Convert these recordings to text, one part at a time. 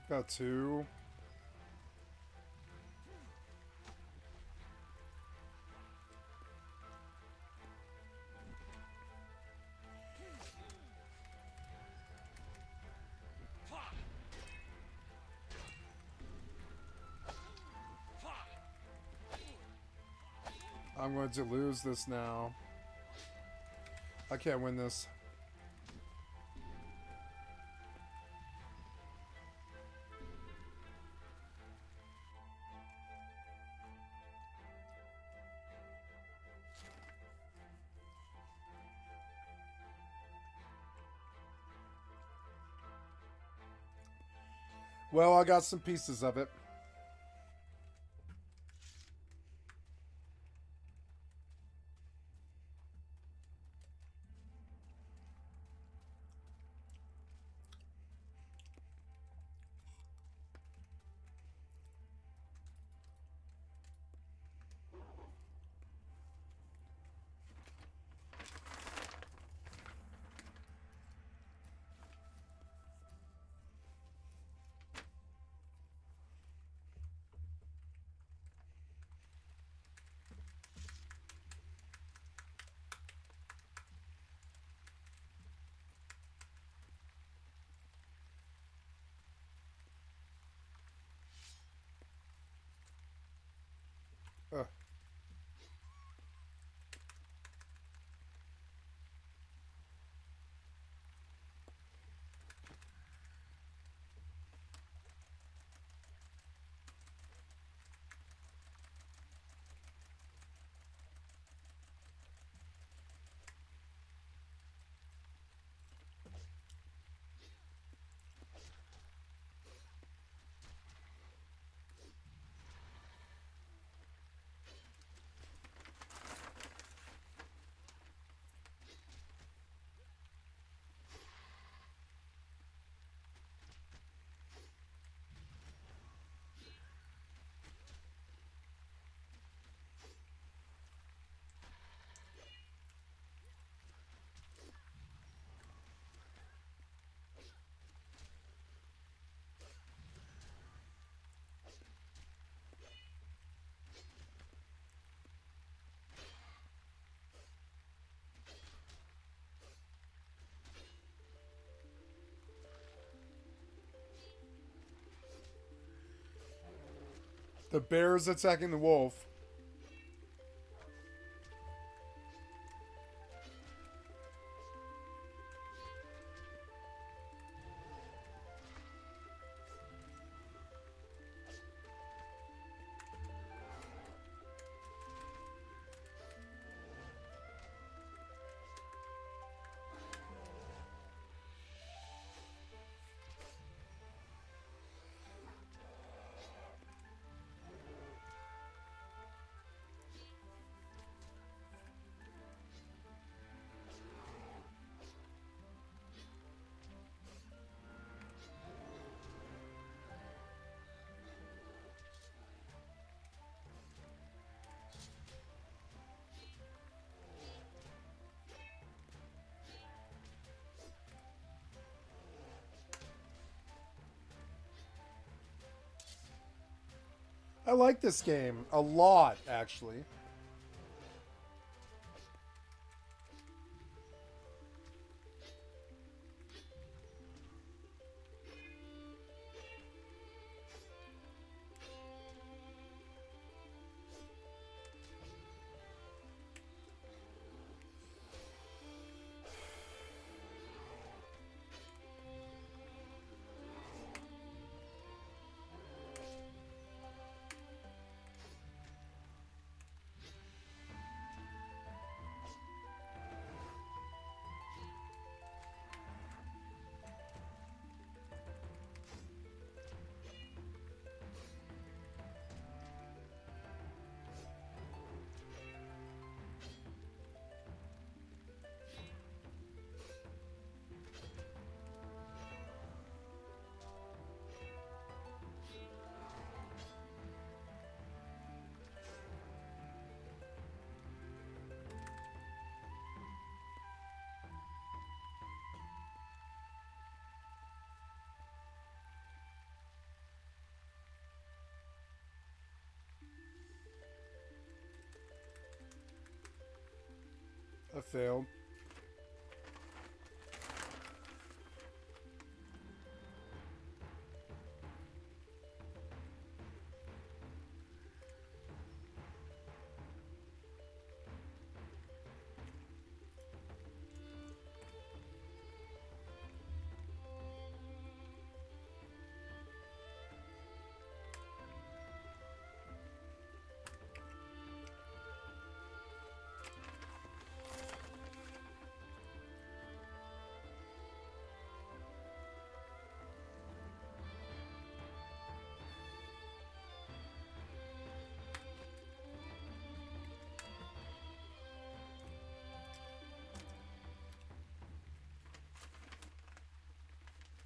Got two. I'm going to lose this now. I can't win this. Well, I got some pieces of it. Ugh. The bear is attacking the wolf. I like this game a lot, actually. I failed.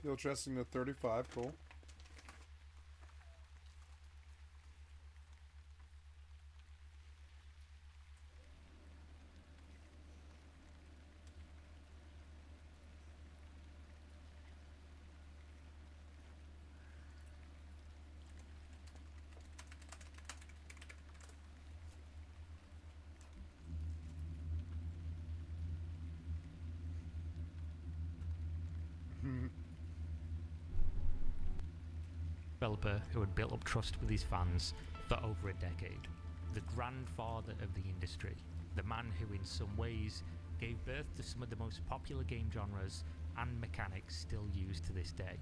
Field testing to 35, cool. Developer who had built up trust with his fans for over a decade, the grandfather of the industry, the man who in some ways gave birth to some of the most popular game genres and mechanics still used to this day.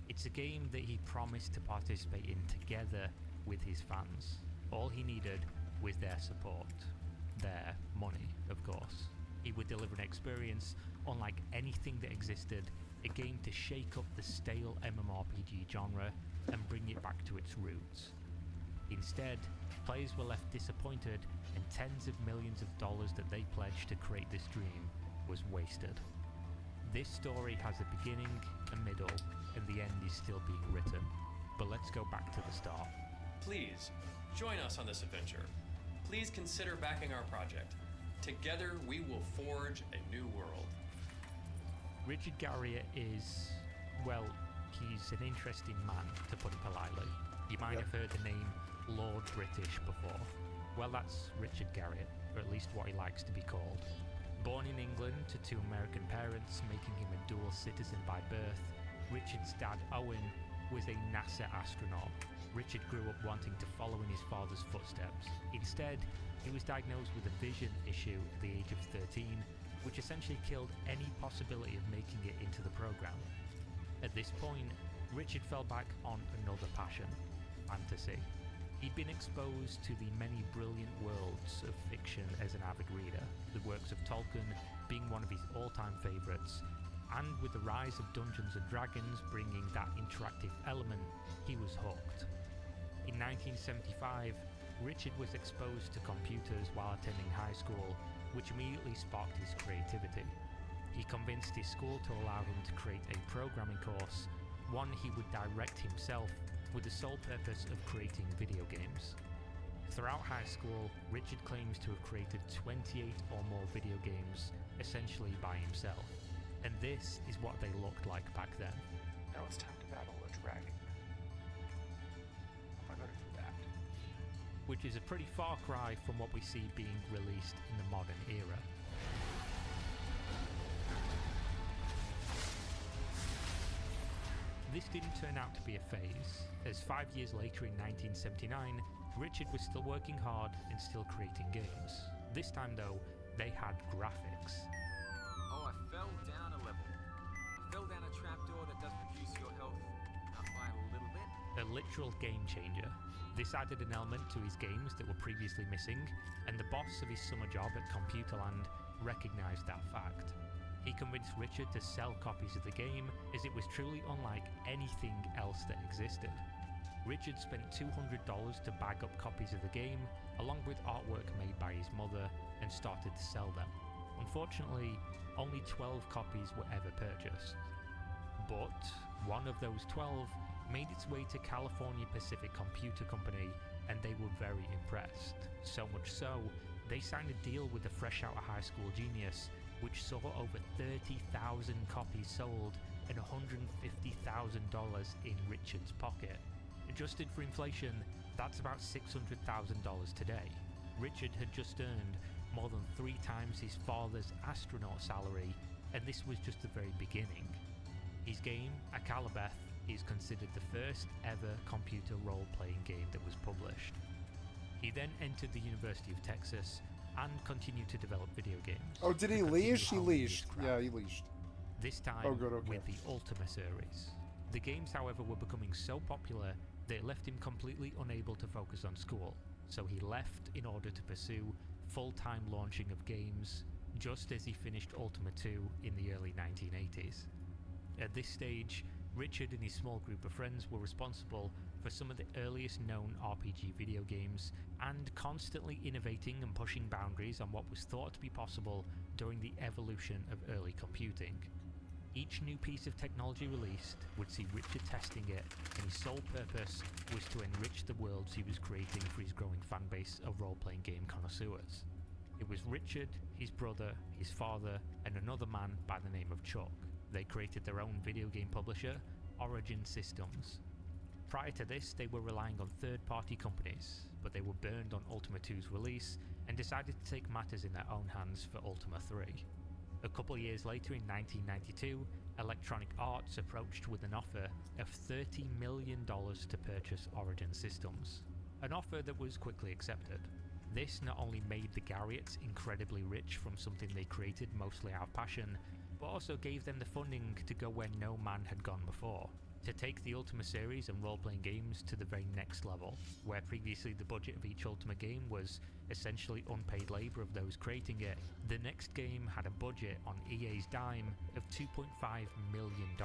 It's a game that he promised to participate in together with his fans. All he needed was their support, their money, of course. He would deliver an experience unlike anything that existed, a game to shake up the stale MMORPG genre and bring it back to its roots. Instead, players were left disappointed, and tens of millions of dollars that they pledged to create this dream was wasted. This story has a beginning, a middle, and the end is still being written. But let's go back to the start. Please, join us on this adventure. Please consider backing our project. Together, we will forge a new world. Richard Garriott is, well, he's an interesting man, to put it politely. You might have heard the name Lord British before. Well, that's Richard Garriott, or at least what he likes to be called. Born in England to two American parents, making him a dual citizen by birth, Richard's dad, Owen, was a NASA astronaut. Richard grew up wanting to follow in his father's footsteps. Instead, he was diagnosed with a vision issue at the age of 13, which essentially killed any possibility of making it into the program. At this point, Richard fell back on another passion, fantasy. He'd been exposed to the many brilliant worlds of fiction as an avid reader, the works of Tolkien being one of his all-time favourites, and with the rise of Dungeons & Dragons bringing that interactive element, he was hooked. In 1975, Richard was exposed to computers while attending high school, which immediately sparked his creativity. He convinced his school to allow him to create a programming course, one he would direct himself, with the sole purpose of creating video games. Throughout high school, Richard claims to have created 28 or more video games, essentially by himself. And this is what they looked like back then. Now it's time to battle a dragon. I'm gonna do that. Which is a pretty far cry from what we see being released in the modern era. This didn't turn out to be a phase, as 5 years later in 1979, Richard was still working hard and still creating games. This time though, they had graphics. Oh, I fell down a level. I fell down a trapdoor that does reduce your health up by a little bit. A literal game changer. This added an element to his games that were previously missing, and the boss of his summer job at Computerland recognised that fact. He convinced Richard to sell copies of the game, as it was truly unlike anything else that existed. Richard spent $200 to bag up copies of the game, along with artwork made by his mother, and started to sell them. Unfortunately, only 12 copies were ever purchased. But one of those 12 made its way to California Pacific Computer Company, and they were very impressed. So much so, they signed a deal with the fresh out of high school genius, which saw over 30,000 copies sold and $150,000 in Richard's pocket. Adjusted for inflation, that's about $600,000 today. Richard had just earned more than 3 times his father's astronaut salary, and this was just the very beginning. His game, Akalabeth, is considered the first ever computer role-playing game that was published. He then entered the University of Texas and continued to develop video games. Oh, did he to continue leash? He honing his leashed. craft. Yeah, he leashed. This time Oh, good, okay. with the Ultima series. The games, however, were becoming so popular that it left him completely unable to focus on school, so he left in order to pursue full-time launching of games just as he finished Ultima 2 in the early 1980s. At this stage, Richard and his small group of friends were responsible for some of the earliest known RPG video games and constantly innovating and pushing boundaries on what was thought to be possible during the evolution of early computing. Each new piece of technology released would see Richard testing it, and his sole purpose was to enrich the worlds he was creating for his growing fanbase of role-playing game connoisseurs. It was Richard, his brother, his father, and another man by the name of Chuck. They created their own video game publisher, Origin Systems. Prior to this, they were relying on third-party companies, but they were burned on Ultima 2's release and decided to take matters in their own hands for Ultima 3. A couple of years later, in 1992, Electronic Arts approached with an offer of $30 million to purchase Origin Systems, an offer that was quickly accepted. This not only made the Garriots incredibly rich from something they created mostly out of passion, but also gave them the funding to go where no man had gone before, to take the Ultima series and role-playing games to the very next level, where previously the budget of each Ultima game was essentially unpaid labour of those creating it. The next game had a budget on EA's dime of $2.5 million,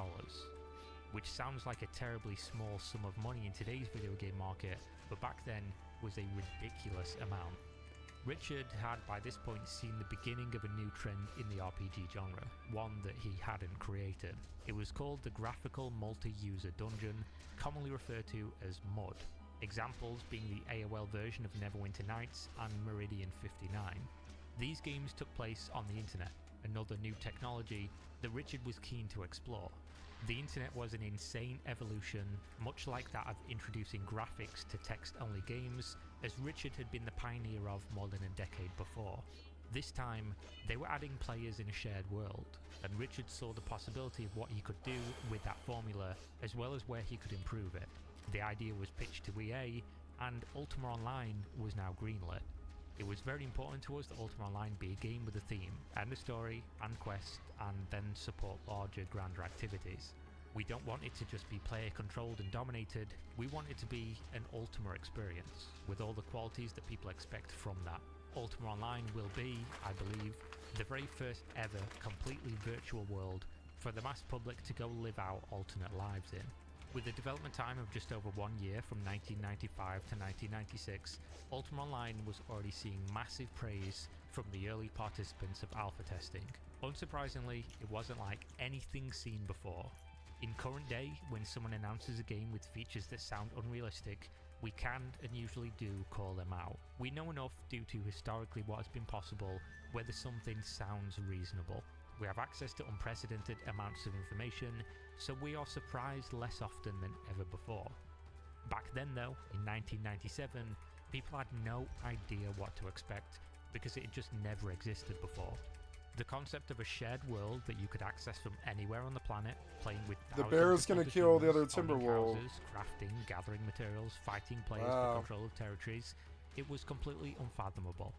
which sounds like a terribly small sum of money in today's video game market, but back then was a ridiculous amount. Richard had by this point seen the beginning of a new trend in the RPG genre, one that he hadn't created. It was called the Graphical Multi-User Dungeon, commonly referred to as MUD. Examples being the AOL version of Neverwinter Nights and Meridian 59. These games took place on the internet, another new technology that Richard was keen to explore. The internet was an insane evolution, much like that of introducing graphics to text-only games, as Richard had been the pioneer of more than a decade before. This time, they were adding players in a shared world, and Richard saw the possibility of what he could do with that formula, as well as where he could improve it. The idea was pitched to EA, and Ultima Online was now greenlit. It was very important to us that Ultima Online be a game with a theme, and a story, and quest, and then support larger, grander activities. We don't want it to just be player controlled and dominated, we want it to be an Ultima experience, with all the qualities that people expect from that. Ultima Online will be, I believe, the very first ever completely virtual world for the mass public to go live out alternate lives in. With a development time of just over 1 year from 1995 to 1996, Ultima Online was already seeing massive praise from the early participants of alpha testing. Unsurprisingly, it wasn't like anything seen before. In current day, when someone announces a game with features that sound unrealistic, we can and usually do call them out. We know enough due to historically what has been possible whether something sounds reasonable. We have access to unprecedented amounts of information, so we are surprised less often than ever before. Back then though, in 1997, people had no idea what to expect because it had just never existed before. The concept of a shared world that you could access from anywhere on the planet, playing with The thousands bear of is gonna other kill the humans, other owning Timberwolf. houses, crafting, gathering materials, fighting players Wow. for control of territories, it was completely unfathomable.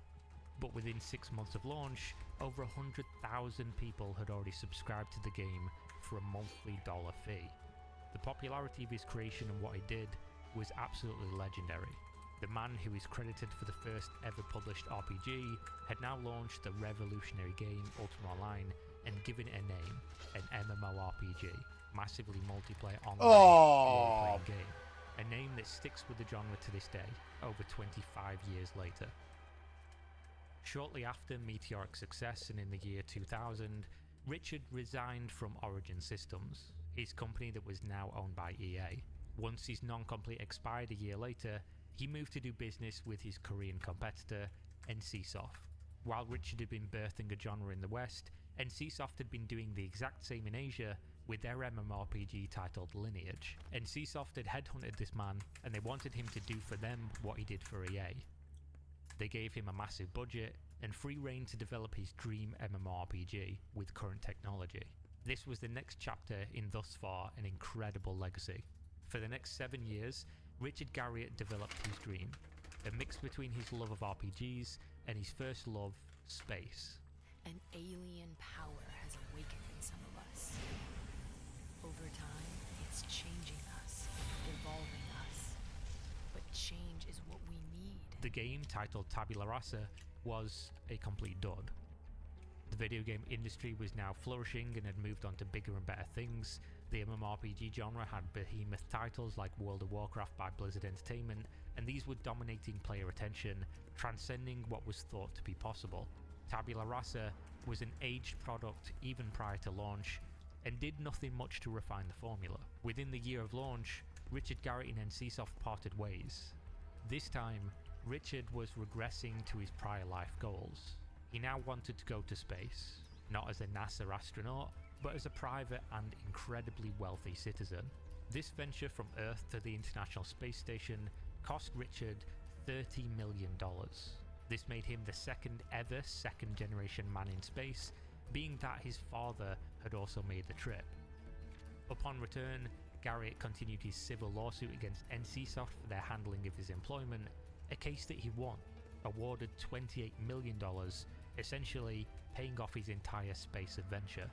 But within 6 months of launch, over 100,000 people had already subscribed to the game for a monthly dollar fee. The popularity of his creation and what he did was absolutely legendary. The man who is credited for the first ever published RPG had now launched the revolutionary game Ultima Online and given it a name, an MMORPG, massively multiplayer online role-playing game, a name that sticks with the genre to this day, over 25 years later. Shortly after meteoric success and in the year 2000, Richard resigned from Origin Systems, his company that was now owned by EA. Once his non-compete expired a year later, he moved to do business with his Korean competitor, NCSoft. While Richard had been birthing a genre in the West, NCSoft had been doing the exact same in Asia with their MMORPG titled Lineage. NCSoft had headhunted this man, and they wanted him to do for them what he did for EA. They gave him a massive budget and free rein to develop his dream MMORPG with current technology. This was the next chapter in thus far an incredible legacy. For the next 7 years, Richard Garriott developed his dream, a mix between his love of RPGs and his first love, space. An alien power has awakened in some of us. Over time, it's changing us, evolving us. But change is what we need. The game, titled Tabula Rasa, was a complete dud. The video game industry was now flourishing and had moved on to bigger and better things. The MMORPG genre had behemoth titles like World of Warcraft by Blizzard Entertainment, and these were dominating player attention, transcending what was thought to be possible. Tabula Rasa was an aged product even prior to launch, and did nothing much to refine the formula. Within the year of launch, Richard Garriott and NCSoft parted ways. This time, Richard was regressing to his prior life goals. He now wanted to go to space, not as a NASA astronaut, but as a private and incredibly wealthy citizen. This venture from Earth to the International Space Station cost Richard $30 million. This made him the second ever second-generation man in space, being that his father had also made the trip. Upon return, Garriott continued his civil lawsuit against NCSoft for their handling of his employment, a case that he won, awarded $28 million, essentially paying off his entire space adventure.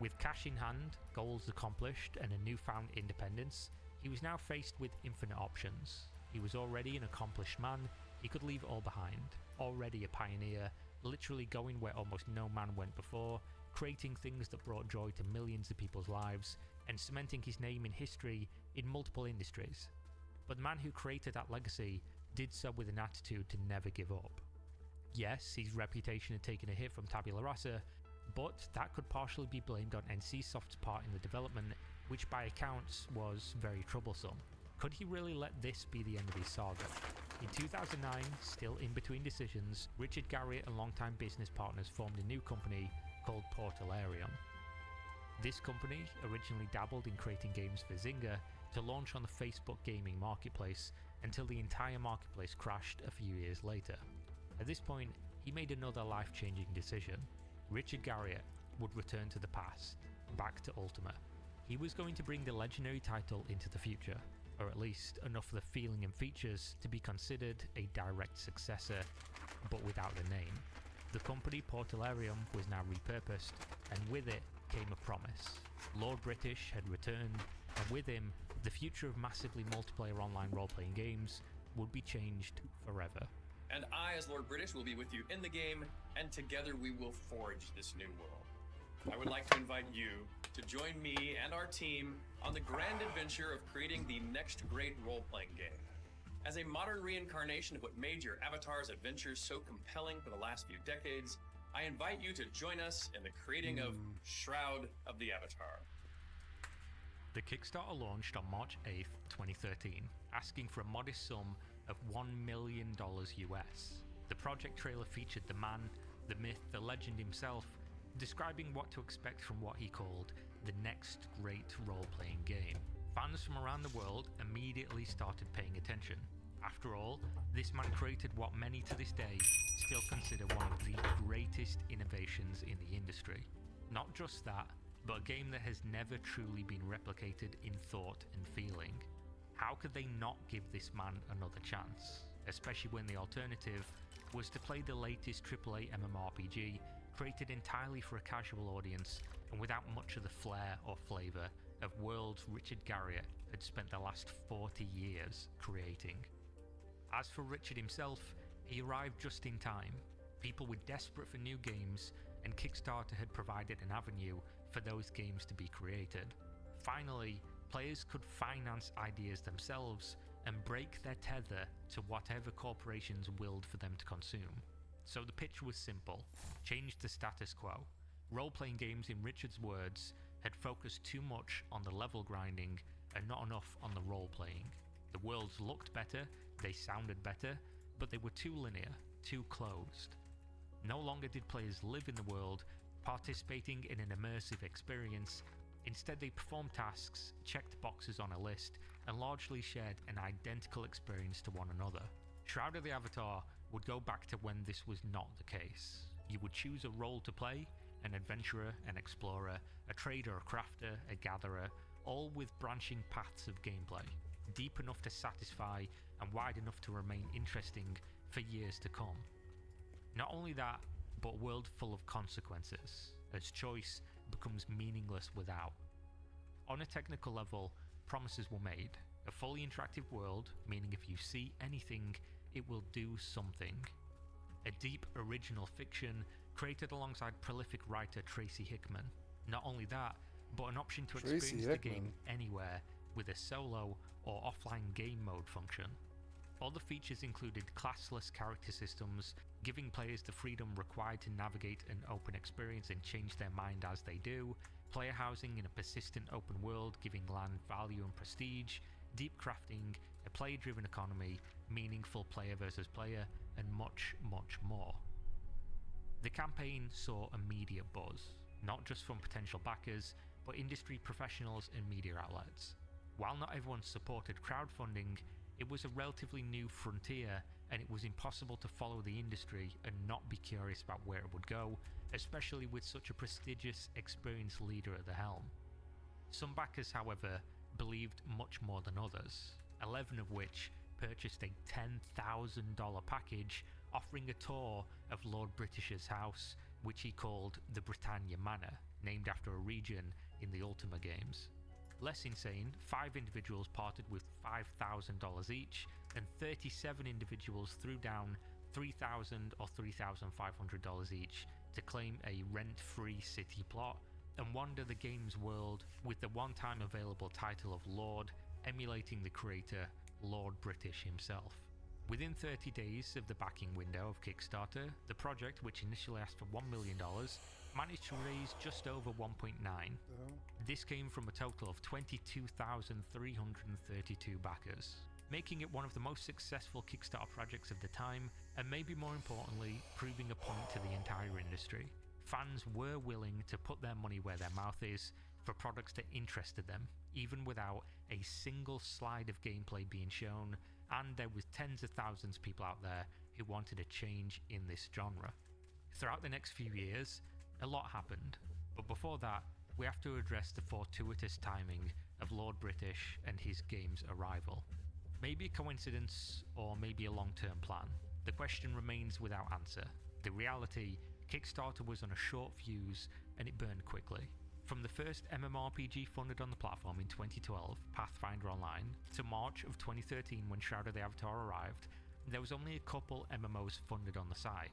With cash in hand, goals accomplished, and a newfound independence, he was now faced with infinite options. He was already an accomplished man, he could leave it all behind. Already a pioneer, literally going where almost no man went before, creating things that brought joy to millions of people's lives, and cementing his name in history in multiple industries. But the man who created that legacy did so with an attitude to never give up. Yes, his reputation had taken a hit from Tabula Rasa, but that could partially be blamed on NCSoft's part in the development, which by accounts was very troublesome. Could he really let this be the end of his saga? In 2009, still in between decisions, Richard Garriott and longtime business partners formed a new company called Portalarium. This company originally dabbled in creating games for Zynga to launch on the Facebook gaming marketplace, until the entire marketplace crashed a few years later. At this point, he made another life-changing decision. Richard Garriott would return to the past, back to Ultima. He was going to bring the legendary title into the future, or at least enough of the feeling and features to be considered a direct successor, but without the name. The company Portalarium was now repurposed, and with it came a promise. Lord British had returned, and with him, the future of massively multiplayer online role-playing games would be changed forever. And I, as Lord British, will be with you in the game, and together we will forge this new world. I would like to invite you to join me and our team on the grand adventure of creating the next great role-playing game. As a modern reincarnation of what made your Avatar's adventures so compelling for the last few decades, I invite you to join us in the creating of Shroud of the Avatar. The Kickstarter launched on March 8th, 2013, asking for a modest sum of $1 million US. The project trailer featured the man, the myth, the legend himself, describing what to expect from what he called the next great role-playing game. Fans from around the world immediately started paying attention. After all, this man created what many to this day still consider one of the greatest innovations in the industry. Not just that, but a game that has never truly been replicated in thought and feeling. How could they not give this man another chance? Especially when the alternative was to play the latest AAA MMORPG, created entirely for a casual audience and without much of the flair or flavour of worlds Richard Garriott had spent the last 40 years creating. As for Richard himself, he arrived just in time. People were desperate for new games, and Kickstarter had provided an avenue for those games to be created. Finally, players could finance ideas themselves and break their tether to whatever corporations willed for them to consume. So the pitch was simple: change the status quo. Role-playing games, in Richard's words, had focused too much on the level grinding and not enough on the role-playing. The worlds looked better, they sounded better, but they were too linear, too closed. No longer did players live in the world, participating in an immersive experience. Instead, they performed tasks, checked boxes on a list, and largely shared an identical experience to one another. Shroud of the Avatar would go back to when this was not the case. You would choose a role to play, an adventurer, an explorer, a trader, a crafter, a gatherer, all with branching paths of gameplay, deep enough to satisfy and wide enough to remain interesting for years to come. Not only that, but a world full of consequences, as choice becomes meaningless without. On a technical level, promises were made. A fully interactive world, meaning if you see anything, it will do something. A deep original fiction created alongside prolific writer Tracy Hickman. Not only that, but an option to experience the game anywhere with a solo or offline game mode function. Other features included classless character systems, giving players the freedom required to navigate an open experience and change their mind as they do, player housing in a persistent open world giving land value and prestige, deep crafting, a player-driven economy, meaningful player versus player, and much, much more. The campaign saw immediate buzz, not just from potential backers, but industry professionals and media outlets. While not everyone supported crowdfunding, it was a relatively new frontier, and it was impossible to follow the industry and not be curious about where it would go, especially with such a prestigious, experienced leader at the helm. Some backers, however, believed much more than others, 11 of which purchased a $10,000 package offering a tour of Lord British's house, which he called the Britannia Manor, named after a region in the Ultima games. Less insane, 5 individuals parted with $5,000 each, and 37 individuals threw down $3,000 or $3,500 each to claim a rent-free city plot and wander the game's world with the one-time available title of Lord, emulating the creator, Lord British himself. Within 30 days of the backing window of Kickstarter, the project, which initially asked for $1 million, managed to raise just over 1.9. This came from a total of 22,332 backers, making it one of the most successful Kickstarter projects of the time, and maybe more importantly, proving a point to the entire industry. Fans were willing to put their money where their mouth is for products that interested them, even without a single slide of gameplay being shown, and there was tens of thousands of people out there who wanted a change in this genre. Throughout the next few years, a lot happened, but before that, we have to address the fortuitous timing of Lord British and his game's arrival. Maybe a coincidence, or maybe a long-term plan. The question remains without answer. The reality, Kickstarter was on a short fuse and it burned quickly. From the first MMORPG funded on the platform in 2012, Pathfinder Online, to March of 2013 when Shroud of the Avatar arrived, there was only a couple MMOs funded on the site.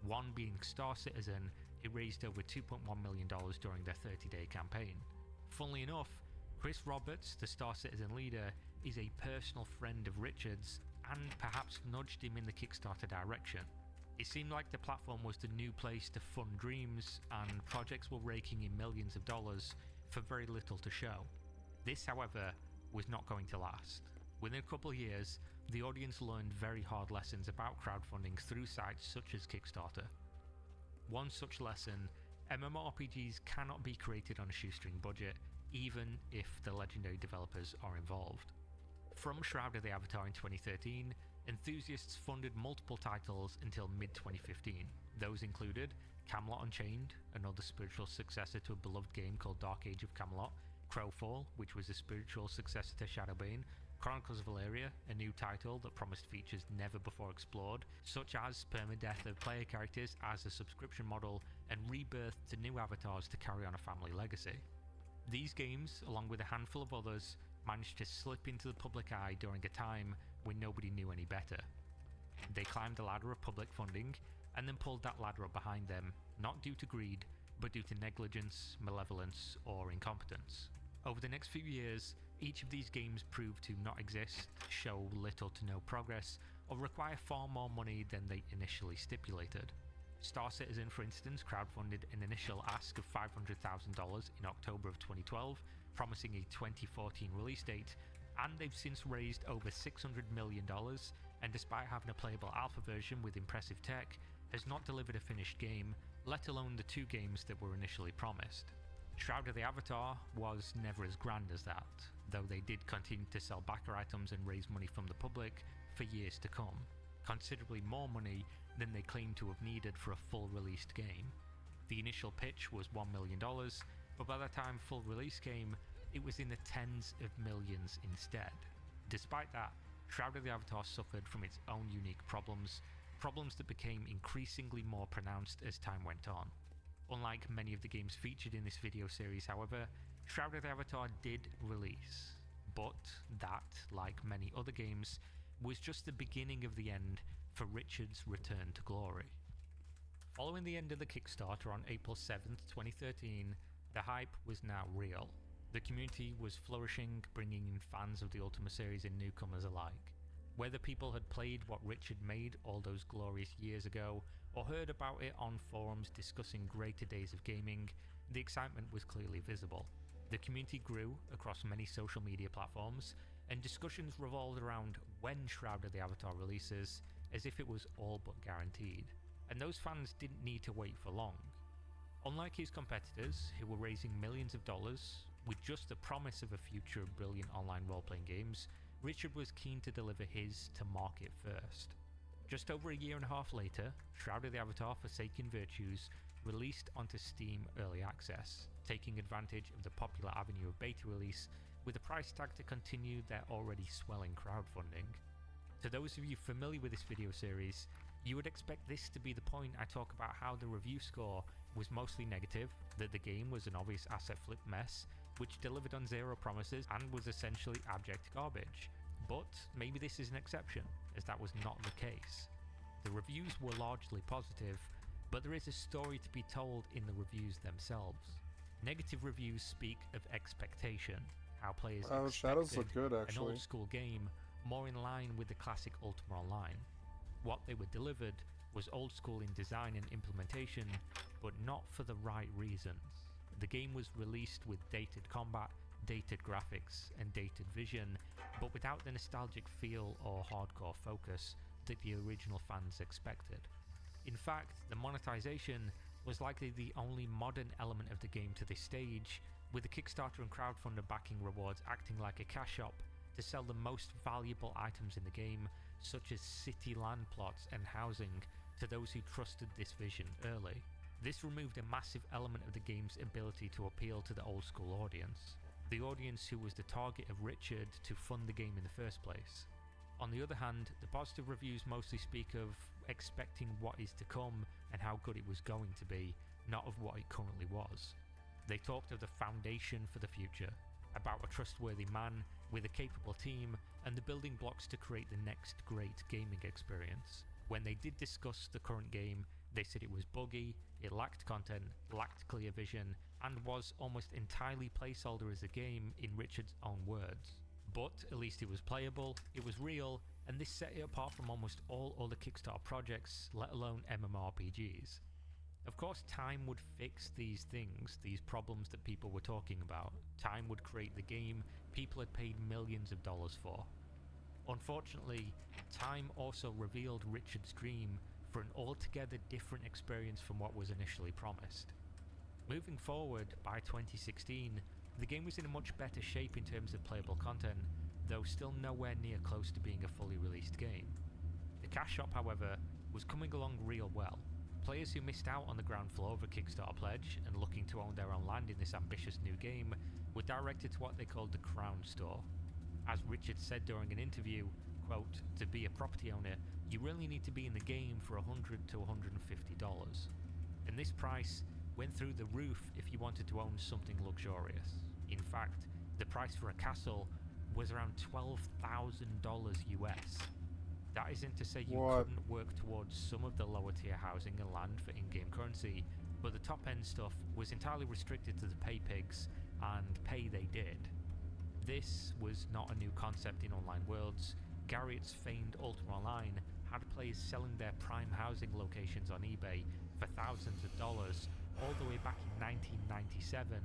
One being Star Citizen, who raised over $2.1 million during their 30-day campaign. Funnily enough, Chris Roberts, the Star Citizen leader, is a personal friend of Richard's and perhaps nudged him in the Kickstarter direction. It seemed like the platform was the new place to fund dreams, and projects were raking in millions of dollars for very little to show. This, however, was not going to last. Within a couple of years, the audience learned very hard lessons about crowdfunding through sites such as Kickstarter. One such lesson: MMORPGs cannot be created on a shoestring budget, even if the legendary developers are involved. From Shroud of the Avatar in 2013, enthusiasts funded multiple titles until mid-2015. Those included Camelot Unchained, another spiritual successor to a beloved game called Dark Age of Camelot, Crowfall, which was a spiritual successor to Shadowbane, Chronicles of Valeria, a new title that promised features never before explored, such as permadeath of player characters as a subscription model, and rebirth to new avatars to carry on a family legacy. These games, along with a handful of others, managed to slip into the public eye during a time when nobody knew any better. They climbed the ladder of public funding and then pulled that ladder up behind them, not due to greed, but due to negligence, malevolence, or incompetence. Over the next few years, each of these games proved to not exist, show little to no progress, or require far more money than they initially stipulated. Star Citizen, for instance, crowdfunded an initial ask of $500,000 in October of 2012, promising a 2014 release date, and they've since raised over $600 million, and despite having a playable alpha version with impressive tech, has not delivered a finished game, let alone the 2 games that were initially promised. Shroud of the Avatar was never as grand as that, though they did continue to sell backer items and raise money from the public for years to come. considerably more money than they claimed to have needed for a full released game. The initial pitch was $1 million, but by the time full release came, it was in the tens of millions instead. Despite that, Shroud of the Avatar suffered from its own unique problems that became increasingly more pronounced as time went on. Unlike many of the games featured in this video series, however, Shroud of the Avatar did release, but that, like many other games, was just the beginning of the end for Richard's return to glory. Following the end of the Kickstarter on April 7th, 2013, the hype was now real. The community was flourishing, bringing in fans of the Ultima series and newcomers alike. Whether people had played what Richard made all those glorious years ago, or heard about it on forums discussing greater days of gaming, the excitement was clearly visible. The community grew across many social media platforms, and discussions revolved around when Shroud of the Avatar releases, as if it was all but guaranteed. And those fans didn't need to wait for long. Unlike his competitors, who were raising millions of dollars, with just the promise of a future of brilliant online role-playing games, Richard was keen to deliver his to market first. Just over a year and a half later, Shroud of the Avatar Forsaken Virtues released onto Steam Early Access, taking advantage of the popular avenue of beta release with a price tag to continue their already swelling crowdfunding. To those of you familiar with this video series, you would expect this to be the point I talk about how the review score was mostly negative, that the game was an obvious asset flip mess, which delivered on zero promises and was essentially abject garbage. But maybe this is an exception, as that was not the case. The reviews were largely positive, but there is a story to be told in the reviews themselves. Negative reviews speak of expectation, how players Shadows look expected good, an actually. old school game more in line with the classic Ultima Online. What they were delivered was old school in design and implementation, but not for the right reasons. The game was released with dated combat, dated graphics, and dated vision, but without the nostalgic feel or hardcore focus that the original fans expected. In fact, the monetization was likely the only modern element of the game to this stage, with the Kickstarter and crowdfunder backing rewards acting like a cash shop to sell the most valuable items in the game, such as city land plots and housing, to those who trusted this vision early. This removed a massive element of the game's ability to appeal to the old school audience, the audience who was the target of Richard to fund the game in the first place. On the other hand, the positive reviews mostly speak of expecting what is to come and how good it was going to be, not of what it currently was. They talked of the foundation for the future, about a trustworthy man with a capable team, and the building blocks to create the next great gaming experience. When they did discuss the current game, they said it was buggy, it lacked content, lacked clear vision, and was almost entirely placeholder as a game in Richard's own words. But at least it was playable, it was real, and this set it apart from almost all other Kickstarter projects, let alone MMORPGs. Of course, time would fix these things, these problems that people were talking about. Time would create the game people had paid millions of dollars for. Unfortunately, time also revealed Richard's dream for an altogether different experience from what was initially promised. Moving forward, by 2016, the game was in a much better shape in terms of playable content, though still nowhere near close to being a fully released game. The cash shop, however, was coming along real well. Players who missed out on the ground floor of a Kickstarter pledge and looking to own their own land in this ambitious new game were directed to what they called the Crown Store. As Richard said during an interview, quote, "To be a property owner, you really need to be in the game for $100 to $150. And this price went through the roof if you wanted to own something luxurious. In fact, the price for a castle was around $12,000 US. That isn't to say you couldn't work towards some of the lower tier housing and land for in-game currency, but the top end stuff was entirely restricted to the pay pigs, and pay they did. This was not a new concept in online worlds. Garriott's famed Ultima Online had players selling their prime housing locations on eBay for thousands of dollars all the way back in 1997,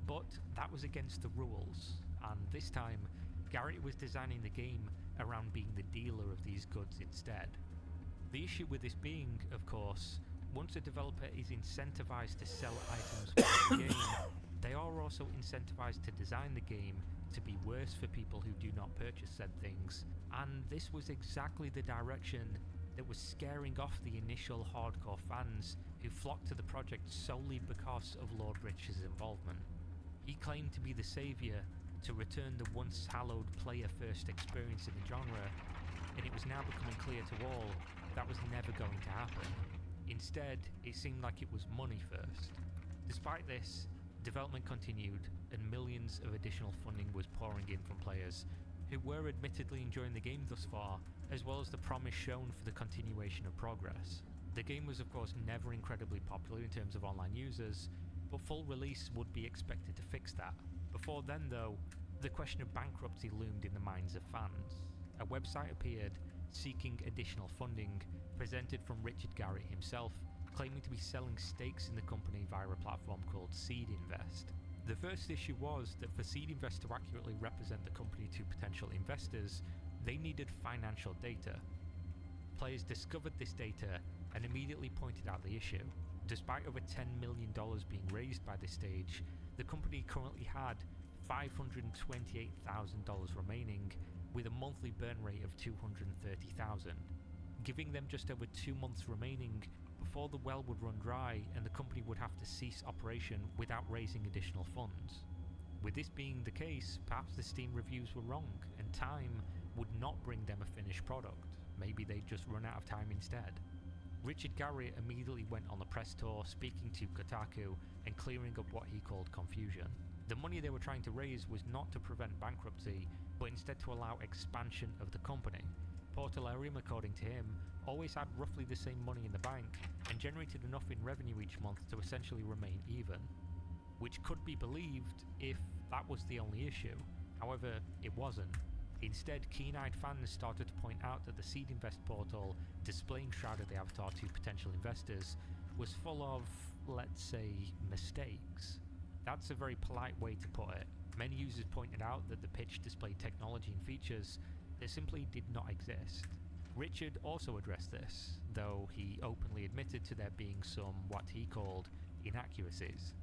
but that was against the rules, and this time Garriott was designing the game around being the dealer of these goods instead. The issue with this being, of course, once a developer is incentivized to sell items for the game, they are also incentivized to design the game to be worse for people who do not purchase said things, and this was exactly the direction that was scaring off the initial hardcore fans who flocked to the project solely because of Lord Rich's involvement. He claimed to be the saviour to return the once hallowed player-first experience in the genre, and it was now becoming clear to all that was never going to happen. Instead, it seemed like it was money first. Despite this, development continued, and millions of additional funding was pouring in from players who were admittedly enjoying the game thus far, as well as the promise shown for the continuation of progress. The game was of course never incredibly popular in terms of online users, but full release would be expected to fix that. Before then though, the question of bankruptcy loomed in the minds of fans. A website appeared seeking additional funding, presented from Richard Garriott himself, claiming to be selling stakes in the company via a platform called Seed Invest. The first issue was that for Seed Invest to accurately represent the company to potential investors, they needed financial data. Players discovered this data and immediately pointed out the issue. Despite over $10 million being raised by this stage, the company currently had $528,000 remaining, with a monthly burn rate of $230,000, giving them just over 2 months remaining before the well would run dry and the company would have to cease operation without raising additional funds. With this being the case, perhaps the Steam reviews were wrong and time would not bring them a finished product. Maybe they'd just run out of time instead. Richard Garriott immediately went on the press tour, speaking to Kotaku and clearing up what he called confusion. The money they were trying to raise was not to prevent bankruptcy, but instead to allow expansion of the company. Portalarium, according to him, always had roughly the same money in the bank and generated enough in revenue each month to essentially remain even, which could be believed if that was the only issue. However, it wasn't. Instead, keen-eyed fans started to point out that the Seed Invest portal, displaying Shroud of the Avatar to potential investors, was full of, let's say, mistakes. That's a very polite way to put it. Many users pointed out that the pitch displayed technology and features that simply did not exist. Richard also addressed this, though he openly admitted to there being some what he called inaccuracies.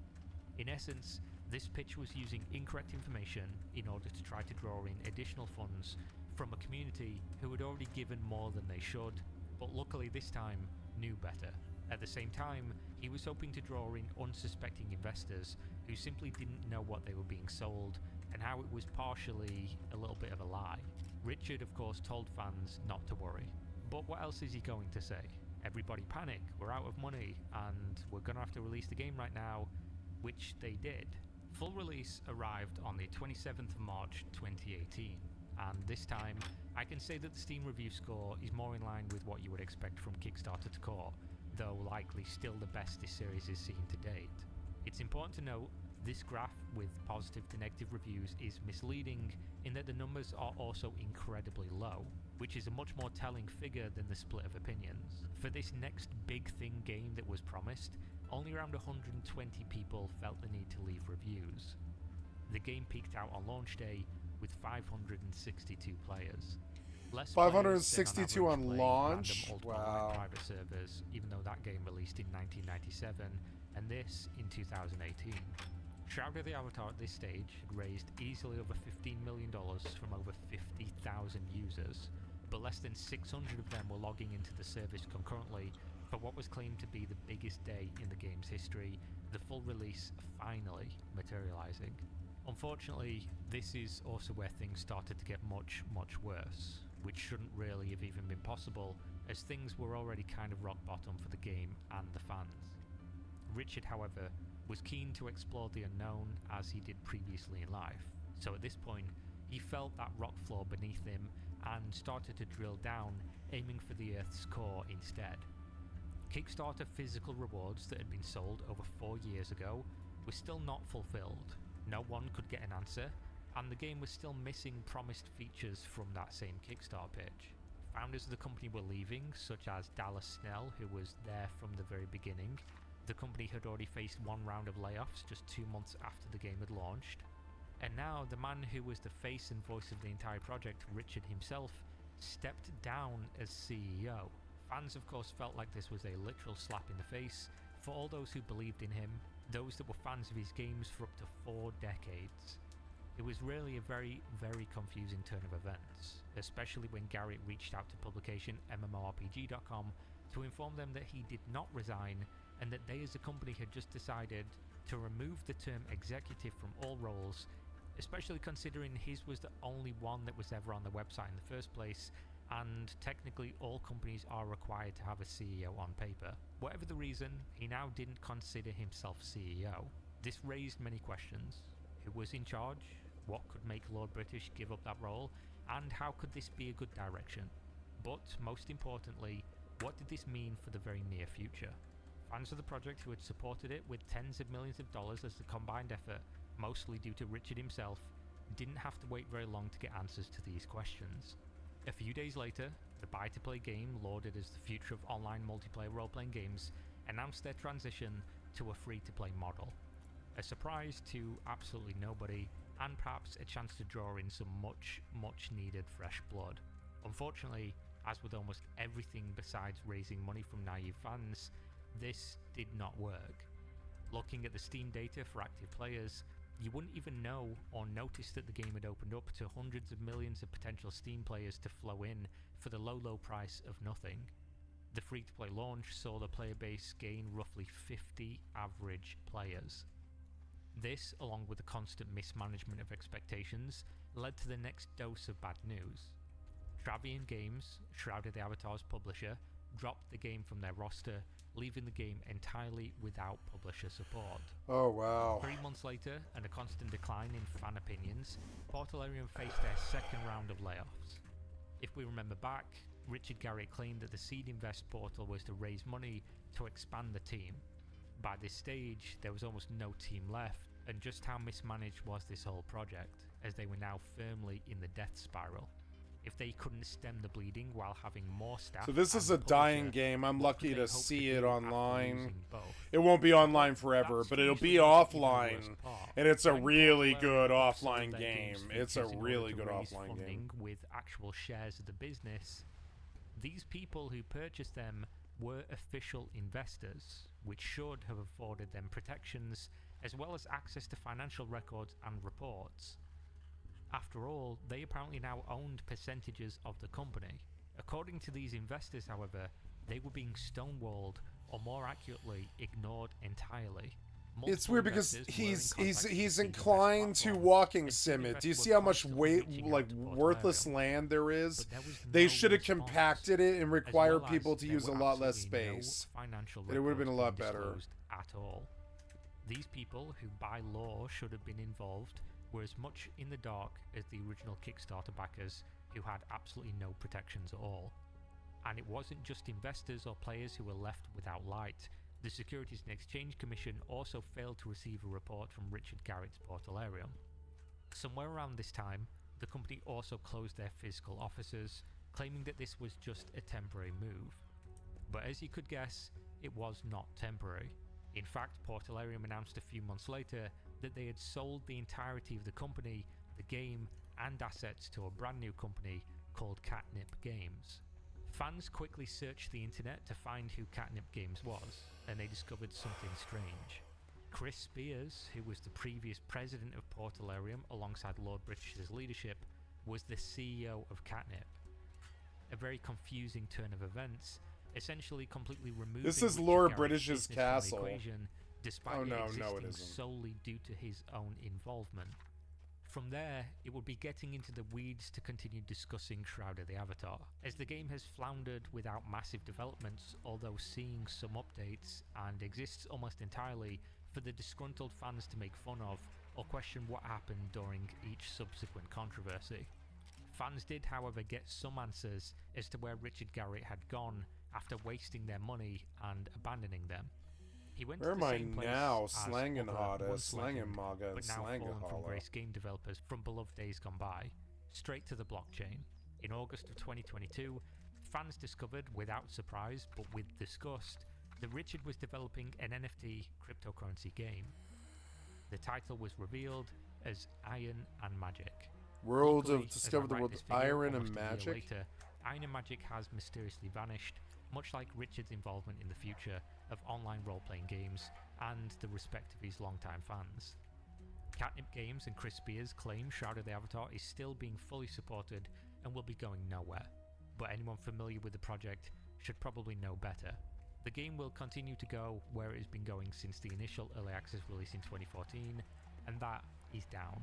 In essence, this pitch was using incorrect information in order to try to draw in additional funds from a community who had already given more than they should, but luckily this time knew better. At the same time, he was hoping to draw in unsuspecting investors who simply didn't know what they were being sold and how it was partially a little bit of a lie. Richard of course told fans not to worry. But what else is he going to say? Everybody panic, we're out of money and we're gonna have to release the game right now, which they did. Full release arrived on the 27th of March 2018, and this time I can say that the Steam review score is more in line with what you would expect from Kickstarter to core, though likely still the best this series has seen to date. It's important to note this graph with positive to negative reviews is misleading in that the numbers are also incredibly low, which is a much more telling figure than the split of opinions. For this next big thing game that was promised, only around 120 people felt the need to leave reviews. The game peaked out on launch day with 562 players. Less 562 players on than average launch? play random Wow. online private servers, even though that game released in 1997 and this in 2018. Shroud of the Avatar at this stage had raised easily over $15 million from over 50,000 users, but less than 600 of them were logging into the service concurrently for what was claimed to be the biggest day in the game's history, the full release finally materializing. Unfortunately, this is also where things started to get much worse, which shouldn't really have even been possible, as things were already kind of rock bottom for the game and the fans. Richard, however, was keen to explore the unknown as he did previously in life, so at this point he felt that rock floor beneath him and started to drill down, aiming for the Earth's core instead. Kickstarter physical rewards that had been sold over 4 years ago were still not fulfilled. No one could get an answer, and the game was still missing promised features from that same Kickstarter pitch. Founders of the company were leaving, such as Dallas Snell, who was there from the very beginning. The company had already faced one round of layoffs just 2 months after the game had launched. And now the man who was the face and voice of the entire project, Richard himself, stepped down as CEO. Fans of course felt like this was a literal slap in the face for all those who believed in him, those that were fans of his games for up to 4 decades. It was really a very, very confusing turn of events, especially when Garrett reached out to publication MMORPG.com to inform them that he did not resign and that they as a company had just decided to remove the term executive from all roles, especially considering his was the only one that was ever on the website in the first place, and technically all companies are required to have a CEO on paper. Whatever the reason, he now didn't consider himself CEO. This raised many questions. Who was in charge? What could make Lord British give up that role? And how could this be a good direction? But most importantly, what did this mean for the very near future? Fans of the project who had supported it with tens of millions of dollars as a combined effort, mostly due to Richard himself, didn't have to wait very long to get answers to these questions. A few days later, the buy-to-play game lauded as the future of online multiplayer role-playing games announced their transition to a free-to-play model. A surprise to absolutely nobody, and perhaps a chance to draw in some much needed fresh blood. Unfortunately, as with almost everything besides raising money from naive fans, this did not work. Looking at the Steam data for active players, you wouldn't even know or notice that the game had opened up to hundreds of millions of potential Steam players to flow in for the low price of nothing. The free-to-play launch saw the player base gain roughly 50 average players. This, along with the constant mismanagement of expectations, led to the next dose of bad news. Travian Games, Shroud of the Avatar's publisher, dropped the game from their roster, leaving the game entirely without publisher support. Oh, wow. 3 months later, and a constant decline in fan opinions, Portalarium faced their second round of layoffs. If we remember back, Richard Garriott claimed that the Seed Invest portal was to raise money to expand the team. By this stage, there was almost no team left, and just how mismanaged was this whole project, as they were now firmly in the death spiral. If they couldn't stem the bleeding while having more staff... So this is a dying game. I'm lucky to see it online. Both? It won't be online forever, but it'll be offline. And it's a really good offline game. It's a really good offline game. With actual shares of the business, these people who purchased them were official investors, which should have afforded them protections, as well as access to financial records and reports. After all, they apparently now owned percentages of the company. According to these investors, however, they were being stonewalled, or more accurately, ignored entirely. It's weird because he's inclined to walking sim it. Do you see how much worthless land there is? They should have compacted it and required people to use a lot less space. It would have been a lot better. At all. These people, who by law should have been involved, were as much in the dark as the original Kickstarter backers, who had absolutely no protections at all. And it wasn't just investors or players who were left without light. The Securities and Exchange Commission also failed to receive a report from Richard Garriott's Portalarium. Somewhere around this time, the company also closed their physical offices, claiming that this was just a temporary move. But as you could guess, it was not temporary. In fact, Portalarium announced a few months later that they had sold the entirety of the company, the game, and assets to a brand new company called Catnip Games. Fans quickly searched the internet to find who Catnip Games was, and they discovered something strange. Chris Spears, who was the previous president of Portalarium alongside Lord British's leadership, was the CEO of Catnip. A very confusing turn of events, essentially completely removing this is Richard Lord Garriott's British's business from the castle. equation, despite it existing solely due to his own involvement. From there, it would be getting into the weeds to continue discussing Shroud of the Avatar, as the game has floundered without massive developments, although seeing some updates, and exists almost entirely for the disgruntled fans to make fun of or question what happened during each subsequent controversy. Fans did, however, get some answers as to where Richard Garriott had gone after wasting their money and abandoning them. He went Where to the am I same place now? as Slangin' other Hotta, once Slangin' legend, Maga, but now Slangin' fallen from Holla. grace game developers from beloved days gone by, straight to the blockchain. In August of 2022, fans discovered, without surprise but with disgust, that Richard was developing an NFT cryptocurrency game. The title was revealed as Iron and Magic. World Luckily, of as I Discover the write World this of video Iron and almost a year Magic. later, Iron and Magic has mysteriously vanished, much like Richard's involvement in the future of online role-playing games and the respect of his longtime fans. Catnip Games and Chris Spears claim Shroud of the Avatar is still being fully supported and will be going nowhere, but anyone familiar with the project should probably know better. The game will continue to go where it has been going since the initial early access release in 2014, and that is down.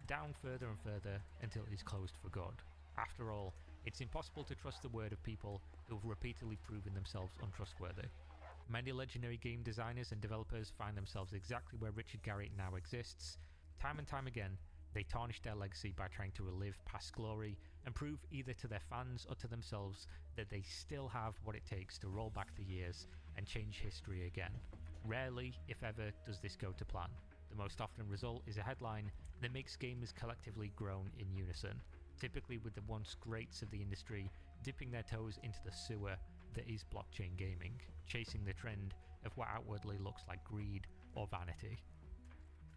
Down further and further until it is closed for good. After all, it's impossible to trust the word of people who have repeatedly proven themselves untrustworthy. Many legendary game designers and developers find themselves exactly where Richard Garriott now exists. Time and time again, they tarnish their legacy by trying to relive past glory and prove either to their fans or to themselves that they still have what it takes to roll back the years and change history again. Rarely, if ever, does this go to plan. The most often result is a headline that makes gamers collectively groan in unison, typically with the once greats of the industry dipping their toes into the sewer that is blockchain gaming, chasing the trend of what outwardly looks like greed or vanity.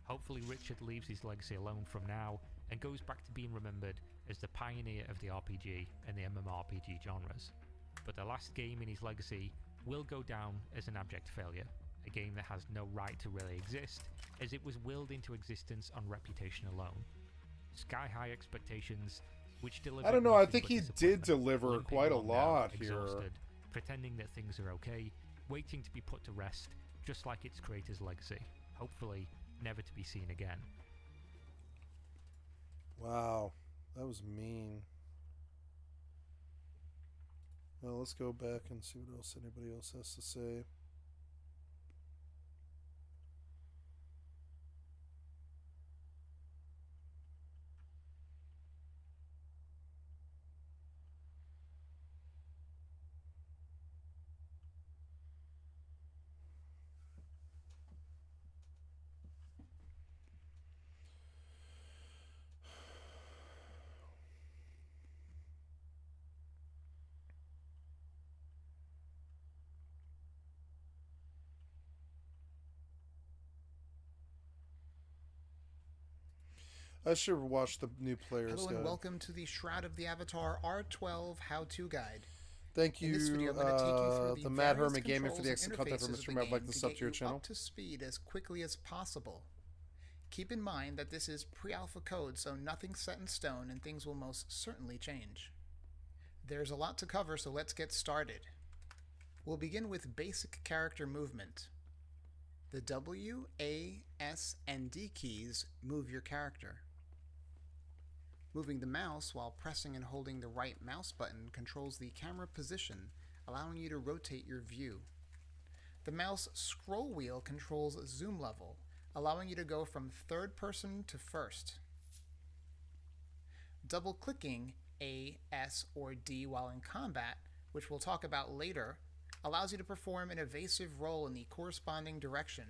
Hopefully Richard leaves his legacy alone from now and goes back to being remembered as the pioneer of the RPG and the MMORPG genres. But the last game in his legacy will go down as an abject failure, a game that has no right to really exist, as it was willed into existence on reputation alone. Sky-high expectations, which delivered... I don't know, I nothing think but he did disappointment, deliver limping quite a along now, lot here. exhausted, pretending that things are okay, waiting to be put to rest, just like its creator's legacy. Hopefully, never to be seen again. Wow, that was mean. Well, let's go back and see what else anybody else has to say. I should watch the new players Hello guide. and welcome to the Shroud of the Avatar R12 how-to guide. Thank In you, this video, I'm going to take you through the Mad various Hermit Gaming for the controls excellent and content from interfaces Mr. of Mav. the Like game this to up get to your you channel. up to speed as quickly as possible. Keep in mind that this is pre-alpha code, so nothing's set in stone and things will most certainly change. There's a lot to cover, so let's get started. We'll begin with basic character movement. The W, A, S, and D keys move your character. Moving the mouse while pressing and holding the right mouse button controls the camera position, allowing you to rotate your view. The mouse scroll wheel controls zoom level, allowing you to go from third person to first. Double-clicking A, S, or D while in combat, which we'll talk about later, allows you to perform an evasive roll in the corresponding direction.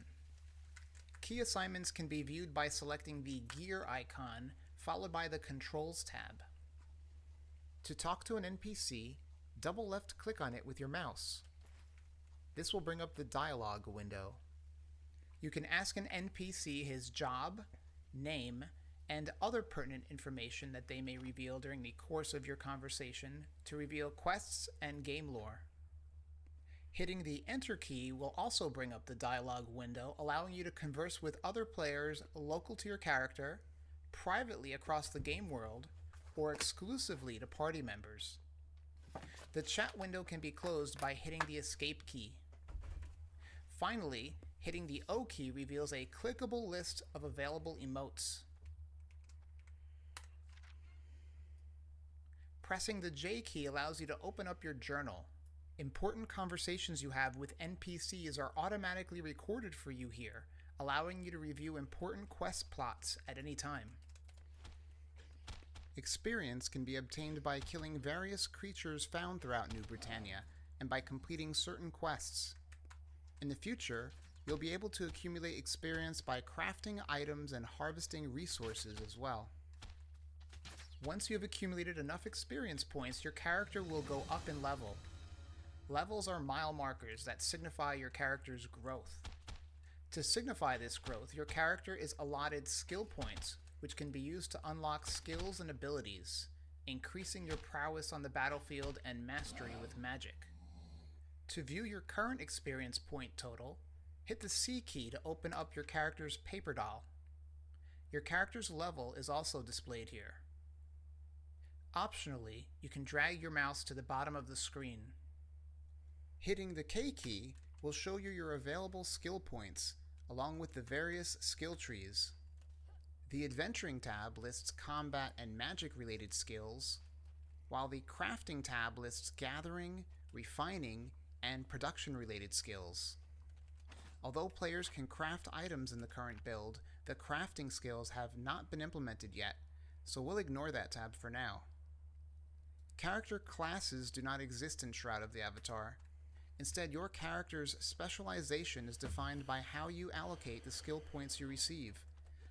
Key assignments can be viewed by selecting the gear icon, followed by the Controls tab. To talk to an NPC, double left click on it with your mouse. This will bring up the dialogue window. You can ask an NPC his job, name, and other pertinent information that they may reveal during the course of your conversation to reveal quests and game lore. Hitting the Enter key will also bring up the dialogue window, allowing you to converse with other players local to your character, privately across the game world, or exclusively to party members. The chat window can be closed by hitting the Escape key. Finally, hitting the O key reveals a clickable list of available emotes. Pressing the J key allows you to open up your journal. Important conversations you have with NPCs are automatically recorded for you here, allowing you to review important quest plots at any time. Experience can be obtained by killing various creatures found throughout New Britannia, and by completing certain quests. In the future, you'll be able to accumulate experience by crafting items and harvesting resources as well. Once you have accumulated enough experience points, your character will go up in level. Levels are mile markers that signify your character's growth. To signify this growth, your character is allotted skill points, which can be used to unlock skills and abilities, increasing your prowess on the battlefield and mastery with magic. To view your current experience point total, hit the C key to open up your character's paper doll. Your character's level is also displayed here. Optionally, you can drag your mouse to the bottom of the screen. Hitting the K key will show you your available skill points, along with the various skill trees. The Adventuring tab lists combat and magic-related skills, while the Crafting tab lists gathering, refining, and production-related skills. Although players can craft items in the current build, the crafting skills have not been implemented yet, so we'll ignore that tab for now. Character classes do not exist in Shroud of the Avatar. Instead, your character's specialization is defined by how you allocate the skill points you receive,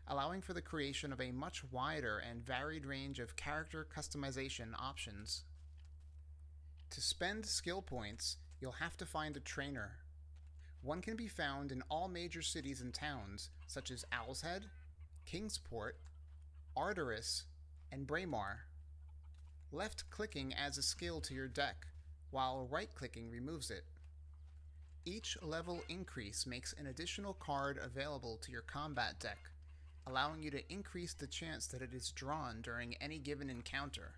allowing for the creation of a much wider and varied range of character customization options. To spend skill points, you'll have to find a trainer. One can be found in all major cities and towns, such as Owl's Head, Kingsport, Ardoris, and Braemar. Left-clicking adds a skill to your deck, while right-clicking removes it. Each level increase makes an additional card available to your combat deck, allowing you to increase the chance that it is drawn during any given encounter.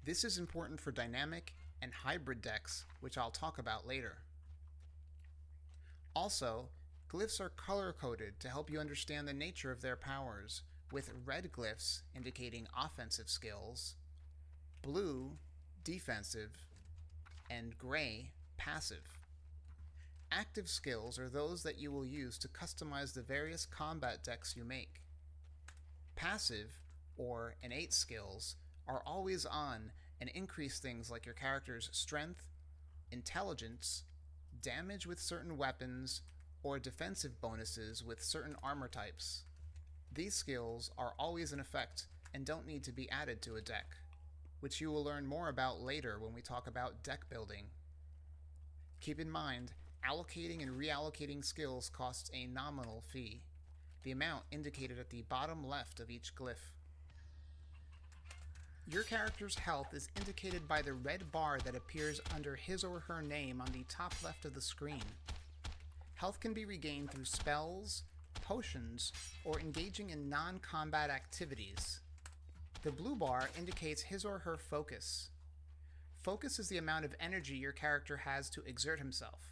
This is important for dynamic and hybrid decks, which I'll talk about later. Also, glyphs are color-coded to help you understand the nature of their powers, with red glyphs indicating offensive skills, blue defensive, and gray passive. Active skills are those that you will use to customize the various combat decks you make. Passive, or innate skills, are always on and increase things like your character's strength, intelligence, damage with certain weapons, or defensive bonuses with certain armor types. These skills are always in effect and don't need to be added to a deck, which you will learn more about later when we talk about deck building. Keep in mind, allocating and reallocating skills costs a nominal fee, the amount indicated at the bottom left of each glyph. Your character's health is indicated by the red bar that appears under his or her name on the top left of the screen. Health can be regained through spells, potions, or engaging in non-combat activities. The blue bar indicates his or her focus. Focus is the amount of energy your character has to exert himself.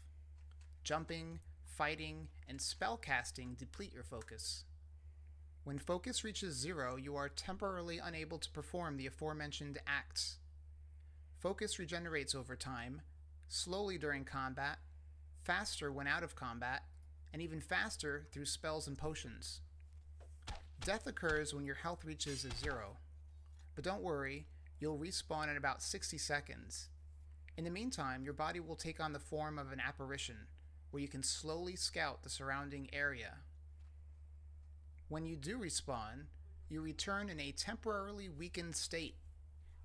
Jumping, fighting, and spell casting deplete your focus. When focus reaches 0, you are temporarily unable to perform the aforementioned acts. Focus regenerates over time, slowly during combat, faster when out of combat, and even faster through spells and potions. Death occurs when your health reaches 0, but don't worry, you'll respawn in about 60 seconds. In the meantime, your body will take on the form of an apparition, where you can slowly scout the surrounding area. When you do respawn, you return in a temporarily weakened state.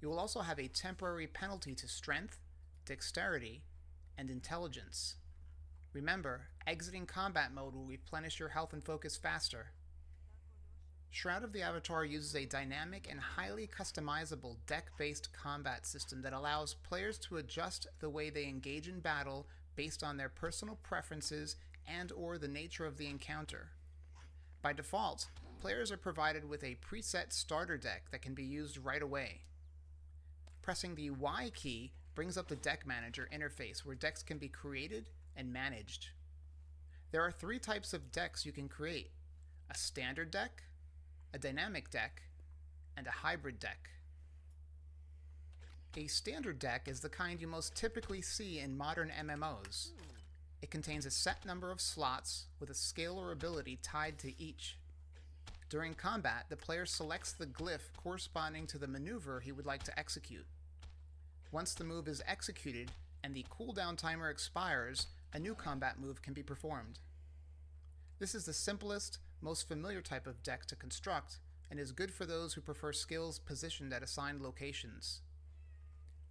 You will also have a temporary penalty to strength, dexterity, and intelligence. Remember, exiting combat mode will replenish your health and focus faster. Shroud of the Avatar uses a dynamic and highly customizable deck-based combat system that allows players to adjust the way they engage in battle based on their personal preferences and/or the nature of the encounter. By default, players are provided with a preset starter deck that can be used right away. Pressing the Y key brings up the Deck Manager interface where decks can be created and managed. There are 3 types of decks you can create: a standard deck, a dynamic deck, and a hybrid deck. A standard deck is the kind you most typically see in modern MMOs. It contains a set number of slots with a skill or ability tied to each. During combat, the player selects the glyph corresponding to the maneuver he would like to execute. Once the move is executed and the cooldown timer expires, a new combat move can be performed. This is the simplest, most familiar type of deck to construct, and is good for those who prefer skills positioned at assigned locations.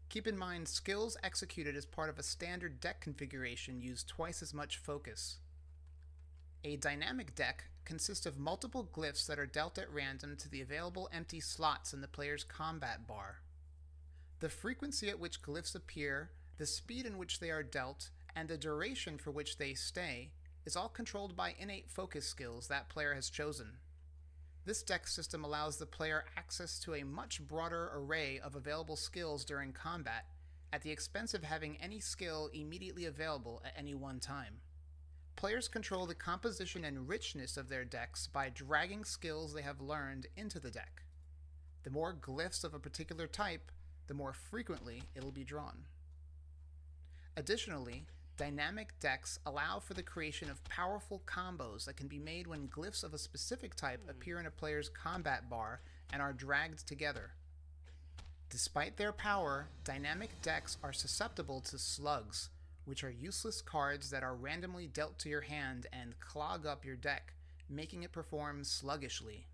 Keep in mind, skills executed as part of a standard deck configuration use twice as much focus. A dynamic deck consists of multiple glyphs that are dealt at random to the available empty slots in the player's combat bar. The frequency at which glyphs appear, the speed in which they are dealt, and the duration for which they stay is all controlled by innate focus skills that player has chosen. This deck system allows the player access to a much broader array of available skills during combat, at the expense of having any skill immediately available at any one time. Players control the composition and richness of their decks by dragging skills they have learned into the deck. The more glyphs of a particular type, the more frequently it'll be drawn. Additionally, dynamic decks allow for the creation of powerful combos that can be made when glyphs of a specific type appear in a player's combat bar and are dragged together. Despite their power, dynamic decks are susceptible to slugs, which are useless cards that are randomly dealt to your hand and clog up your deck, making it perform sluggishly.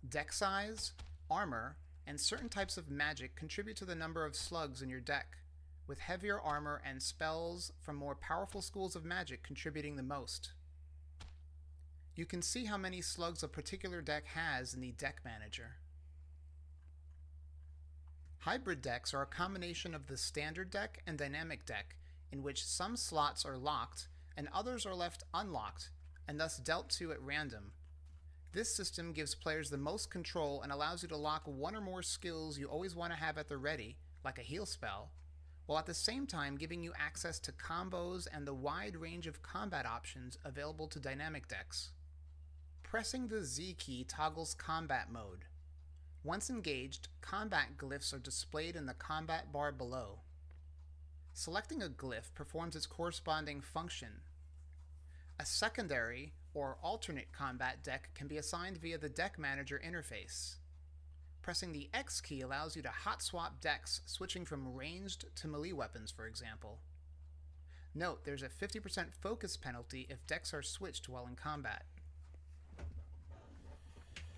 Deck size, armor, and certain types of magic contribute to the number of slugs in your deck, with heavier armor and spells from more powerful schools of magic contributing the most. You can see how many slugs a particular deck has in the deck manager. Hybrid decks are a combination of the standard deck and dynamic deck, in which some slots are locked and others are left unlocked, and thus dealt to at random. This system gives players the most control and allows you to lock one or more skills you always want to have at the ready, like a heal spell, while at the same time giving you access to combos and the wide range of combat options available to dynamic decks. Pressing the Z key toggles combat mode. Once engaged, combat glyphs are displayed in the combat bar below. Selecting a glyph performs its corresponding function. A secondary or alternate combat deck can be assigned via the deck manager interface. Pressing the X key allows you to hot swap decks, switching from ranged to melee weapons, for example. Note, there's a 50% focus penalty if decks are switched while in combat.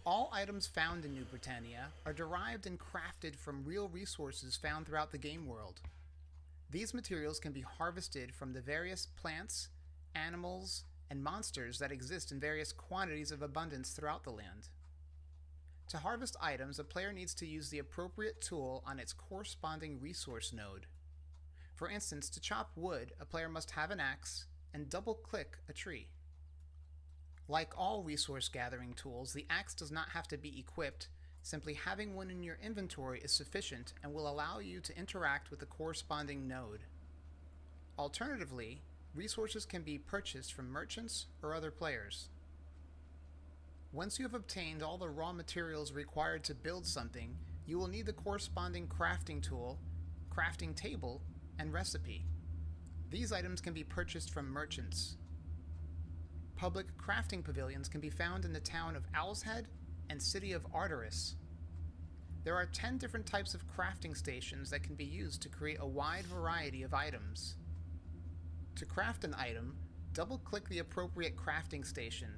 All items found in New Britannia are derived and crafted from real resources found throughout the game world. These materials can be harvested from the various plants, animals, and monsters that exist in various quantities of abundance throughout the land. To harvest items, a player needs to use the appropriate tool on its corresponding resource node. For instance, to chop wood, a player must have an axe and double-click a tree. Like all resource gathering tools, the axe does not have to be equipped. Simply having one in your inventory is sufficient and will allow you to interact with the corresponding node. Alternatively, resources can be purchased from merchants or other players. Once you have obtained all the raw materials required to build something, you will need the corresponding crafting tool, crafting table, and recipe. These items can be purchased from merchants. Public crafting pavilions can be found in the town of Owl's Head and city of Arteris. There are 10 different types of crafting stations that can be used to create a wide variety of items. To craft an item, double-click the appropriate crafting station.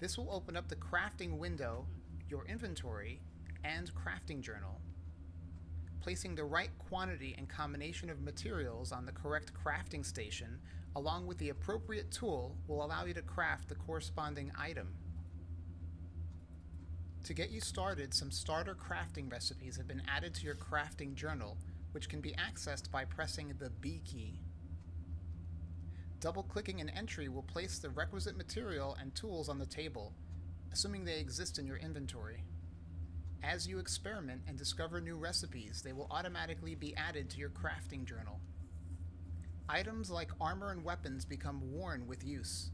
This will open up the crafting window, your inventory, and crafting journal. Placing the right quantity and combination of materials on the correct crafting station, along with the appropriate tool, will allow you to craft the corresponding item. To get you started, some starter crafting recipes have been added to your crafting journal, which can be accessed by pressing the B key. Double-clicking an entry will place the requisite material and tools on the table, assuming they exist in your inventory. As you experiment and discover new recipes, they will automatically be added to your crafting journal. Items like armor and weapons become worn with use.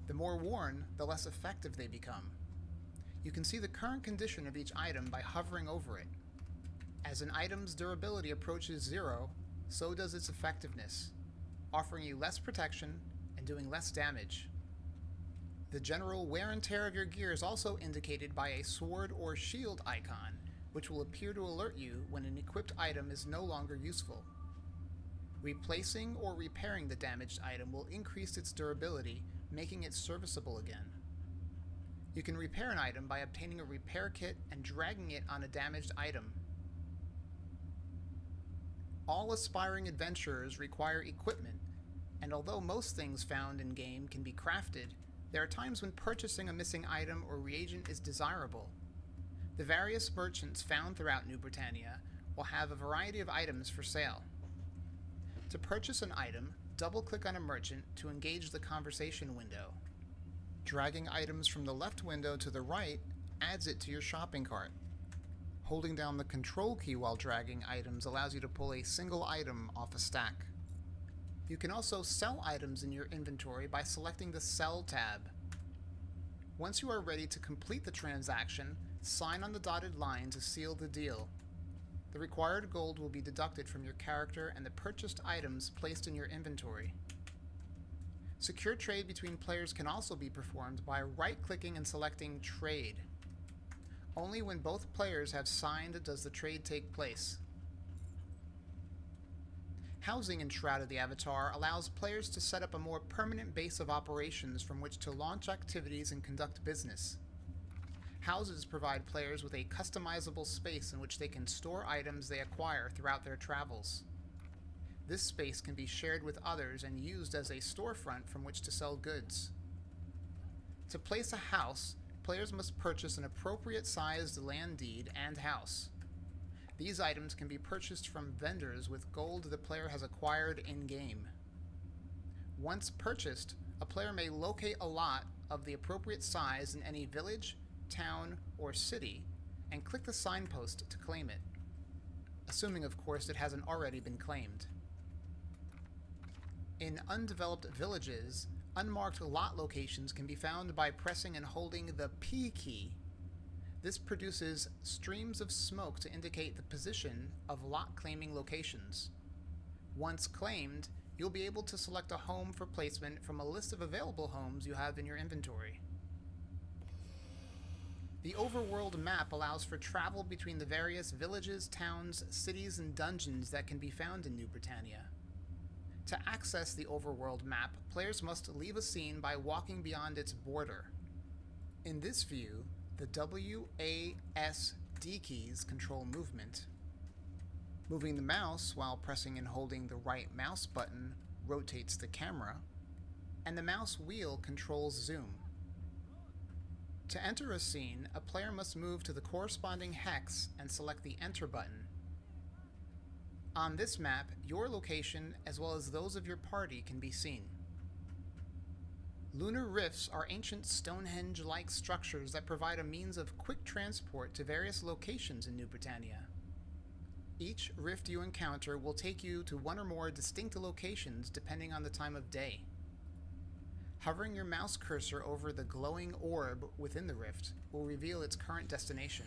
The more worn, the less effective they become. You can see the current condition of each item by hovering over it. As an item's durability approaches 0, so does its effectiveness, offering you less protection and doing less damage. The general wear and tear of your gear is also indicated by a sword or shield icon, which will appear to alert you when an equipped item is no longer useful. Replacing or repairing the damaged item will increase its durability, making it serviceable again. You can repair an item by obtaining a repair kit and dragging it on a damaged item. All aspiring adventurers require equipment, and although most things found in-game can be crafted, there are times when purchasing a missing item or reagent is desirable. The various merchants found throughout New Britannia will have a variety of items for sale. To purchase an item, double-click on a merchant to engage the conversation window. Dragging items from the left window to the right adds it to your shopping cart. Holding down the control key while dragging items allows you to pull a single item off a stack. You can also sell items in your inventory by selecting the Sell tab. Once you are ready to complete the transaction, sign on the dotted line to seal the deal. The required gold will be deducted from your character and the purchased items placed in your inventory. Secure trade between players can also be performed by right-clicking and selecting Trade. Only when both players have signed does the trade take place. Housing in Shroud of the Avatar allows players to set up a more permanent base of operations from which to launch activities and conduct business. Houses provide players with a customizable space in which they can store items they acquire throughout their travels. This space can be shared with others and used as a storefront from which to sell goods. To place a house, players must purchase an appropriate sized land deed and house. These items can be purchased from vendors with gold the player has acquired in-game. Once purchased, a player may locate a lot of the appropriate size in any village, town, or city, and click the signpost to claim it. Assuming, of course, it hasn't already been claimed. In undeveloped villages, unmarked lot locations can be found by pressing and holding the P key. This produces streams of smoke to indicate the position of lot claiming locations. Once claimed, you'll be able to select a home for placement from a list of available homes you have in your inventory. The overworld map allows for travel between the various villages, towns, cities, and dungeons that can be found in New Britannia. To access the overworld map, players must leave a scene by walking beyond its border. In this view, the W, A, S, D keys control movement. Moving the mouse while pressing and holding the right mouse button rotates the camera, and the mouse wheel controls zoom. To enter a scene, a player must move to the corresponding hex and select the Enter button. On this map, your location, as well as those of your party, can be seen. Lunar rifts are ancient Stonehenge-like structures that provide a means of quick transport to various locations in New Britannia. Each rift you encounter will take you to one or more distinct locations depending on the time of day. Hovering your mouse cursor over the glowing orb within the rift will reveal its current destination.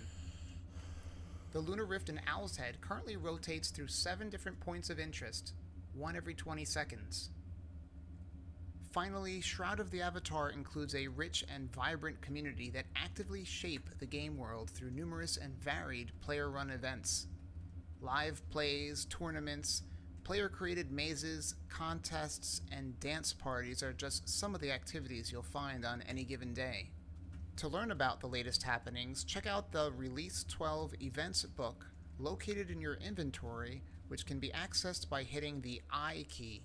The Lunar Rift in Owl's Head currently rotates through 7 different points of interest, one every 20 seconds. Finally, Shroud of the Avatar includes a rich and vibrant community that actively shape the game world through numerous and varied player-run events. Live plays, tournaments, player-created mazes, contests, and dance parties are just some of the activities you'll find on any given day. To learn about the latest happenings, check out the Release 12 Events book located in your inventory, which can be accessed by hitting the I key.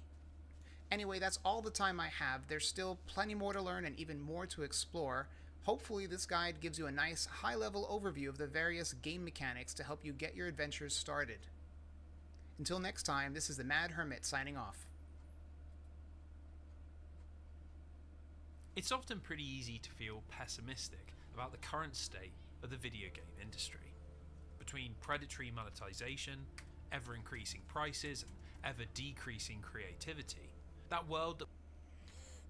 Anyway, that's all the time I have. There's still plenty more to learn and even more to explore. Hopefully this guide gives you a nice high-level overview of the various game mechanics to help you get your adventures started. Until next time, this is the Mad Hermit signing off. It's often pretty easy to feel pessimistic about the current state of the video game industry. Between predatory monetization, ever-increasing prices, and ever-decreasing creativity, that world...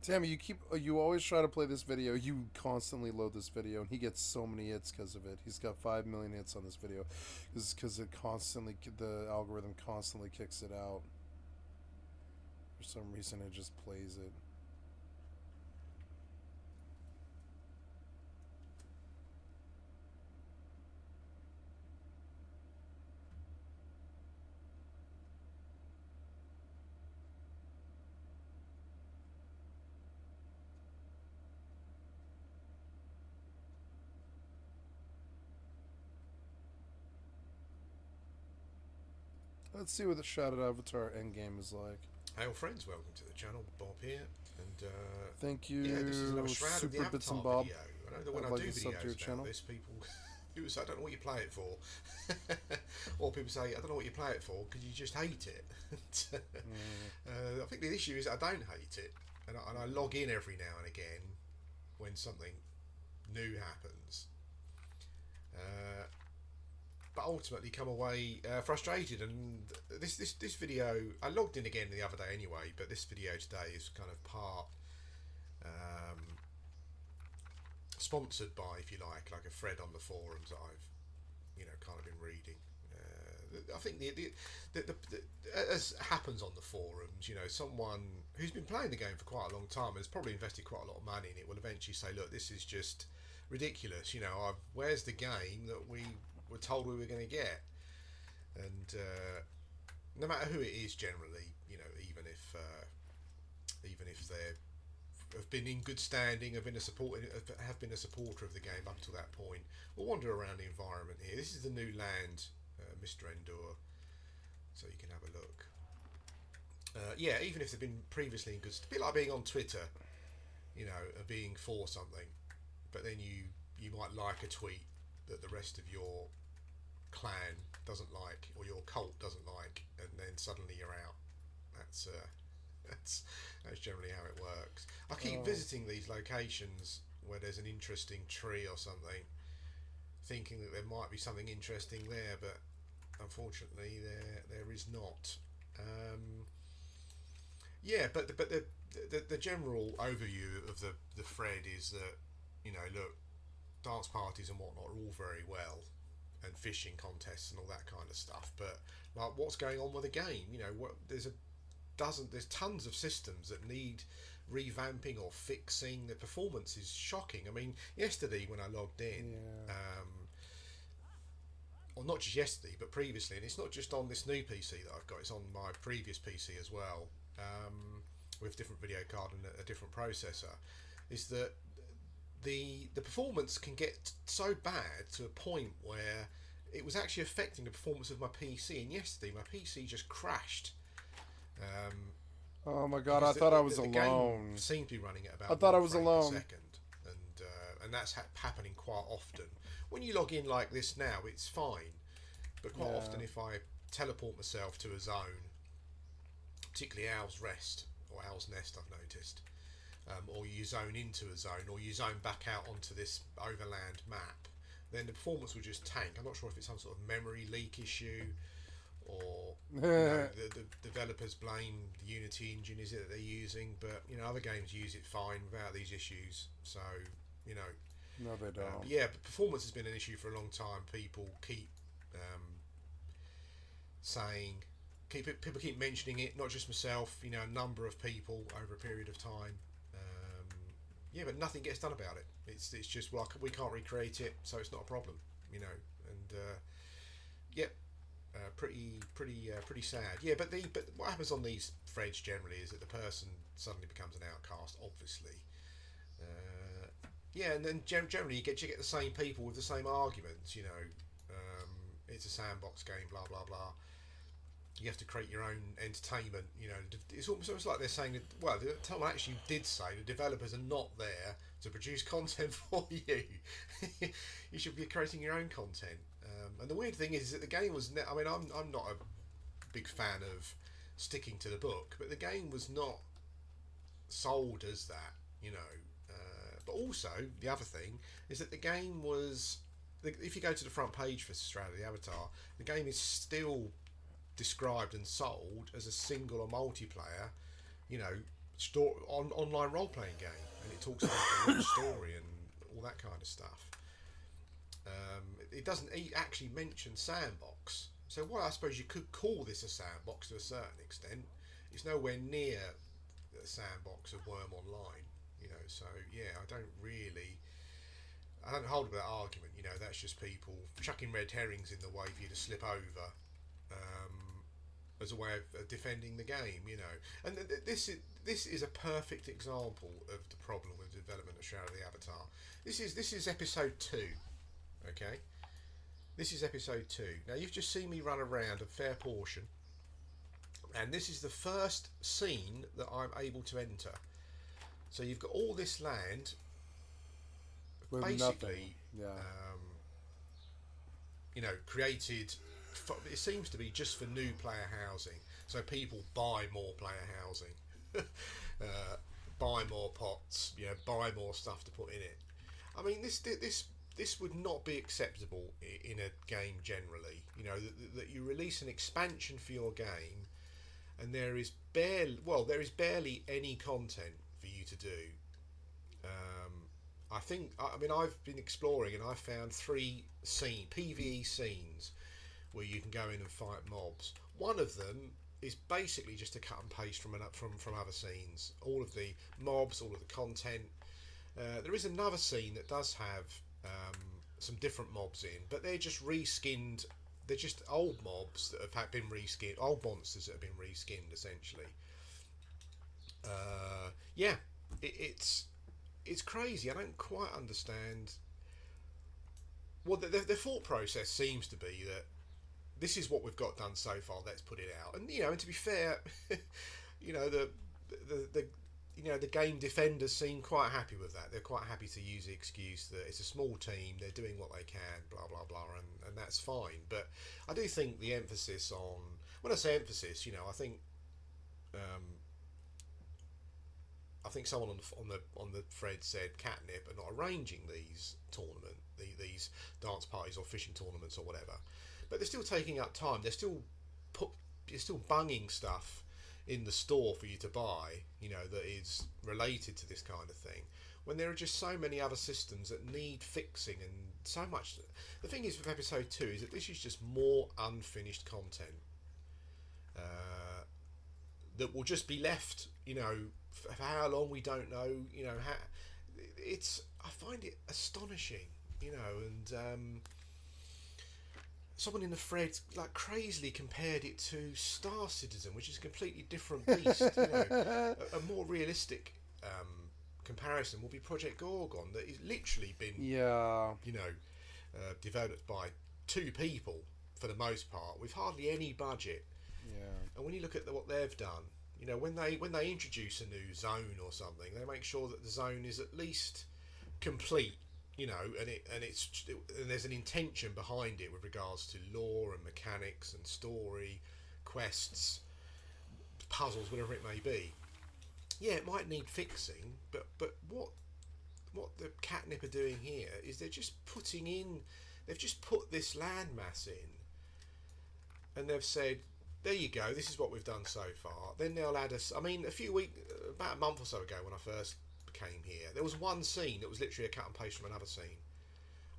Tammy, you always try to play this video. You constantly load this video, and he gets so many hits because of it. He's got 5 million hits on this video because the algorithm constantly kicks it out. For some reason, it just plays it. Let's see what the Shrouded Avatar endgame is like. Hey all friends, welcome to the channel. Bob here, and thank you, yeah, this is another Shroud of the Super Bits and Avatar Bob. video. I know that when I do videos about this, people say, I don't know what you play it for. Or people say, I don't know what you play it for because you just hate it. I think the issue is I don't hate it, and I log in every now and again when something new happens. But ultimately come away frustrated. And this video, I logged in again the other day anyway, but this video today is kind of part sponsored by, if you like a thread on the forums that I've kind of been reading. I think the as happens on the forums, someone who's been playing the game for quite a long time and has probably invested quite a lot of money in it will eventually say, look, this is just ridiculous. Where's the game that we were told we were going to get? And no matter who it is, generally, even if they have been in good standing, have been a supporter of the game up to that point, we'll wander around the environment here. This is the new land, Mr. Endor, so you can have a look. Yeah, even if they've been previously in good, it's a bit like being on Twitter, being for something, but then you might like a tweet that the rest of your clan doesn't like, or your cult doesn't like, and then suddenly you're out. That's generally how it works. I keep visiting these locations where there's an interesting tree or something, thinking that there might be something interesting there, but unfortunately there is not. Yeah, but the general overview of the thread is that look, dance parties and whatnot are all very well, and fishing contests and all that kind of stuff, but like, what's going on with the game? There's tons of systems that need revamping or fixing. The performance is shocking. I mean, yesterday when I logged in, or not just yesterday, but previously, and it's not just on this new PC that I've got, it's on my previous PC as well, with different video card and a different processor, is that the performance can get so bad to a point where it was actually affecting the performance of my PC, and yesterday my PC just crashed. Oh my god! I thought I was alone. The game seemed to be running at about. I thought I was frames alone. a second, and that's happening quite often. When you log in like this now, it's fine, but quite often if I teleport myself to a zone, particularly Owl's Rest or Owl's Nest, I've noticed, or you zone into a zone, or you zone back out onto this overland map, then the performance will just tank. I'm not sure if it's some sort of memory leak issue, or the developers blame the Unity engine is it that they're using, but other games use it fine without these issues. So no, they don't. But performance has been an issue for a long time. People keep people keep mentioning it, not just myself, a number of people over a period of time. But nothing gets done about it. It's just, well, we can't recreate it, so it's not a problem, and pretty sad. But what happens on these threads generally is that the person suddenly becomes an outcast, obviously. And then generally you get the same people with the same arguments. It's a sandbox game, blah blah blah. You have to create your own entertainment. It's almost like they're saying that. Well, someone actually did say the developers are not there to produce content for you. You should be creating your own content. And the weird thing is that the game was. I mean, I'm not a big fan of sticking to the book, but the game was not sold as that. But also the other thing is that the game was. If you go to the front page for Strata the Avatar, the game is still described and sold as a single or multiplayer, online role-playing game, and it talks about the rich story and all that kind of stuff. It doesn't actually mention sandbox, so while I suppose you could call this a sandbox to a certain extent, it's nowhere near the sandbox of Worm Online. So I don't hold with that argument. That's just people chucking red herrings in the way for you to slip over, as a way of defending the game. And this is a perfect example of the problem with the development of Shadow of the Avatar. This is episode 2. Okay, this is episode 2. Now you've just seen me run around a fair portion, and this is the first scene that I'm able to enter. So you've got all this land, with basically, nothing. created. It seems to be just for new player housing, so people buy more player housing. buy more pots, buy more stuff to put in it. I mean, this would not be acceptable in a game generally. That you release an expansion for your game, and there is barely any content for you to do. I've been exploring, and I've found 3 PvE scenes where you can go in and fight mobs. One of them is basically just a cut and paste from other scenes. All of the mobs, all of the content. There is another scene that does have some different mobs in, but they're just reskinned. They're just old mobs that have been reskinned, old monsters that have been reskinned, essentially. It's crazy. I don't quite understand. Well, the thought process seems to be that this is what we've got done so far. Let's put it out. And and to be fair, the game defenders seem quite happy with that. They're quite happy to use the excuse that it's a small team, they're doing what they can, blah blah blah, and that's fine. But I do think the emphasis on, when I say emphasis, I think someone on the thread said Catnip are not arranging these these dance parties or fishing tournaments or whatever, but they're still taking up time. They're still bunging stuff in the store for you to buy, that is related to this kind of thing, when there are just so many other systems that need fixing, and so much. The thing is with episode 2 is that this is just more unfinished content that will just be left, for how long we don't know. I find it astonishing, and someone in the thread crazily compared it to Star Citizen, which is a completely different beast. A more realistic comparison will be Project Gorgon, that is literally been developed by 2 people for the most part, with hardly any budget. And when you look at what they've done, when they introduce a new zone or something, they make sure that the zone is at least complete. And there's an intention behind it with regards to lore and mechanics and story, quests, puzzles, whatever it may be. Yeah, it might need fixing, but what the Catnip are doing here is they've just put this landmass in, and they've said, there you go, this is what we've done so far. Then they'll add us. I mean, about a month or so ago, when I first came here, there was one scene that was literally a cut and paste from another scene.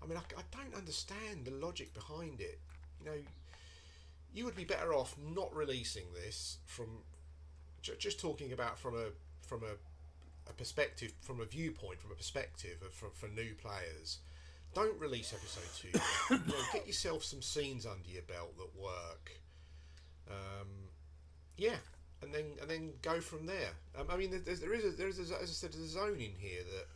I mean, I don't understand the logic behind it. You would be better off not releasing this, from just talking about from a perspective, from a viewpoint, from a perspective for new players. Don't release episode 2. Get yourself some scenes under your belt that work. And then go from there. I mean, there is as I said, there's a zone in here that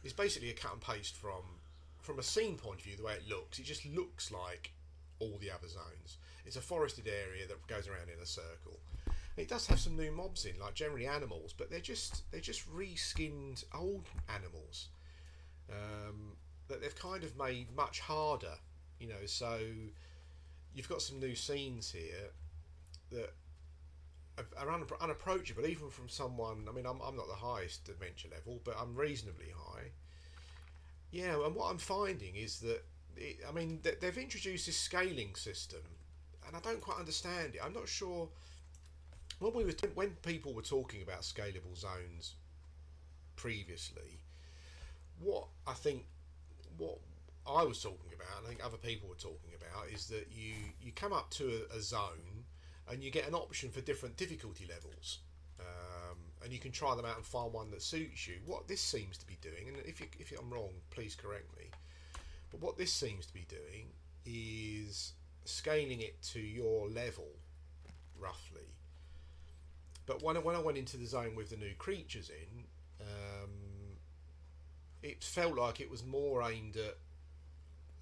is basically a cut and paste from a scene point of view. The way it looks, it just looks like all the other zones. It's a forested area that goes around in a circle. And it does have some new mobs in, like generally animals, but they're just reskinned old animals that they've kind of made much harder. So you've got some new scenes here that are unapproachable, even from someone. I mean, I'm not the highest adventure level, but I'm reasonably high. Yeah, and what I'm finding is that they've introduced this scaling system, and I don't quite understand it. I'm not sure. When people were talking about scalable zones previously, what I was talking about, and I think other people were talking about, is that you come up to a zone, and you get an option for different difficulty levels, and you can try them out and find one that suits you. What this seems to be doing, and if I'm wrong, please correct me, but what this seems to be doing is scaling it to your level, roughly. But when I went into the zone with the new creatures in, it felt like it was more aimed at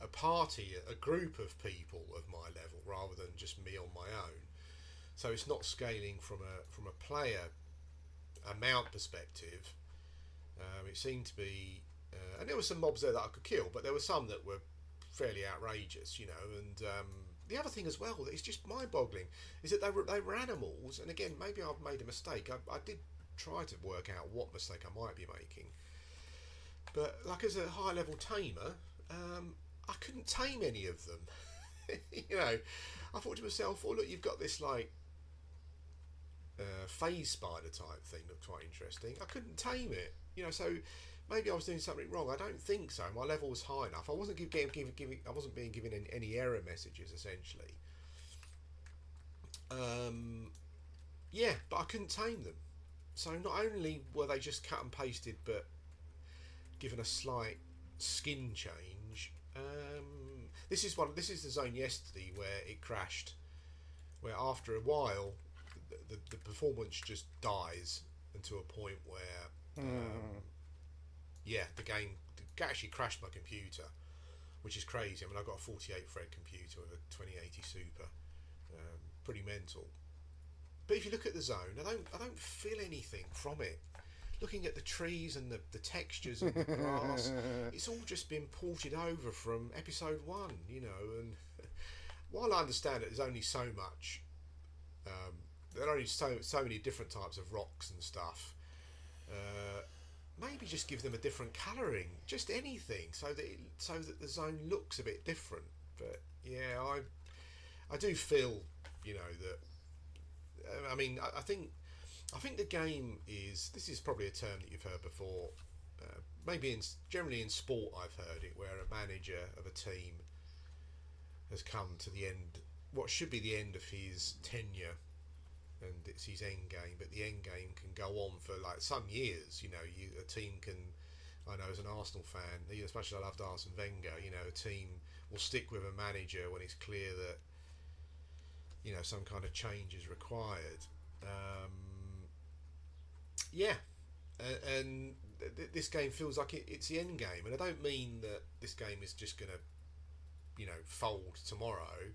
a party, a group of people of my level, rather than just me on my own. So it's not scaling from a player amount perspective. It seemed to be, and there were some mobs there that I could kill, but there were some that were fairly outrageous, And the other thing as well that is just mind-boggling is that they were animals. And again, maybe I've made a mistake. I did try to work out what mistake I might be making. But like as a high level tamer, I couldn't tame any of them. You know, I thought to myself, oh look, you've got this like phase spider type thing, looked quite interesting. I couldn't tame it, you know, so maybe I was doing something wrong. I don't think so. My level was high enough. I wasn't I wasn't being given any error messages essentially. Yeah, but I couldn't tame them. So not only were they just cut and pasted, but given a slight skin change. This is the zone yesterday where it crashed, where after a while the performance just dies into a point where yeah, the game actually crashed my computer, which is crazy. I mean, I've got a 48 thread computer with a 2080 Super, pretty mental. But if you look at the zone, I don't feel anything from it. Looking at the trees and the textures and the grass, it's all just been ported over from episode 1, you know. And while I understand that there's only so much, there are only so many different types of rocks and stuff. Maybe just give them a different colouring, just anything, so that the zone looks a bit different. But yeah, I do feel, you know, that. I mean, I think the game is. This is probably a term that you've heard before. Maybe generally in sport, I've heard it, where a manager of a team has come to the end, what should be the end of his tenure, and it's his end game. But the end game can go on for like some years. You know, a team can. I know as an Arsenal fan, as much as I loved Arsene Wenger, you know, a team will stick with a manager when it's clear that, you know, some kind of change is required. Yeah, and this game feels like it's the end game, and I don't mean that this game is just going to, you know, fold tomorrow,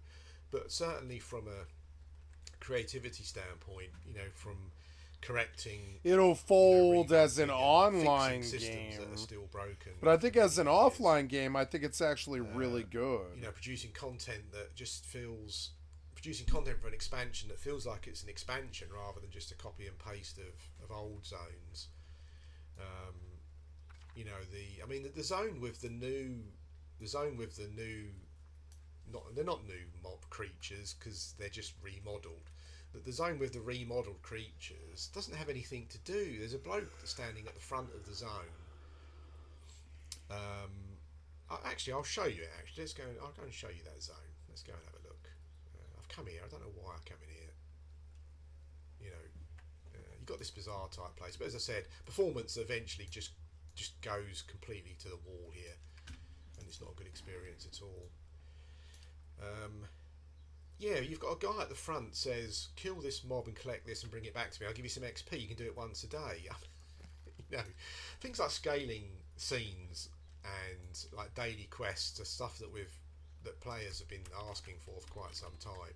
but certainly from a creativity standpoint, you know, from correcting, it'll fold, you know, as an online systems game that are still broken. But I think as an offline game, I think it's actually really good. You know, producing content that just feels. Producing content for an expansion that feels like it's an expansion rather than just a copy and paste of old zones. You know, the zone with the new, they're not new mob creatures because they're just remodeled. But the zone with the remodeled creatures doesn't have anything to do. There's a bloke standing at the front of the zone. Actually, I'll show you it. Actually, I'll go and show you that zone. Let's go and have a look. Come here. I don't know why I come in here. You know, you've got this bizarre type place, but as I said, performance eventually just goes completely to the wall here, and it's not a good experience at all. Yeah, you've got a guy at the front says, "Kill this mob and collect this and bring it back to me. I'll give you some XP. You can do it once a day." You know, things like scaling scenes and like daily quests are stuff that players have been asking for quite some time,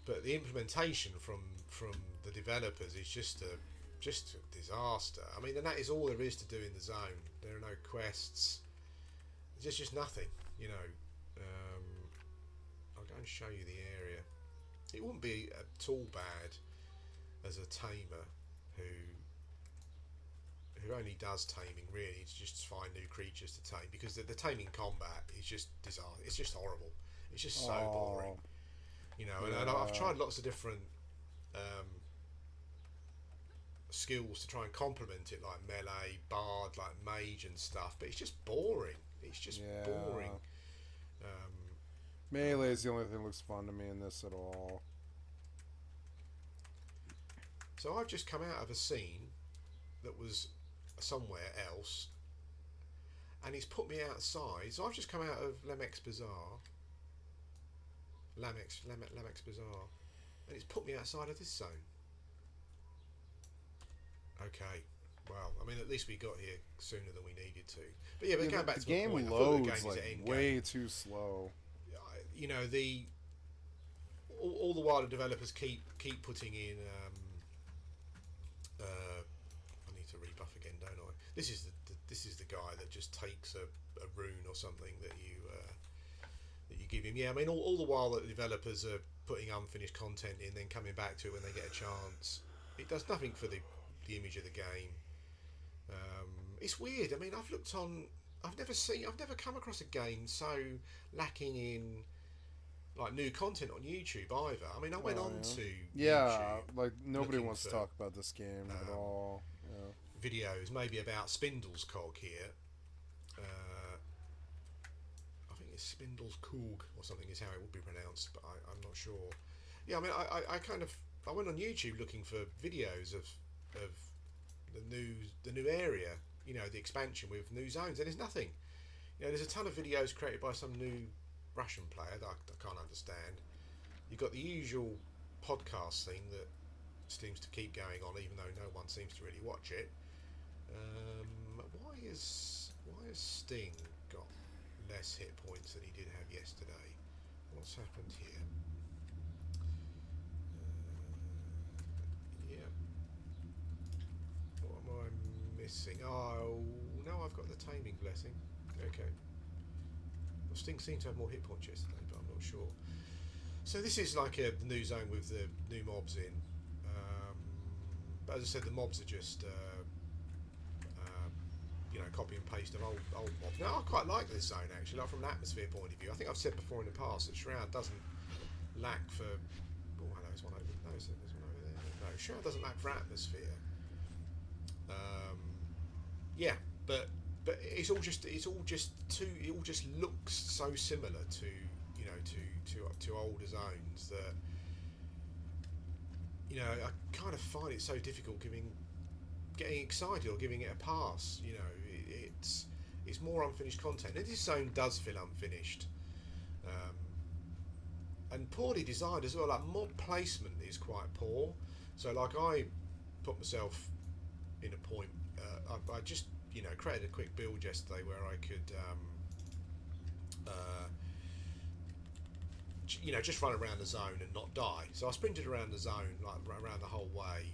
but the implementation from the developers is just a disaster. I mean, and that is all there is to do in the zone. There are no quests. There's just nothing, you know. I'll go and show you the area. It wouldn't be at all bad as a tamer who only does taming really to just find new creatures to tame, because the taming combat is just disaster. It's just horrible. It's just so boring, you know. And I've tried lots of different skills to try and complement it, like melee, bard, like mage and stuff, but it's just boring. It's just boring. Melee is the only thing that looks fun to me in this at all. So I've just come out of a scene that was somewhere else, and he's put me outside. So I've just come out of Lamex Bazaar, Lamex Bazaar, and it's put me outside of this zone. Okay, well, I mean, at least we got here sooner than we needed to. But yeah, but going back to the game, point, loads like way too slow. You know, all the while the developers keep putting in. I need to rebuff again, don't I? This is the guy that just takes a rune or something that you give him. Yeah, I mean, all the while that the developers are putting unfinished content in, then coming back to it when they get a chance. It does nothing for the the image of the game. It's weird. I mean, I've never come across a game so lacking in like new content on YouTube either. I mean, I went on to YouTube like nobody looking wants to for, talk about this game at all. Yeah. videos, maybe about Spindle's Cog here. I think it's Spindle's Cog or something is how it would be pronounced, but I'm not sure. Yeah, I mean, I went on YouTube looking for videos of the new area, you know, the expansion with new zones, and there's nothing. You know, there's a ton of videos created by some new Russian player that I can't understand. You've got the usual podcast thing that seems to keep going on, even though no one seems to really watch it. Why has Sting got less hit points than he did have yesterday? What's happened here? Yeah. What am I missing? Oh no, I've got the taming blessing. Okay. Well, Sting seemed to have more hit points yesterday, but I'm not sure. So this is like a new zone with the new mobs in. But as I said, the mobs are just you know, copy and paste of old mobs. Now I quite like this zone actually, like from an atmosphere point of view. I think I've said before in the past that Shroud doesn't lack for. Oh, hello, there's one over. No, there's one over there. No, Shroud doesn't lack for atmosphere. Yeah, but it all just looks so similar to, you know, to older zones that, you know, I kind of find it so difficult getting excited or giving it a pass. You know, it's more unfinished content, and this zone does feel unfinished, and poorly designed as well. Like mob placement is quite poor. So like I put myself in a point. I just, you know, created a quick build yesterday where I could you know, just run around the zone and not die. So I sprinted around the zone, like around the whole way,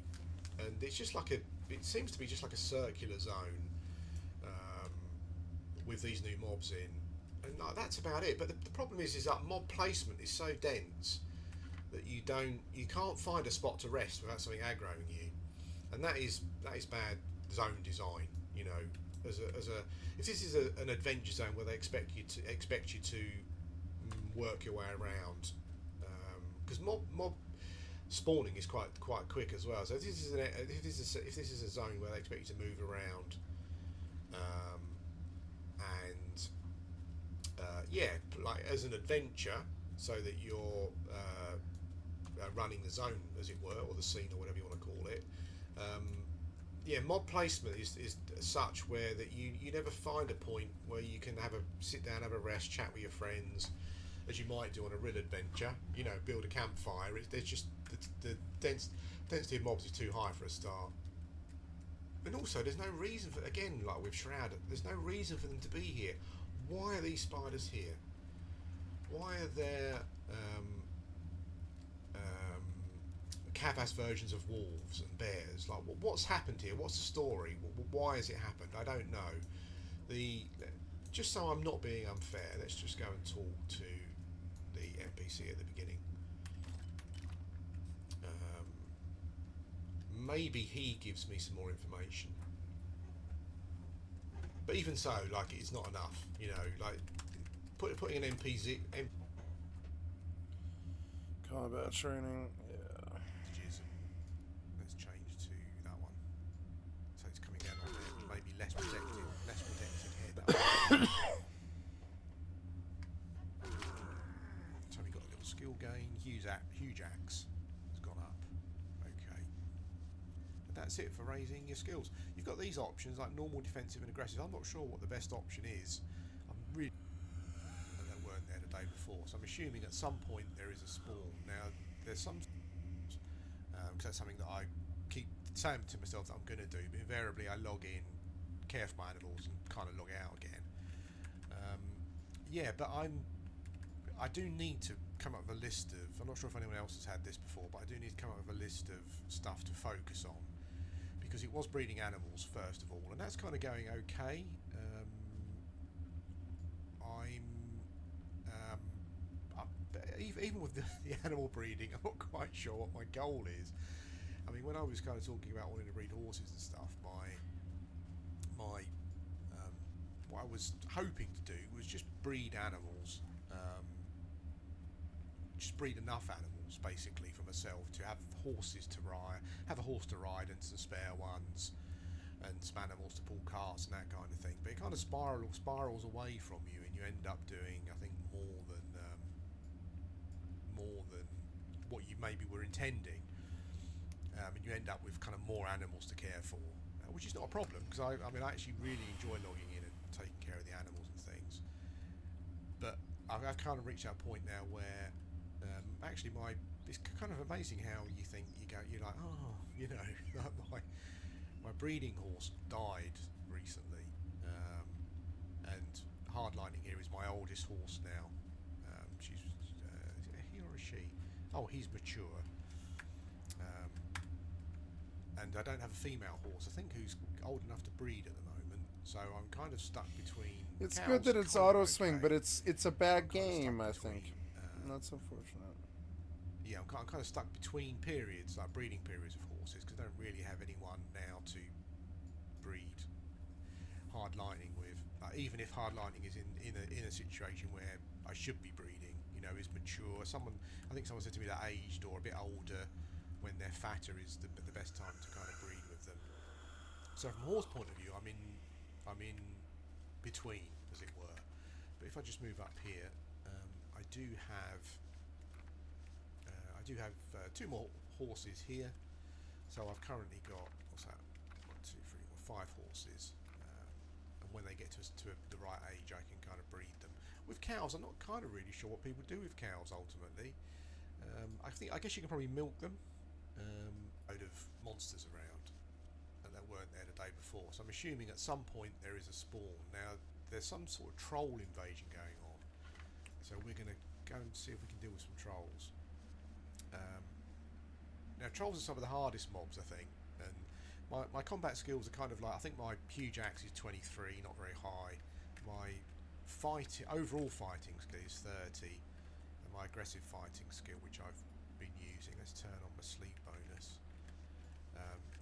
and it's just like it seems to be just like a circular zone with these new mobs in, and like, that's about it. But the problem is that mob placement is so dense that you can't find a spot to rest without something aggroing you, and that is bad zone design. You know, as a if this is an adventure zone where they expect you to work your way around, because mob spawning is quite quick as well. So if this is a zone where they expect you to move around, and yeah, like as an adventure, so that you're running the zone, as it were, or the scene, or whatever you want to call it. Yeah, mob placement is such where that you never find a point where you can sit down, have a rest, chat with your friends, as you might do on a real adventure. You know, build a campfire. There's just the density of mobs is too high for a start. And also, there's no reason for, again, like with Shroud, there's no reason for them to be here. Why are these spiders here? Why are there Kavas versions of wolves and bears? Like, what's happened here? What's the story? Why has it happened? I don't know. Just so I'm not being unfair, let's just go and talk to the NPC at the beginning. Maybe he gives me some more information. But even so, like, it's not enough. You know, like putting an NPC. Combat training. Let's change to that one. So it's coming down on it. Maybe less protected here. So we got a little skill gain. Huge axe has gone up. Okay. But that's it for raising your skills. You've got these options like normal, defensive, and aggressive. I'm not sure what the best option is. I'm really. They weren't there the day before, so I'm assuming at some point there is a spawn. Now there's some. Because that's something that I keep saying to myself that I'm going to do, but invariably I log in, care for my animals, and kind of log out again. Yeah, but I do need to come up with a list of, I'm not sure if anyone else has had this before, but I do need to come up with a list of stuff to focus on, because it was breeding animals first of all, and that's kind of going okay. Even with the animal breeding, I'm not quite sure what my goal is. I mean, when I was kind of talking about wanting to breed horses and stuff, what I was hoping to do was just breed animals, just breed enough animals basically for myself to have horses to ride, have a horse to ride and some spare ones, and some animals to pull carts and that kind of thing. But it kind of spirals away from you, and you end up doing, I think, more than what you maybe were intending, and you end up with kind of more animals to care for, which is not a problem, because I actually really enjoy logging in and taking care of the animals and things. But I've kind of reached that point now where actually it's kind of amazing how you're like, oh, you know, my breeding horse died recently, and Hardlining here is my oldest horse now. She's is it a he or a she? Oh, he's mature. And I don't have a female horse, I think, who's old enough to breed at the moment. So I'm kind of stuck between. It's cows good that it's kind of auto swing, okay. but it's a bad game, I between, think. That's unfortunate. Yeah, I'm kind of stuck between periods, like breeding periods of horses, because I don't really have anyone now to breed hardlining with. Even if hardlining is in a situation where I should be breeding, you know, is mature. I think someone said to me that aged or a bit older, when they're fatter, is the best time to kind of breed with them. So from a horse point of view, I'm in between, as it were. But if I just move up here, I do have two more horses here. So I've currently got, what's that? 1, 2, 3, 4, 5 horses. And when they get to the right age, I can kind of breed them. With cows, I'm not kind of really sure what people do with cows ultimately. I guess you can probably milk them. Load of monsters around, and that weren't there the day before. So I'm assuming at some point there is a spawn. Now there's some sort of troll invasion going on, so we're going to go and see if we can deal with some trolls. Now trolls are some of the hardest mobs, I think, and my combat skills are kind of like, I think my huge axe is 23, not very high. My overall fighting skill is 30, and my aggressive fighting skill, which I've been using, let's turn on my sleep bonus,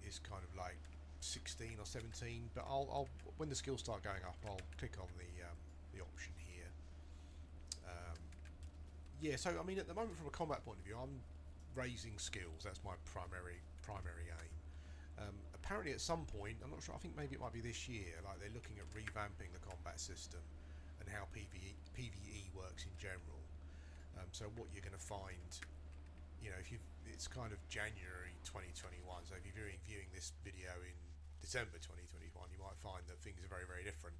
is kind of like 16 or 17. But I'll when the skills start going up, I'll click on the option here. Yeah, so I mean, at the moment, from a combat point of view, I'm raising skills. That's my primary aim. Apparently, at some point, I'm not sure. I think maybe it might be this year. Like, they're looking at revamping the combat system and how PvE works in general. So what you're going to find, you know, it's kind of January 2021. So if you're viewing this video in December 2021, you might find that things are very, very different.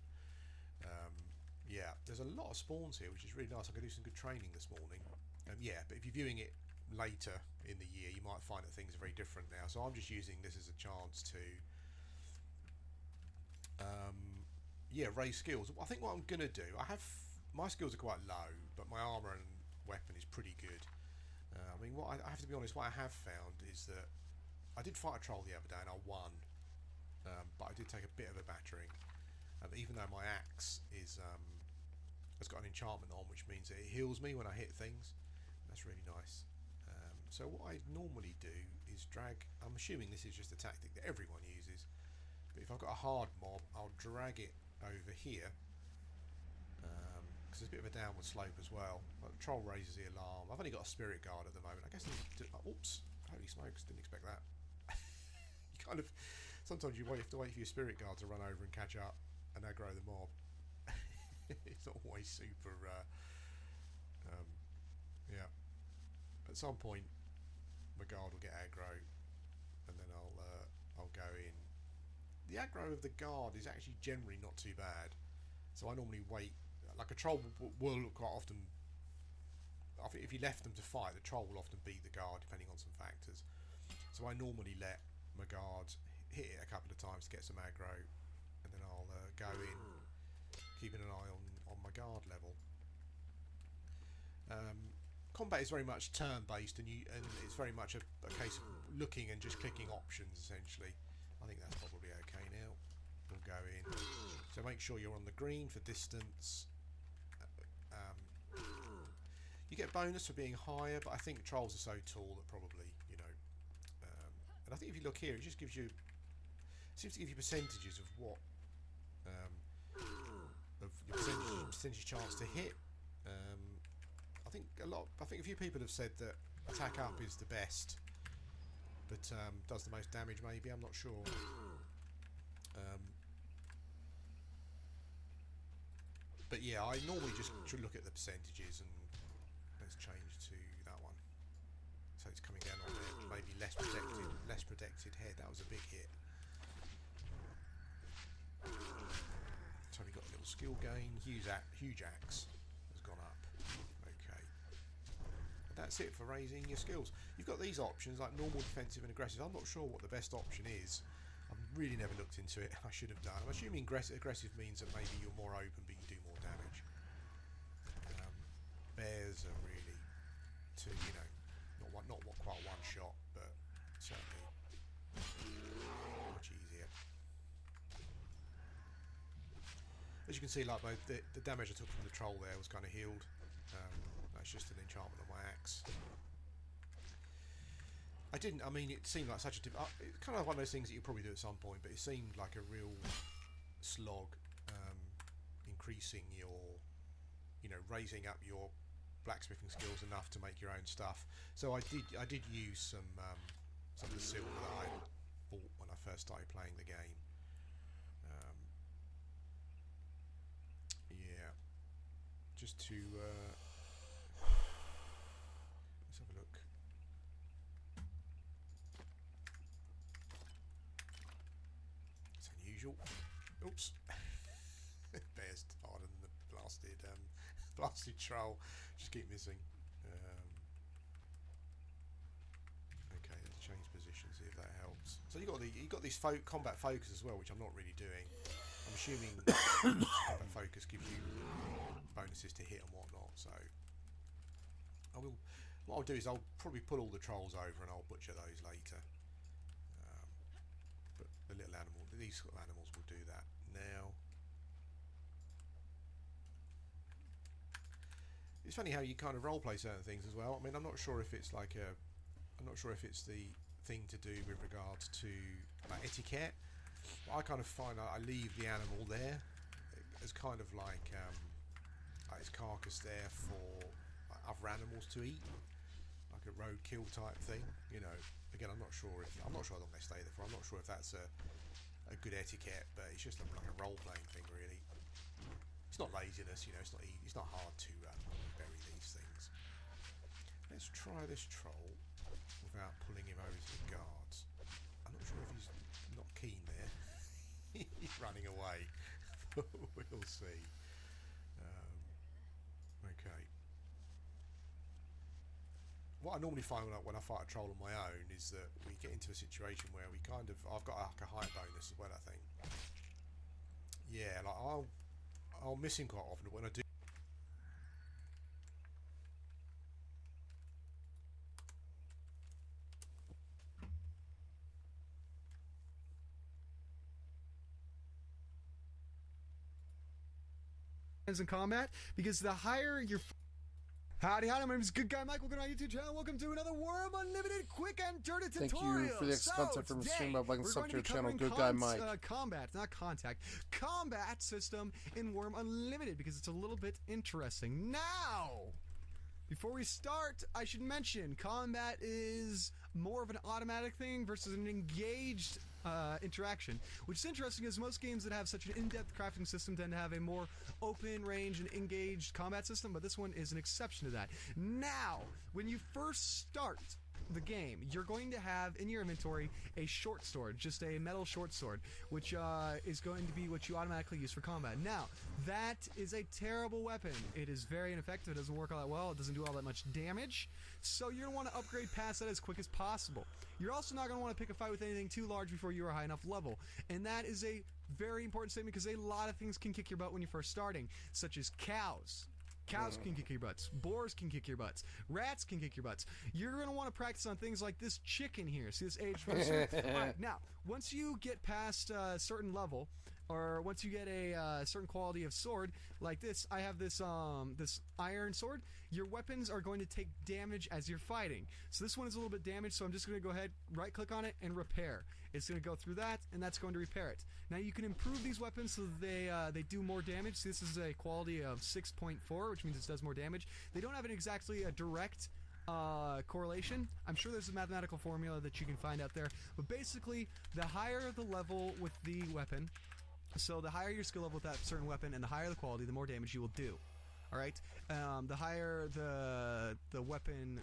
Yeah, there's a lot of spawns here, which is really nice. I could do some good training this morning. Yeah, but if you're viewing it later in the year, you might find that things are very different now. So I'm just using this as a chance to raise skills. I think what I'm gonna do, my skills are quite low, but my armor and weapon is pretty good. I mean, what I have to be honest, what I have found is that I did fight a troll the other day and I won, but I did take a bit of a battering. Even though my axe has got an enchantment on, which means that it heals me when I hit things. That's really nice. So what I normally do is drag. I'm assuming this is just a tactic that everyone uses, but if I've got a hard mob, I'll drag it over here, because there's a bit of a downward slope as well. But the troll raises the alarm. I've only got a spirit guard at the moment. I guess oops, holy smokes, didn't expect that. You kind of, sometimes you have to wait for your spirit guard to run over and catch up and aggro the mob. It's not always super yeah. At some point my guard will get aggro, and then I'll go in. The aggro of the guard is actually generally not too bad, so I normally wait. Like, a troll will quite often, I think if you left them to fight, the troll will often beat the guard depending on some factors. So I normally let my guard hit it a couple of times to get some aggro, and then I'll go in, keeping an eye on my guard level. Combat is very much turn-based, and it's very much a case of looking and just clicking options, essentially. I think that's probably okay now. We'll go in. So make sure you're on the green for distance. You get bonus for being higher, but I think trolls are so tall that probably, you know, And I think if you look here, it just gives you, seems to give you percentages of what, of your percentage chance to hit. I think a few people have said that attack up is the best, but does the most damage maybe. I'm not sure. But yeah, I normally just look at the percentages, and let's change to that one. So it's coming down on there, maybe less protected head. That was a big hit. So we got a little skill gain. Huge axe has gone up. Okay. And that's it for raising your skills. You've got these options like normal, defensive, and aggressive. I'm not sure what the best option is. I've really never looked into it. I should have done. I'm assuming aggressive means that maybe you're more open, but you do more damage. Bears are really not quite one shot, but certainly much easier. As you can see, like the damage I took from the troll there was kind of healed. That's just an enchantment on my axe. I mean, it seemed like such a... it's kind of one of those things that you'll probably do at some point, but it seemed like a real slog, increasing your... raising up your blacksmithing skills enough to make your own stuff. So I did use some of the silver that I bought when I first started playing the game. Yeah, just to let's have a look. It's unusual. Oops. Bear's harder than the blasted troll. Just keep missing. Okay, let's change positions, see if that helps. So you got these combat focus as well, which I'm not really doing. I'm assuming combat focus gives you bonuses to hit and whatnot. So what I'll do is I'll probably pull all the trolls over and I'll butcher those later. But these little animals will do that now. It's funny how you kind of roleplay certain things as well. I mean, I'm not sure if it's the thing to do with regards to like etiquette. I kind of find I leave the animal there as kind of like its carcass there for other animals to eat, like a roadkill type thing. Again, I'm not sure how long they stay there for. I'm not sure if that's a good etiquette, but it's just like a role playing thing, really. It's not laziness, it's not hard to bury these things. Let's try this troll without pulling him over to the guards. I'm not sure if he's not keen there. He's running away. We'll see. Okay. What I normally find when I fight a troll on my own is that we get into a situation where I've got like a high bonus as well, I think. Yeah, like I'll miss him quite often, but when I do... in combat, because the higher your... Howdy, my name is Good Guy Mike. Welcome to my YouTube channel. Welcome to another Worm Unlimited quick and dirty tutorial. Thank you for the extra content from the stream by liking and sub to your channel, Good Guy Mike. Combat system in Worm Unlimited, because it's a little bit interesting. Now, before we start, I should mention combat is more of an automatic thing versus an engaged interaction, which is interesting because most games that have such an in-depth crafting system tend to have a more open range and engaged combat system, but this one is an exception to that. Now, when you first start the game, you're going to have in your inventory a short sword, just a metal short sword, which is going to be what you automatically use for combat. Now, that is a terrible weapon. It is very ineffective. It doesn't work all that well. It doesn't do all that much damage. So you're going to want to upgrade past that as quick as possible. You're also not going to want to pick a fight with anything too large before you are high enough level. And that is a very important statement because a lot of things can kick your butt when you're first starting, such as cows. Cows can kick your butts. Boars can kick your butts. Rats can kick your butts. You're going to want to practice on things like this chicken here. See this aged rooster? All right, now, once you get past a certain level, or once you get a certain quality of sword, like this, I have this this iron sword. Your weapons are going to take damage as you're fighting. So this one is a little bit damaged, so I'm just going to go ahead, right-click on it, and repair. It's going to go through that, and that's going to repair it. Now you can improve these weapons so that they do more damage. So this is a quality of 6.4, which means it does more damage. They don't have exactly a direct correlation. I'm sure there's a mathematical formula that you can find out there, but basically, the higher the level with the weapon, so the higher your skill level with that certain weapon, and the higher the quality, the more damage you will do. All right. The higher the weapon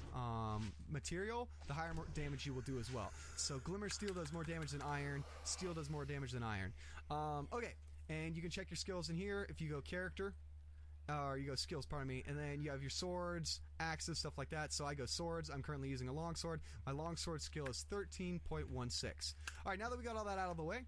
material, the higher more damage you will do as well. So Glimmer Steel does more damage than Iron. Steel does more damage than Iron. Okay, and you can check your skills in here if you go character, or you go skills, pardon me, and then you have your swords, axes, stuff like that. So I go swords. I'm currently using a longsword. My longsword skill is 13.16. All right, now that we got all that out of the way,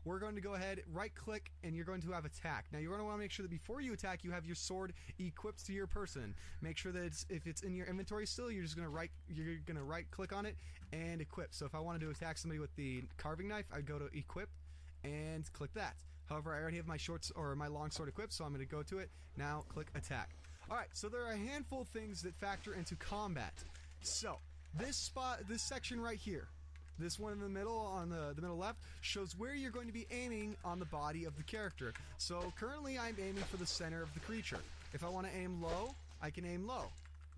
we're going to go ahead, right-click, and you're going to have attack. Now, you're going to want to make sure that before you attack, you have your sword equipped to your person. Make sure that if it's in your inventory still, you're just going to right-click on it and equip. So if I wanted to attack somebody with the carving knife, I'd go to equip and click that. However, I already have my longsword equipped, so I'm going to go to it. Now, click attack. All right, so there are a handful of things that factor into combat. So this section right here, this one in the middle, on the middle left, shows where you're going to be aiming on the body of the character. So currently I'm aiming for the center of the creature. If I want to aim low, I can aim low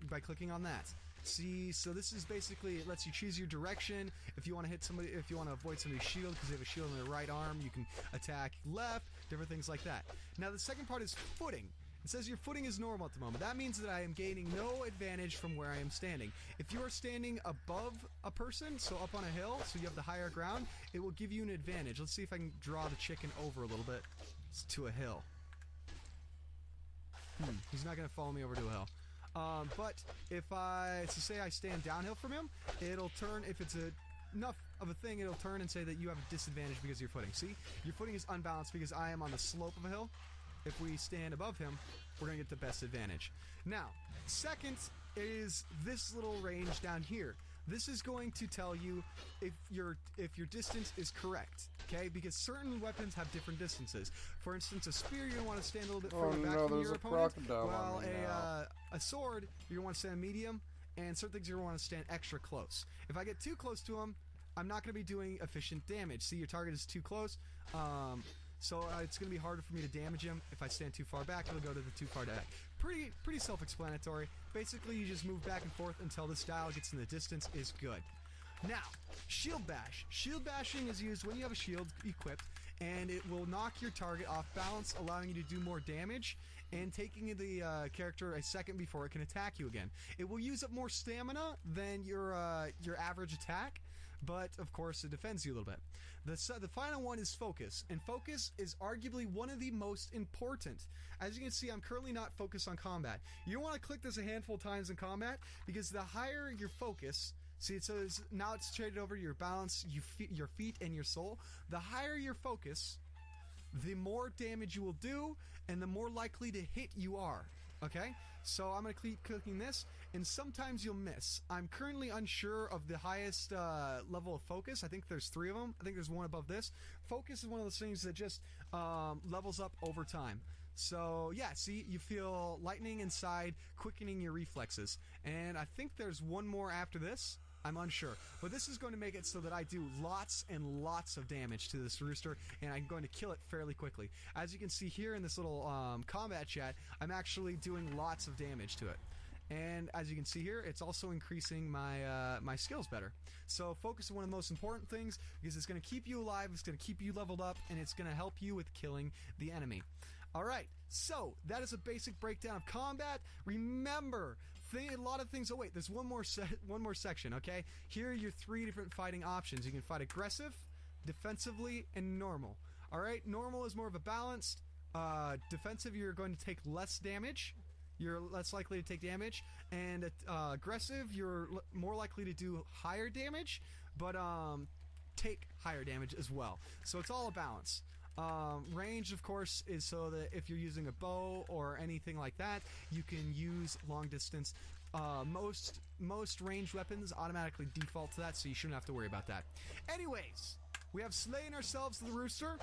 by clicking on that. See, so this is basically, it lets you choose your direction. If you want to hit somebody, if you want to avoid somebody's shield because they have a shield in their right arm, you can attack left, different things like that. Now the second part is footing. It says your footing is normal at the moment. That means that I am gaining no advantage from where I am standing. If you are standing above a person, so up on a hill, so you have the higher ground, it will give you an advantage. Let's see if I can draw the chicken over a little bit to a hill. He's not going to follow me over to a hill. But if say I stand downhill from him, it'll turn, if it's enough of a thing, it'll turn and say that you have a disadvantage because of your footing. See, your footing is unbalanced because I am on the slope of a hill. If we stand above him, we're going to get the best advantage. Now, second is this little range down here. This is going to tell you if your distance is correct, okay? Because certain weapons have different distances. For instance, a spear, you're going to want to stand a little bit further back from your opponent. While a sword, you're going to want to stand medium, and certain things you're going to want to stand extra close. If I get too close to him, I'm not going to be doing efficient damage. See, your target is too close. So it's going to be harder for me to damage him. If I stand too far back, it'll go to the too far back. Pretty self-explanatory. Basically, you just move back and forth until this dial gets in the distance is good. Now, Shield Bash. Shield Bashing is used when you have a shield equipped, and it will knock your target off balance, allowing you to do more damage, and taking the character a second before it can attack you again. It will use up more stamina than your average attack, but of course it defends you a little bit. The final one is Focus, and Focus is arguably one of the most important. As you can see, I'm currently not focused on combat. You want to click this a handful of times in combat, because the higher your focus, see, it says now it's traded over your balance, your feet, and your soul. The higher your focus, the more damage you will do, and the more likely to hit you are. Okay? So I'm going to keep clicking this, and sometimes you'll miss. I'm currently unsure of the highest level of focus. I think there's 3 of them. I think there's one above this. Focus is one of those things that just levels up over time. So yeah, see, you feel lightning inside, quickening your reflexes. And I think there's one more after this. I'm unsure. But this is going to make it so that I do lots and lots of damage to this rooster, and I'm going to kill it fairly quickly. As you can see here in this little combat chat, I'm actually doing lots of damage to it. And as you can see here, it's also increasing my my skills better. So focus is one of the most important things, because it's going to keep you alive, it's going to keep you leveled up, and it's going to help you with killing the enemy. Alright, so that is a basic breakdown of combat. Remember, a lot of things. Oh wait, there's one more section. Okay, here are your 3 different fighting options. You can fight aggressive, defensively, and normal. All right, normal is more of a balanced. Defensive, you're going to take less damage. You're less likely to take damage, and aggressive, you're more likely to do higher damage, but take higher damage as well. So it's all a balance. Range, of course, is so that if you're using a bow or anything like that, you can use long distance. Most ranged weapons automatically default to that, so you shouldn't have to worry about that. Anyways, we have slain ourselves the rooster.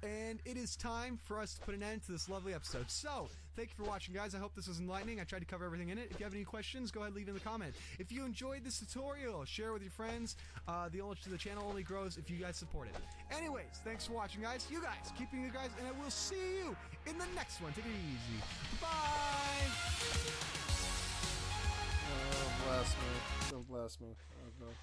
And it is time for us to put an end to this lovely episode. So, thank you for watching, guys. I hope this was enlightening. I tried to cover everything in it. If you have any questions, go ahead and leave in the comment. If you enjoyed this tutorial, share it with your friends. The channel only grows if you guys support it. Anyways, thanks for watching, guys. You guys, keep being good guys, and I will see you in the next one. Take it easy. Bye! Oh, blast me. Don't blast me. Oh, God.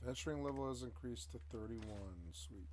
Venturing level has increased to 31. Sweet.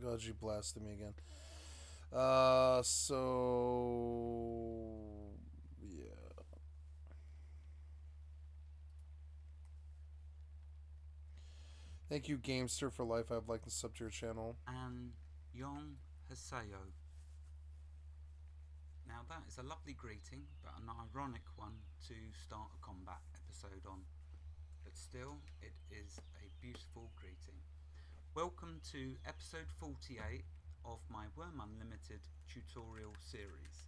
Oh God, you blasted me again. Yeah. Thank you, Gamester, for life. I've liked the sub to your channel. And Yong Haseyo. Now that is a lovely greeting, but an ironic one to start a combat episode on. But still, it is a beautiful greeting. Welcome to episode 48 of my Worm Unlimited tutorial series.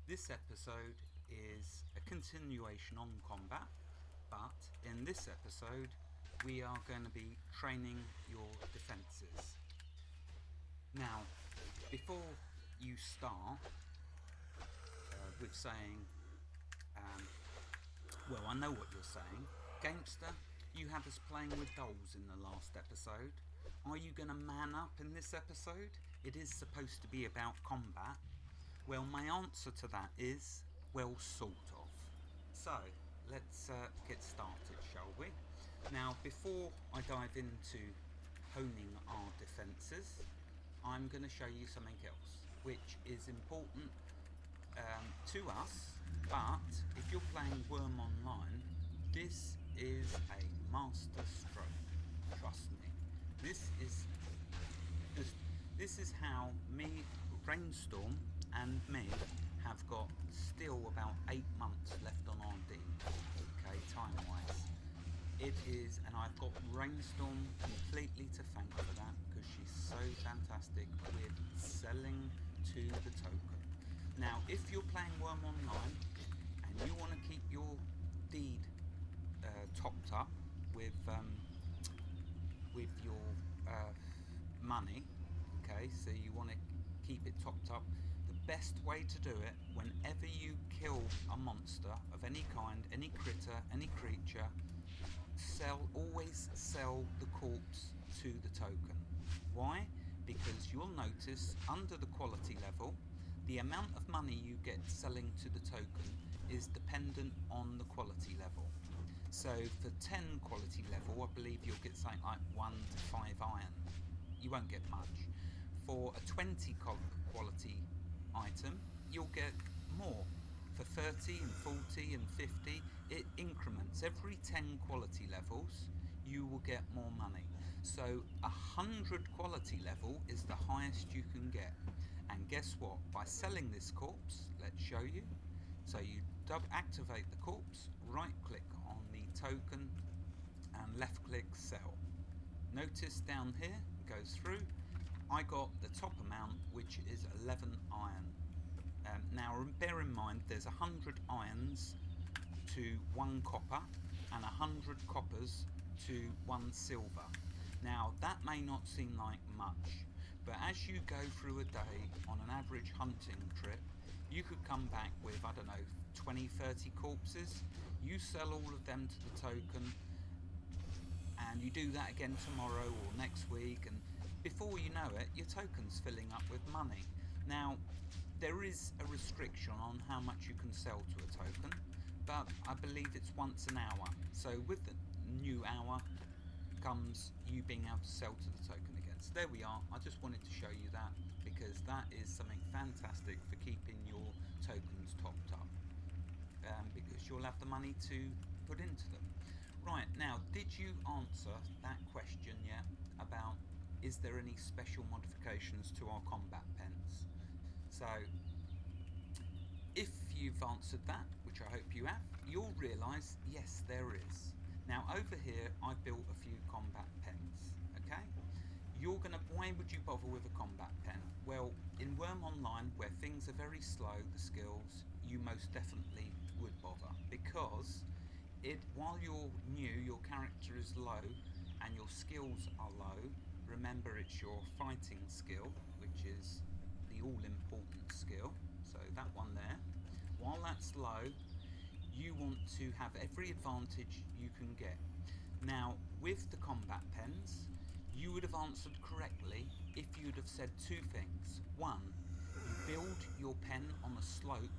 This episode is a continuation on combat, but in this episode we are going to be training your defences. Now, before you start with saying, well, I know what you're saying. Gamester, you had us playing with dolls in the last episode. Are you going to man up in this episode? It is supposed to be about combat. Well, my answer to that is, well, sort of. So, let's get started, shall we? Now, before I dive into honing our defences, I'm going to show you something else, which is important to us, but if you're playing Worm Online, this is a master stroke, trust me. This is how me, Rainstorm, and me have got still about 8 months left on our deal, okay, time-wise. It is, and I've got Rainstorm completely to thank for that, because she's so fantastic with selling to the token. Now, if you're playing Worm Online and you want to keep your deed topped up with your money. Okay, so you want to keep it topped up. The best way to do it, whenever you kill a monster of any kind, any critter, any creature, always sell the corpse to the token. Why? Because you'll notice under the quality level, the amount of money you get selling to the token is dependent on the quality level. So for 10 quality level, I believe you'll get something like 1 to 5 iron. You won't get much. For a 20 quality item, you'll get more. For 30 and 40 and 50, it increments. Every 10 quality levels, you will get more money. So 100 quality level is the highest you can get. And guess what? By selling this corpse, let's show you. So you activate the corpse, right click on the token and left click sell. Notice down here, it goes through. I got the top amount, which is 11 iron. Now bear in mind there's 100 irons to 1 copper and 100 coppers to 1 silver. Now that may not seem like much, but as you go through a day on an average hunting trip, you could come back with, I don't know, 20, 30 corpses. You sell all of them to the token, and you do that again tomorrow or next week, and before you know it, your token's filling up with money. Now, there is a restriction on how much you can sell to a token, but I believe it's once an hour. So with the new hour comes you being able to sell to the token again. So there we are. I just wanted to show you that because that is something fantastic for keeping your tokens topped up, because you'll have the money to put into them. Right, now, did you answer that question yet about is there any special modifications to our combat pens? So if you've answered that, which I hope you have, you'll realise yes, there is. Now over here I've built a few combat pens. Okay, you're gonna, why would you bother with a combat pen? Well, in Worm Online, where things are very slow, the skills, you most definitely would bother, because while you're new, your character is low and your skills are low. Remember, it's your fighting skill, which is the all-important skill, so that one there. While that's low, you want to have every advantage you can get. Now, with the combat pens, you would have answered correctly if you'd have said two things. One, you build your pen on a slope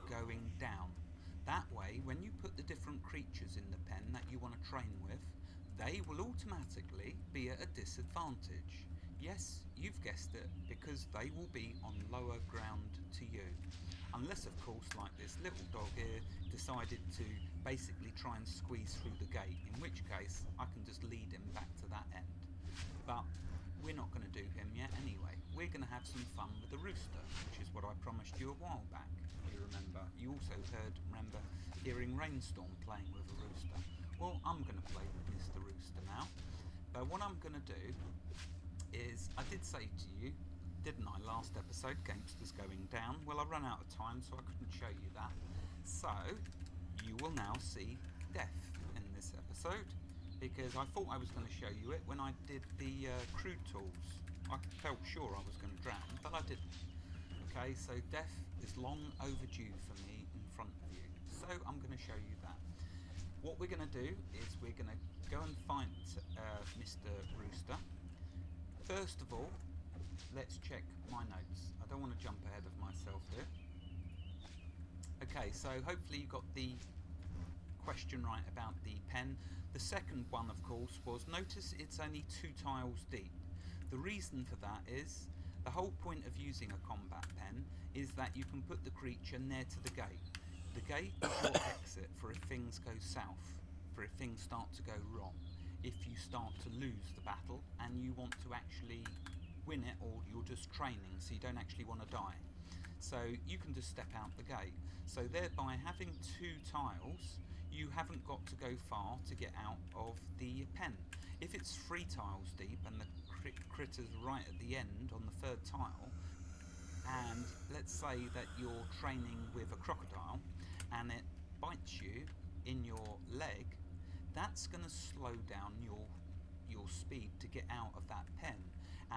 going down. That way, when you put the different creatures in the pen that you want to train with, they will automatically be at a disadvantage. Yes, you've guessed it, because they will be on lower ground to you. Unless, of course, like this little dog here decided to basically try and squeeze through the gate, in which case I can just lead him back to that end. But we're not going to do him yet anyway. We're going to have some fun with the rooster, which is what I promised you a while back. You remember? You also remember hearing Rainstorm playing with a rooster. Well, I'm going to play with Mr. Rooster now. But what I'm going to do is, I did say to you, didn't I, last episode, Gamesters going down? Well, I ran out of time, so I couldn't show you that. So, you will now see death in this episode, because I thought I was going to show you it when I did the crew tools. I felt sure I was going to drown, but I didn't. Okay, so death is long overdue for me in front of you. So, I'm going to show you that. What we're going to do is we're going to go and find Mr. Rooster. First of all, let's check my notes. I don't want to jump ahead of myself here. Okay, so hopefully you got the question right about the pen. The second one, of course, was notice it's only 2 tiles deep. The reason for that is the whole point of using a combat pen is that you can put the creature near to the gate. The gate is your exit for if things go south, for if things start to go wrong, if you start to lose the battle and you want to actually win it, or you're just training so you don't actually want to die. So you can just step out the gate. So thereby, having 2 tiles, you haven't got to go far to get out of the pen. If it's 3 tiles deep and the critter's right at the end on the 3rd tile, and let's say that you're training with a crocodile and it bites you in your leg, that's going to slow down your speed to get out of that pen,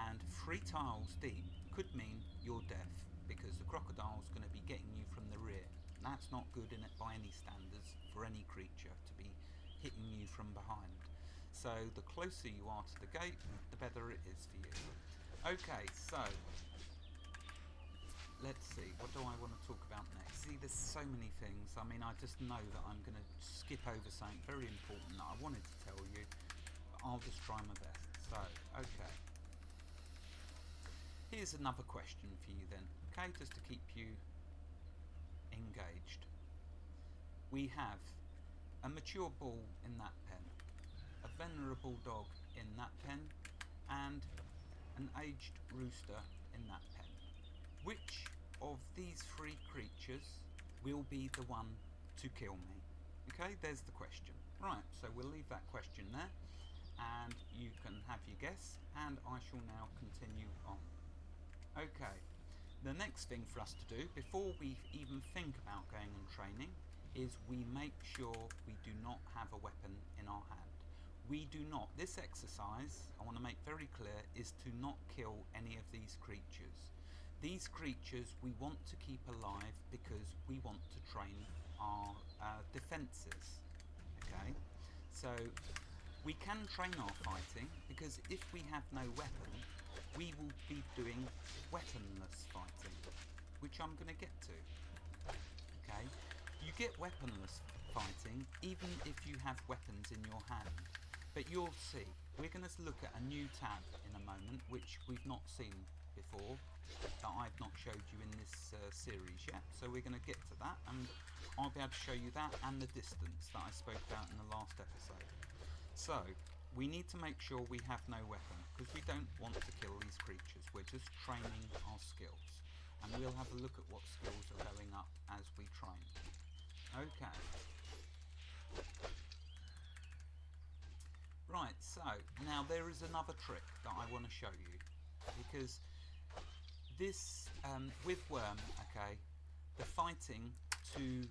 and 3 tiles deep could mean your death, because the crocodile's going to be getting you from the rear. That's not good in it by any standards for any creature to be hitting you from behind. So the closer you are to the gate, the better it is for you. Okay, so let's see, what do I want to talk about next? See, there's so many things. I mean, I just know that I'm going to skip over something very important that I wanted to tell you. I'll just try my best. So, okay. Here's another question for you then, okay, just to keep you engaged. We have a mature bull in that pen, a venerable dog in that pen, and an aged rooster in that pen. Which of these 3 creatures will be the one to kill me? Okay, there's the question. Right, so we'll leave that question there, and you can have your guess, and I shall now continue on. Okay, the next thing for us to do before we even think about going and training is we make sure we do not have a weapon in our hand. We do not. This exercise, I want to make very clear, is to not kill any of these creatures. These creatures we want to keep alive because we want to train our defences. Okay, so we can train our fighting, because if we have no weapon, we will be doing weaponless fighting, which I'm going to get to. Okay, you get weaponless fighting even if you have weapons in your hand, but you'll see. We're going to look at a new tab in a moment, which we've not seen before, that I've not showed you in this series yet. So we're going to get to that, and I'll be able to show you that and the distance that I spoke about in the last episode. So we need to make sure we have no weapon, because we don't want to kill these creatures. We're just training our skills, and we'll have a look at what skills are going up as we train. Okay. Right, so now there is another trick that I want to show you, because this with Worm, okay, the fighting to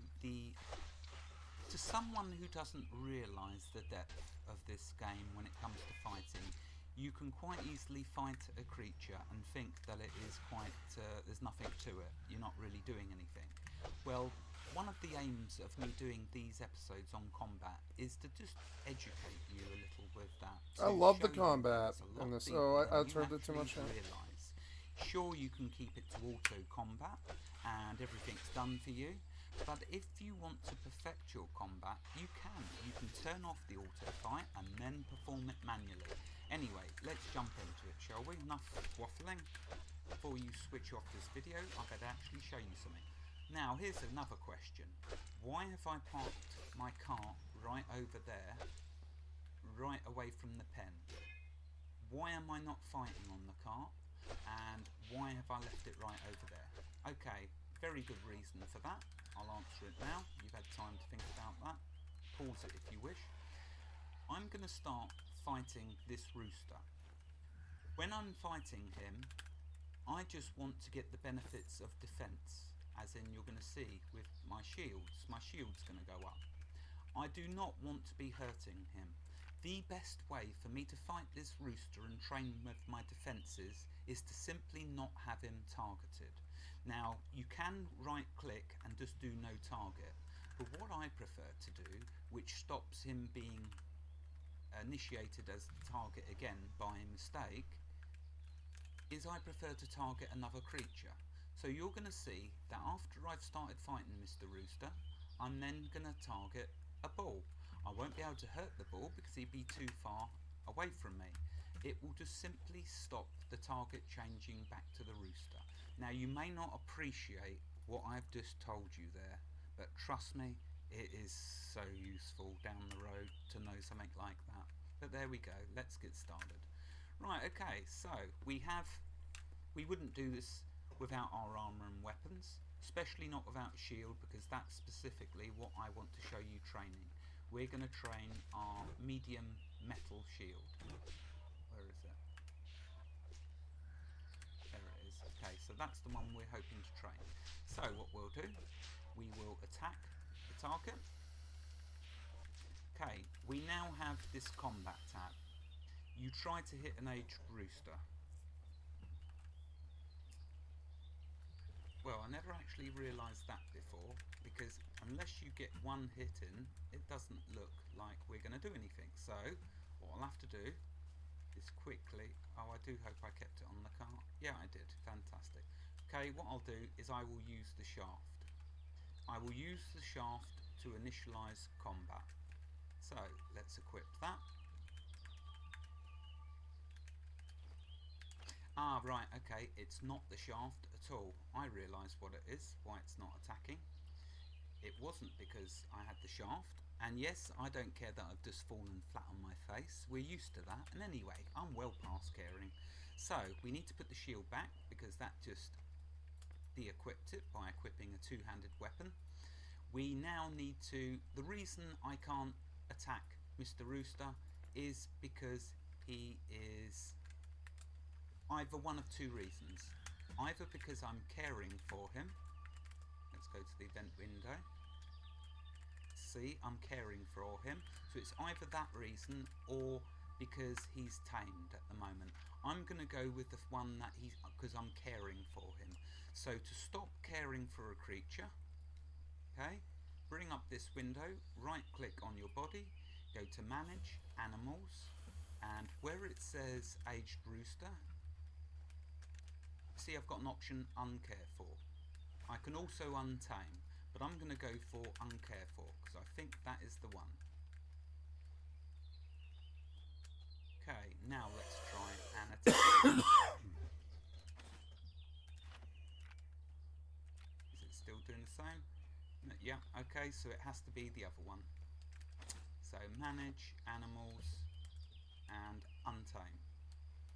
someone who doesn't realise the depth of this game when it comes to fighting, you can quite easily fight a creature and think that it is quite there's nothing to it, you're not really doing anything. Well, one of the aims of me doing these episodes on combat is to just educate you a little with that. I love the combat in this. Oh, I turned it too much on. Sure, you can keep it to auto combat and everything's done for you, but if you want to perfect your combat, you can. You can turn off the auto fight and then perform it manually. Anyway, let's jump into it, shall we? Enough waffling. Before you switch off this video, I better actually show you something. Now, here's another question. Why have I parked my car right over there, right away from the pen? Why am I not fighting on the cart? And why have I left it right over there? Okay, very good reason for that. I'll answer it now. You've had time to think about that. Pause it if you wish. I'm going to start fighting this rooster. When I'm fighting him, I just want to get the benefits of defense, as in you're going to see with my shields. My shield's going to go up. I do not want to be hurting him. The best way for me to fight this rooster and train with my defences is to simply not have him targeted. Now, you can right click and just do no target, but what I prefer to do, which stops him being initiated as the target again by mistake, is I prefer to target another creature. So you're going to see that after I've started fighting Mr. Rooster, I'm then going to target a bull. I won't be able to hurt the bull because he'd be too far away from me. It will just simply stop the target changing back to the rooster. Now, you may not appreciate what I've just told you there, but trust me, it is so useful down the road to know something like that. But there we go, let's get started. Right, okay, so we wouldn't do this without our armour and weapons, especially not without a shield, because that's specifically what I want to show you training. We're going to train our medium metal shield. Where is it? There it is. Okay, so that's the one we're hoping to train. So what we'll do, we will attack the target. Okay, we now have this combat tab. You try to hit an aged rooster. Well, I never actually realised that before, because unless you get one hit in, it doesn't look like we're going to do anything. So, what I'll have to do is quickly... Oh, I do hope I kept it on the cart. Yeah, I did. Fantastic. Okay, what I'll do is I will use the shaft. I will use the shaft to initialise combat. So, let's equip that. Ah, right, okay, it's not the shaft at all. I realise what it is, why it's not attacking. It wasn't because I had the shaft. And yes, I don't care that I've just fallen flat on my face. We're used to that. And anyway, I'm well past caring. So, we need to put the shield back, because that just de-equipped it by equipping a two-handed weapon. We now need to... The reason I can't attack Mr. Rooster is because he is... either one of two reasons. Either because I'm caring for him. Let's go to the event window. See, I'm caring for him. So it's either that reason or because he's tamed at the moment. I'm going to go with the one that he's... because I'm caring for him. So to stop caring for a creature, okay, bring up this window, right click on your body, go to manage, animals, and where it says aged rooster, see I've got an option uncare for. I can also untame, but I'm going to go for uncare for because I think that is the one. Okay, now let's try and attack. Is it still doing the same? No, yeah, okay, so it has to be the other one. So manage, animals, and untame.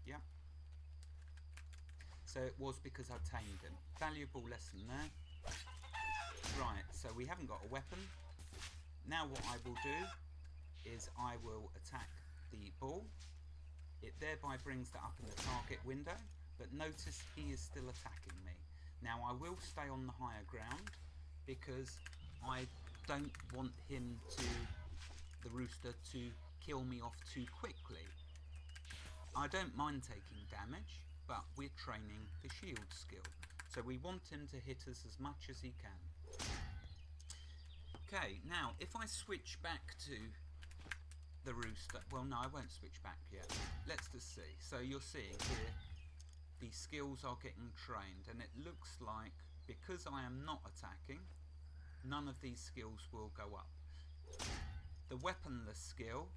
Yep. So it was because I tamed him. Valuable lesson there. Right, so we haven't got a weapon. Now what I will do is I will attack the ball. It thereby brings that up in the target window, but notice he is still attacking me. Now I will stay on the higher ground because I don't want him to, the rooster, to kill me off too quickly. I don't mind taking damage, but we're training the shield skill. So we want him to hit us as much as he can. Okay, now if I switch back to the rooster, well no, I won't switch back yet. Let's just see. So you're seeing here the skills are getting trained, and it looks like because I am not attacking, none of these skills will go up. The weaponless skill,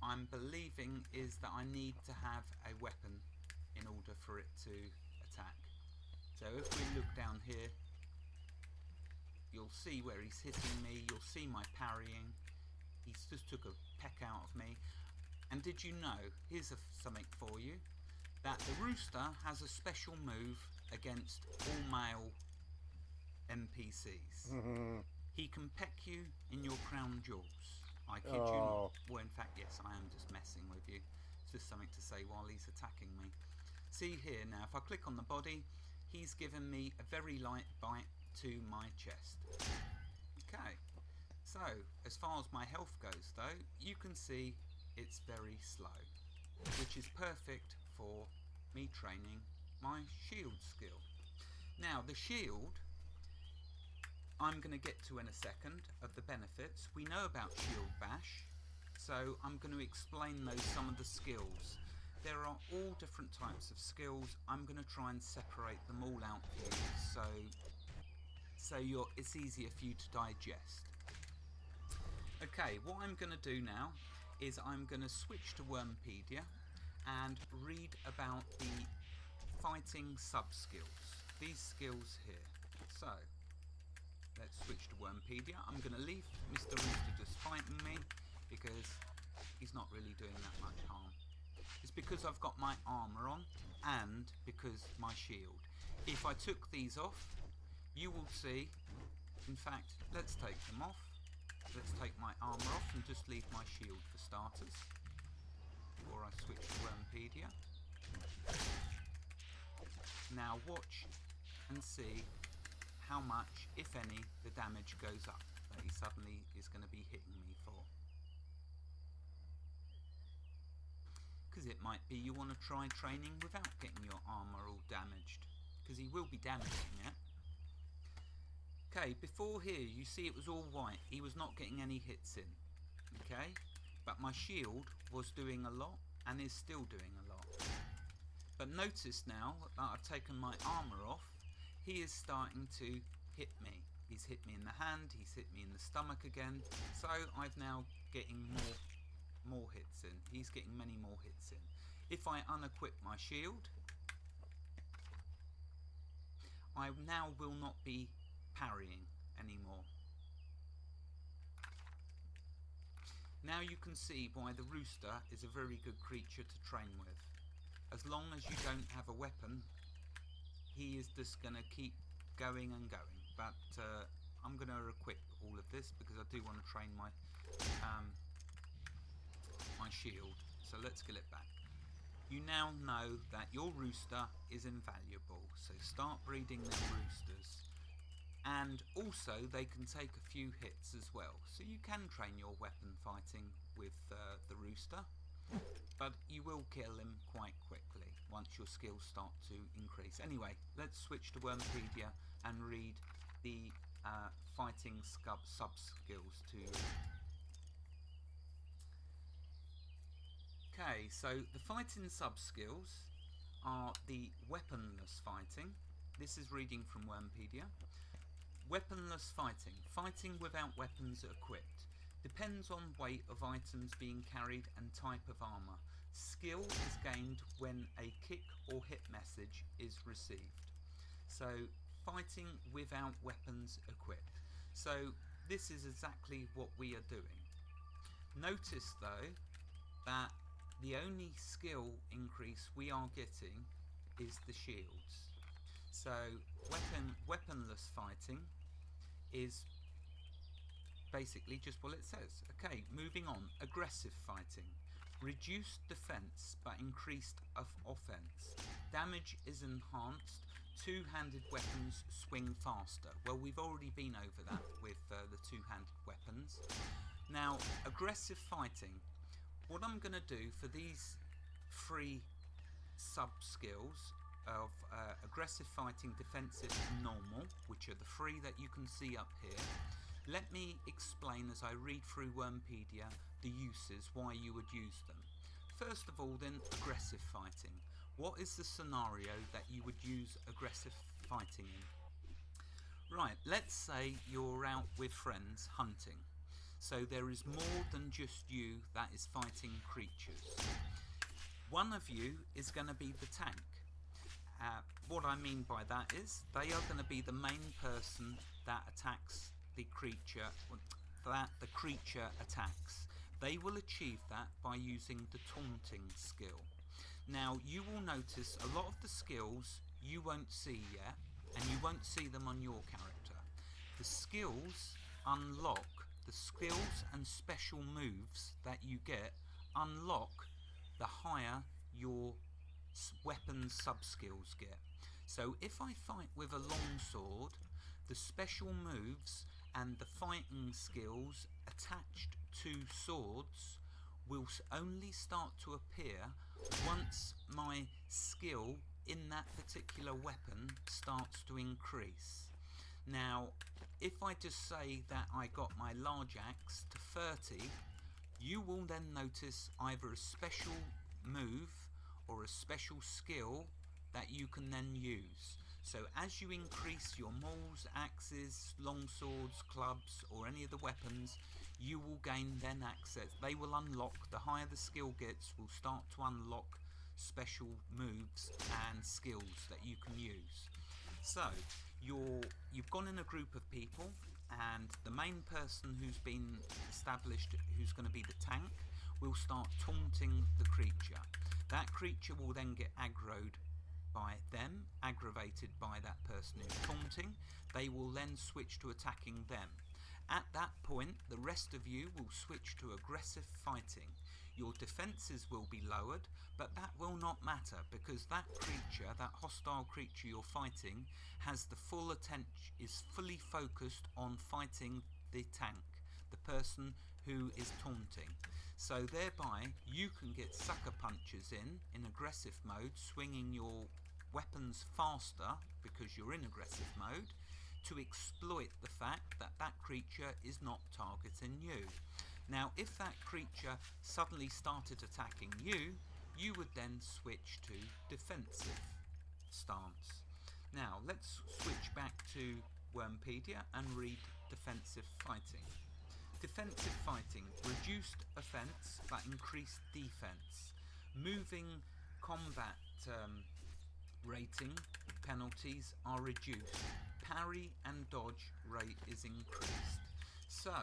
I'm believing, is that I need to have a weapon in order for it to attack. So if we look down here, you'll see where he's hitting me, you'll see my parrying. He's just took a peck out of me. And did you know, here's something for you, that the rooster has a special move against all male NPCs. He can peck you in your crown jewels. I kid you not. Well, in fact, yes, I am just messing with you. It's just something to say while he's attacking me. See here now, if I click on the body, he's given me a very light bite to my chest. Okay, so as far as my health goes though, you can see it's very slow, which is perfect for me training my shield skill. Now the shield, I'm going to get to in a second, of the benefits. We know about shield bash, so I'm going to explain some of the skills. There are all different types of skills. I'm going to try and separate them all out for you, so it's easier for you to digest. Okay, what I'm going to do now is I'm going to switch to Wormpedia and read about the fighting sub-skills. These skills here. So, let's switch to Wormpedia. I'm going to leave Mr. Rooster just fighting me because he's not really doing that much harm. It's because I've got my armour on and because my shield. If I took these off, you will see, in fact, let's take them off. Let's take my armour off and just leave my shield for starters before I switch to Wormpedia. Now watch and see how much, if any, the damage goes up. he suddenly is going to be hitting me for. Because it might be you want to try training without getting your armour all damaged, because he will be damaging it. Okay, before here you see it was all white, he was not getting any hits in, okay, but my shield was doing a lot and is still doing a lot. But notice now that I've taken my armour off, he is starting to hit me. He's hit me in the hand, he's hit me in the stomach again, so I'm now getting more hits in. He's getting many more hits in. If I unequip my shield, I now will not be parrying anymore. Now you can see why the rooster is a very good creature to train with. As long as you don't have a weapon, he is just going to keep going and going. But I'm going to equip all of this because I do want to train my my shield. So let's get it back. You now know that your rooster is invaluable, so start breeding them roosters. And also they can take a few hits as well, so you can train your weapon fighting with the rooster, but you will kill him quite quickly once your skills start to increase. Anyway, let's switch to Wormpedia and read the fighting sub skills to you. Okay, so the fighting sub skills are the weaponless fighting. This is reading from Wormpedia. Weaponless fighting. Fighting without weapons equipped. Depends on weight of items being carried and type of armour. Skill is gained when a kick or hit message is received. So fighting without weapons equipped. So this is exactly what we are doing. Notice though that the only skill increase we are getting is the shields. So weaponless fighting is basically just what it says. Okay, moving on. Aggressive fighting. Reduced defense but increased offense. Damage is enhanced. Two-handed weapons swing faster. Well, we've already been over that with the two-handed weapons. Now, aggressive fighting. What I'm going to do for these three sub-skills of aggressive fighting, defensive and normal, which are the three that you can see up here, let me explain as I read through Wormpedia the uses, why you would use them. First of all then, aggressive fighting. What is the scenario that you would use aggressive fighting in? Right, let's say you're out with friends hunting. So there is more than just you that is fighting creatures. One of you is going to be the tank. What I mean by that is they are going to be the main person that attacks the creature, that the creature attacks. They will achieve that by using the taunting skill. Now you will notice a lot of the skills you won't see yet, and you won't see them on your character. The skills unlock, the skills and special moves that you get unlock the higher your weapon sub-skills get. So if I fight with a longsword, the special moves and the fighting skills attached to swords will only start to appear once my skill in that particular weapon starts to increase. Now, if I just say that I got my large axe to 30, you will then notice either a special move or a special skill that you can then use. So as you increase your mauls, axes, longswords, clubs, or any of the weapons, you will gain then access. They will unlock, the higher the skill gets, will start to unlock special moves and skills that you can use. So you've gone in a group of people, and the main person who's been established, who's going to be the tank, will start taunting the creature. That creature will then get aggroed by them, aggravated by that person who's taunting. They will then switch to attacking them. At that point, the rest of you will switch to aggressive fighting. Your defenses will be lowered, but that will not matter because that creature, that hostile creature you're fighting, has the full attention, is fully focused on fighting the tank, the person who is taunting. So thereby you can get sucker punches in aggressive mode, swinging your weapons faster because you're in aggressive mode, to exploit the fact that that creature is not targeting you. Now if that creature suddenly started attacking you, you would then switch to defensive stance. Now let's switch back to Wormpedia and read defensive fighting. Defensive fighting, reduced offense but increased defense. Moving combat rating penalties are reduced. Parry and dodge rate is increased. So,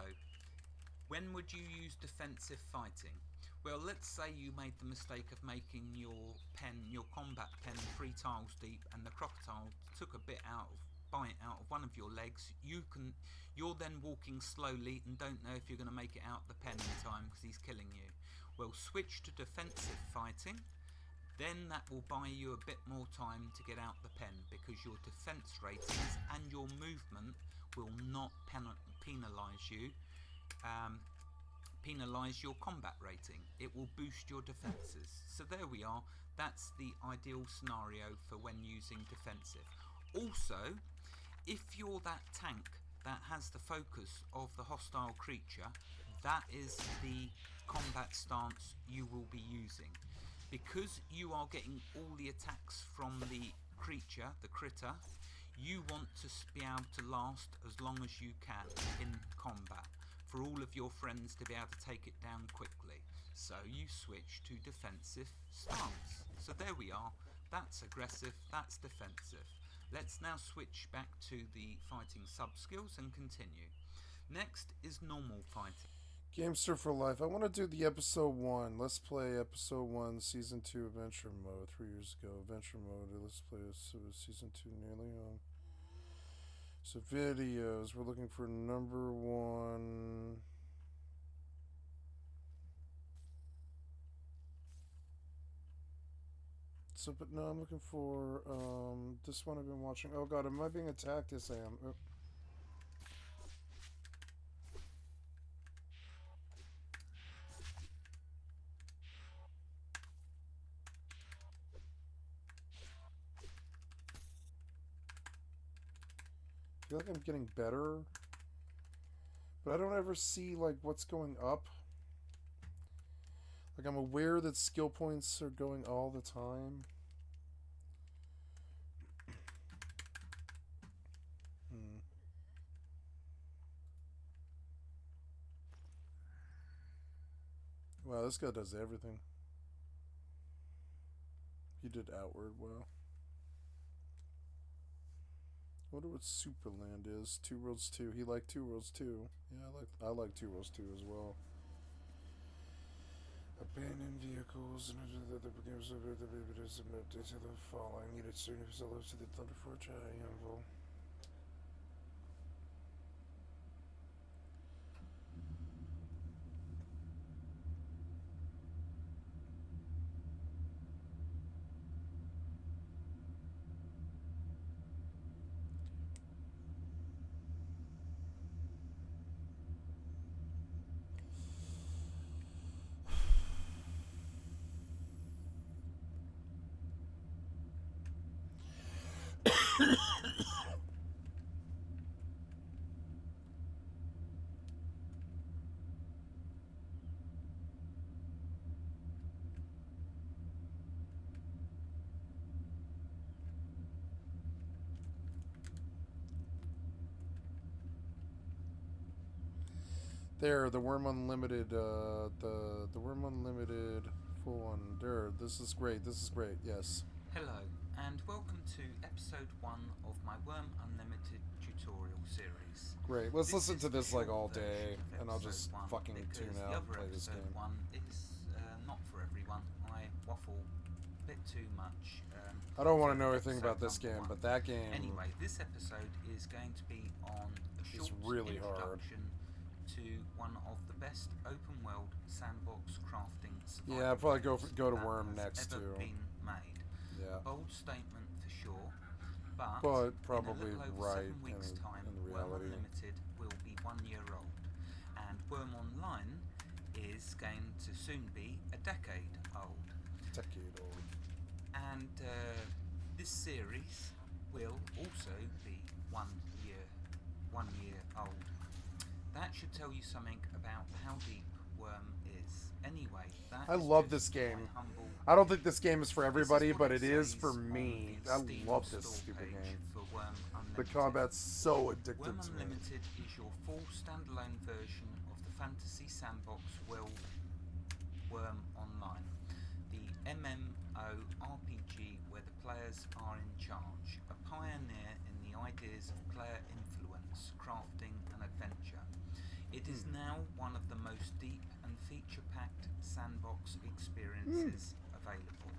when would you use defensive fighting? Well, let's say you made the mistake of making your combat pen 3 tiles deep, and the crocodile took a bite out of one of your legs. You're then walking slowly and don't know if you're going to make it out the pen in time because he's killing you. Well, switch to defensive fighting. Then that will buy you a bit more time to get out the pen, because your defense ratings and your movement will not penalise you. Penalise your combat rating. It will boost your defences. So there we are. That's the ideal scenario for when using defensive. Also, if you're that tank that has the focus of the hostile creature, that is the combat stance you will be using. Because you are getting all the attacks from the creature, the critter, you want to be able to last as long as you can in combat, for all of your friends to be able to take it down quickly. So you switch to defensive stance. So there we are. That's aggressive, that's defensive. Let's now switch back to the fighting sub-skills and continue. Next is normal fighting. Gamester for life. I want to do the episode 1. Let's play episode 1, season 2 adventure mode. 3 years ago, adventure mode. Let's play season 2 nearly on. So videos. We're looking for number 1. So, but no, I'm looking for this one I've been watching. Oh god, am I being attacked? Yes, I am. Oh. I feel like I'm getting better, but I don't ever see like what's going up. Like, I'm aware that skill points are going all the time. Wow, this guy does everything. He did outward well. I wonder what Superland is. Two Worlds 2. He liked Two Worlds 2. Yeah, I like Two Worlds 2 as well. Abandoned vehicles and other games of the babies and updates of the following. Needed certain facilities to the Thunderforge Anvil. There, the Worm Unlimited, the Worm Unlimited full one. There, this is great, yes. Hello, and welcome to episode 1 of my Worm Unlimited tutorial series. Great, let's listen to this like all day, and I'll just fucking tune out and play this game. The other episode 1 is not for everyone. I waffle a bit too much. I don't want to know anything about this game, but that game... Anyway, this episode is going to be on a short really introduction to one of the best open world sandbox crafting survival yeah, I'll probably go to that Worm has next ever too. Been made. Yeah. Bold statement for sure, but probably in a little over right 7 weeks' time, in Worm reality. Unlimited will be 1 year old, and Worm Online is going to soon be a decade old. And this series will also be 1 year old. That should tell you something about how deep Worm is. Anyway, I love this game. I don't think this game is for everybody, but it is for me. I love this stupid game. The combat's so addictive Worm to me. Unlimited is your full standalone version of the fantasy sandbox world Worm Online, the MMO RPG where the players are in charge, a pioneer in the ideas of player influence, crafting and adventure. It is now one of the most deep and feature-packed sandbox experiences available.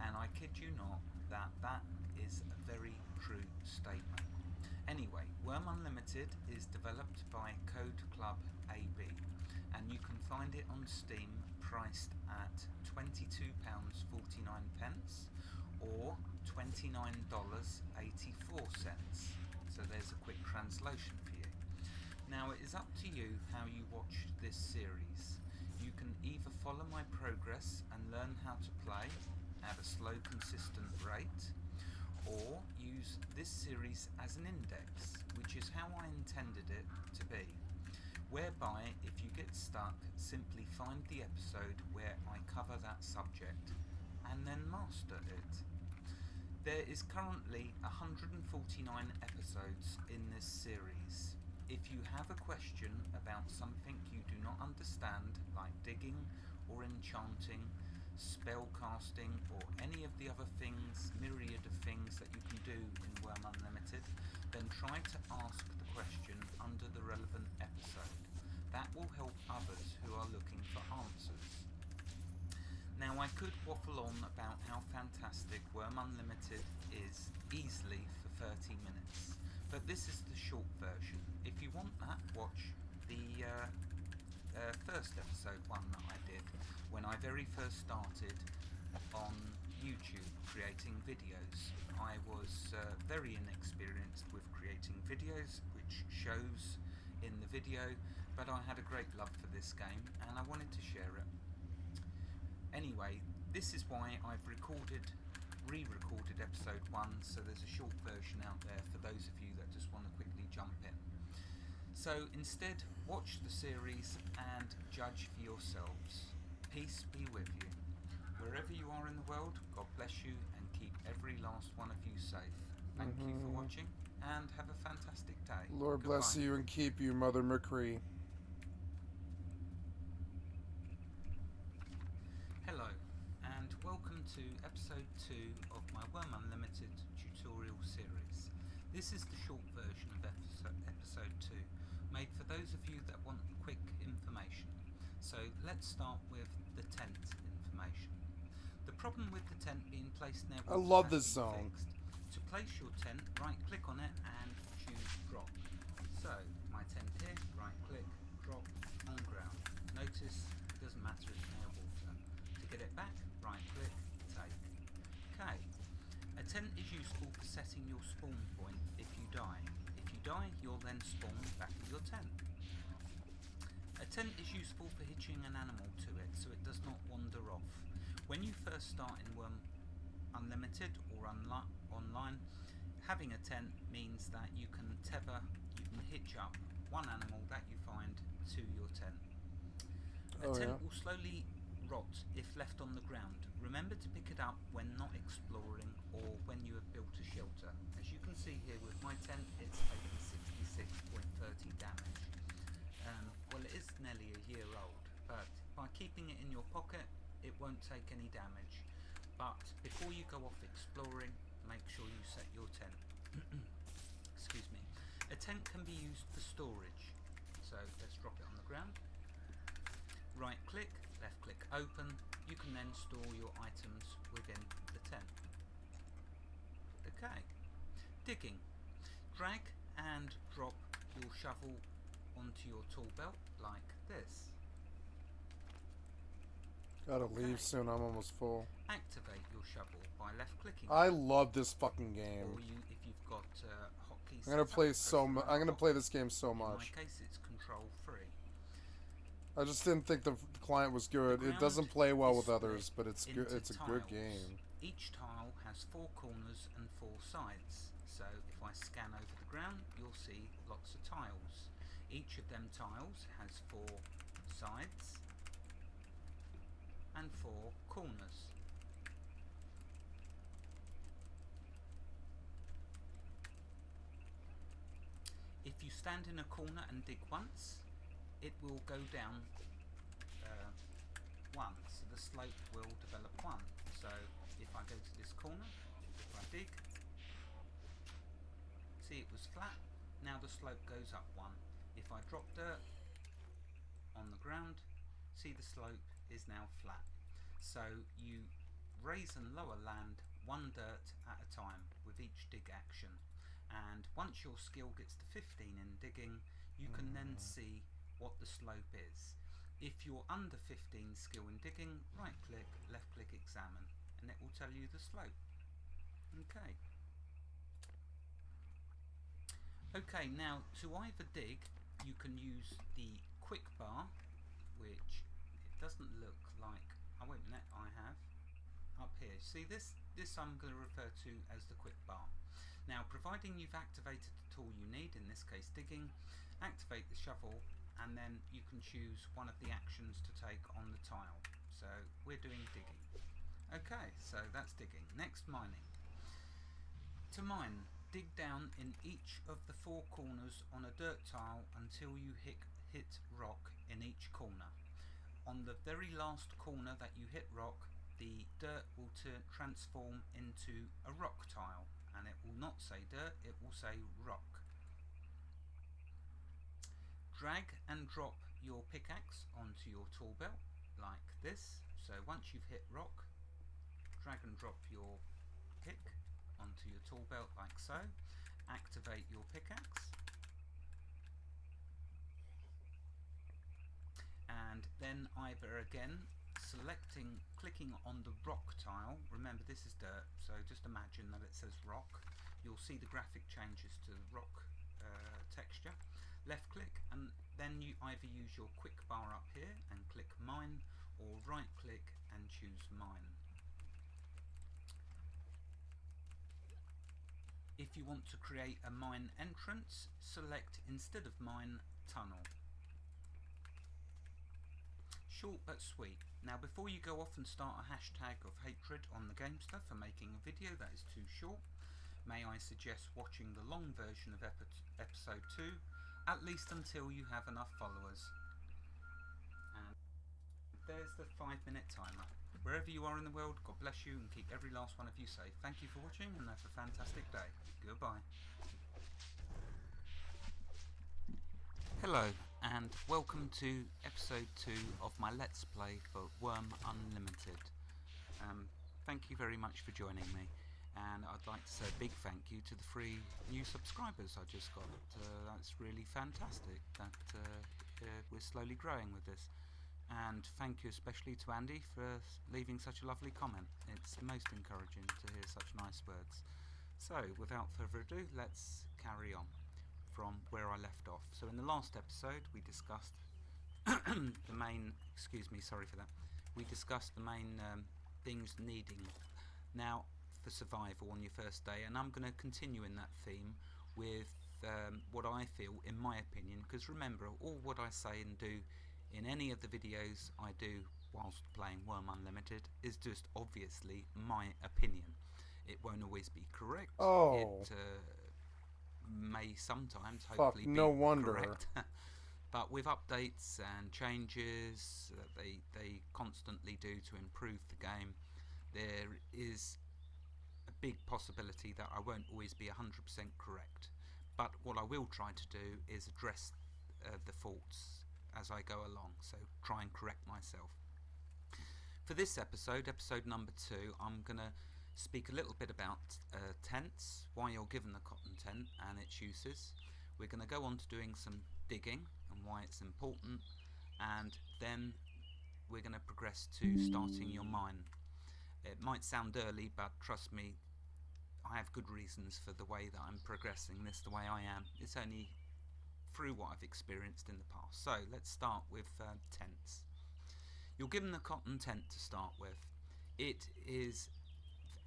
And I kid you not, that is a very true statement. Anyway, Worm Unlimited is developed by Code Club AB, and you can find it on Steam priced at £22.49 or $29.84. So there's a quick translation for you. Now it is up to you how you watch this series. You can either follow my progress and learn how to play at a slow, consistent rate, or use this series as an index, which is how I intended it to be, whereby if you get stuck, simply find the episode where I cover that subject and then master it. There is currently 149 episodes in this series. If you have a question about something you do not understand, like digging or enchanting, spellcasting, or any of the other things, myriad of things that you can do in Worm Unlimited, then try to ask the question under the relevant episode. That will help others who are looking for answers. Now I could waffle on about how fantastic Worm Unlimited is easily for 30 minutes, but this is the short version. If you want that, watch the first episode one that I did when I very first started on YouTube creating videos. I was very inexperienced with creating videos, which shows in the video, but I had a great love for this game and I wanted to share it. Anyway, this is why I've re-recorded episode 1, so there's a short version out there for those of you that just want to quickly jump in. So instead, watch the series and judge for yourselves. Peace be with you. Wherever you are in the world, God bless you and keep every last one of you safe. Thank you for watching and have a fantastic day. Lord Goodbye. bless you and keep you, Mother McCree. Hello and welcome to episode 2 of my Worm Unlimited tutorial series. This is the short version of episode 2, made for those of you that want quick information. So let's start with the tent information. The problem with the tent being placed near water I love has this been song. fixed. To place your tent, right click on it and choose drop. So my tent here, right click, drop on ground. Notice it doesn't matter if it's near water. To get it back, right click, take. Okay. A tent is useful for setting your spawn point if you die. If you die, you'll then spawn back at your tent. A tent is useful for hitching an animal to it so it does not wander off. When you first start in Worm Unlimited or online, having a tent means that you can hitch up one animal that you find to your tent. A tent will slowly rot if left on the ground. Remember to pick it up when not exploring or when you have built a shelter. As you can see here with my tent, it's taken 66.30 damage. Well, it is nearly a year old, but by keeping it in your pocket, it won't take any damage. But before you go off exploring, make sure you set your tent. Excuse me. A tent can be used for storage. So let's drop it on the ground. Right click, left click open. You can then store your items within the tent. Okay. Digging. Drag and drop your shovel onto your tool belt like this. Gotta leave soon, I'm almost full. Activate your shovel by left clicking. I love this fucking game. Or if you've got hotkeys I'm gonna play I'm gonna play this game so In my much. case, it's control free. I just didn't think the client was good. It doesn't play well with others, but it's good. It's a good game. Each tile has 4 corners and 4 sides. So if I scan over the ground, you'll see lots of tiles. Each of them tiles has 4 sides and 4 corners. If you stand in a corner and dig once, it will go down 1, so the slope will develop 1. So if I go to this corner, if I dig, see it was flat, now the slope goes up 1. If I drop dirt on the ground, see the slope is now flat. So you raise and lower land 1 dirt at a time with each dig action, and once your skill gets to 15 in digging, you can then see what the slope is. If you're under 15 skill in digging, right click, left click examine, and it will tell you the slope. Okay. Okay, now to either dig, you can use the quick bar, which it doesn't look like, oh wait a minute, I have up here. See this I'm going to refer to as the quick bar. Now, providing you've activated the tool you need, in this case digging, activate the shovel, and then you can choose one of the actions to take on the tile. So we're doing digging. Okay, so that's digging. Next, mining. To mine, dig down in each of the 4 corners on a dirt tile until you hit rock in each corner. On the very last corner that you hit rock, the dirt will transform into a rock tile, and it will not say dirt, it will say rock. Drag and drop your pickaxe onto your tool belt like this. So once you've hit rock, drag and drop your pick onto your tool belt like so. Activate your pickaxe, and then either again clicking on the rock tile. Remember, this is dirt, so just imagine that it says rock. You'll see the graphic changes to the rock texture. Left click, and then you either use your quick bar up here and click mine, or right click and choose mine. If you want to create a mine entrance, select instead of mine, tunnel. Short but sweet. Now before you go off and start a hashtag of hatred on the Gamester for making a video that is too short, may I suggest watching the long version of episode 2, at least until you have enough followers. And there's the 5-minute timer. Wherever you are in the world, God bless you and keep every last one of you safe. Thank you for watching and have a fantastic day. Goodbye. Hello and welcome to episode 2 of my Let's Play for Worm Unlimited. Thank you very much for joining me, and I'd like to say a big thank you to the 3 new subscribers I just got. That's really fantastic that we're slowly growing with this. And thank you especially to Andy for leaving such a lovely comment. It's most encouraging to hear such nice words. So without further ado, let's carry on from where I left off. So in the last episode we discussed the main, we discussed the main things needing now for survival on your first day, and I'm going to continue in that theme with what I feel, in my opinion, because remember, all what I say and do in any of the videos I do whilst playing Worm Unlimited is just obviously my opinion. It won't always be correct. It may sometimes hopefully be correct. But with updates and changes that they constantly do to improve the game, there is a big possibility that I won't always be 100% correct. But what I will try to do is address the faults as I go along, so try and correct myself. For this episode, episode number 2, I'm going to speak a little bit about tents, why you're given the cotton tent and its uses. We're going to go on to doing some digging and why it's important, and then we're going to progress to starting your mine. It might sound early, but trust me, I have good reasons for the way that I'm progressing this the way I am. It's only through what I've experienced in the past. So let's start with tents. You're given the cotton tent to start with. It is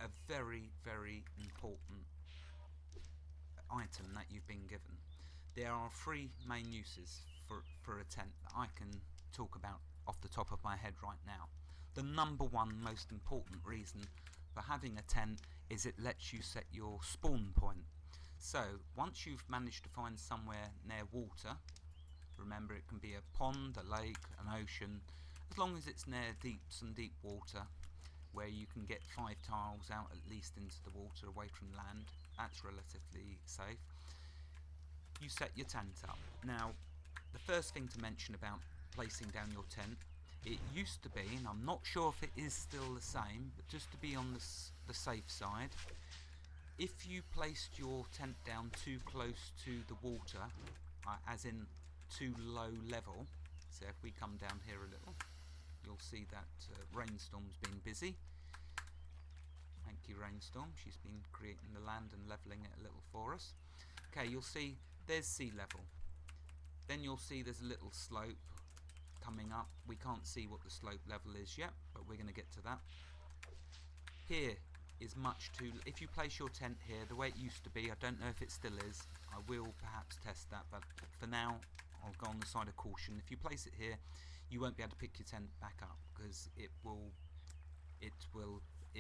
a very, very important item that you've been given. There are 3 main uses for a tent that I can talk about off the top of my head right now. The number one most important reason for having a tent is it lets you set your spawn point. So once you've managed to find somewhere near water, remember it can be a pond, a lake, an ocean, as long as it's near some deep water where you can get 5 tiles out at least into the water away from land, that's relatively safe. You set your tent up. Now the first thing to mention about placing down your tent, it used to be, and I'm not sure if it is still the same, but just to be on the safe side, if you placed your tent down too close to the water, as in too low level, so if we come down here a little, you'll see that Rainstorm's been busy. Thank you, Rainstorm. She's been creating the land and levelling it a little for us. Okay, you'll see there's sea level. Then you'll see there's a little slope coming up. We can't see what the slope level is yet, but we're going to get to that. Here is much too... If you place your tent here, the way it used to be, I don't know if it still is. I will perhaps test that, but for now, I'll go on the side of caution. If you place it here, you won't be able to pick your tent back up because it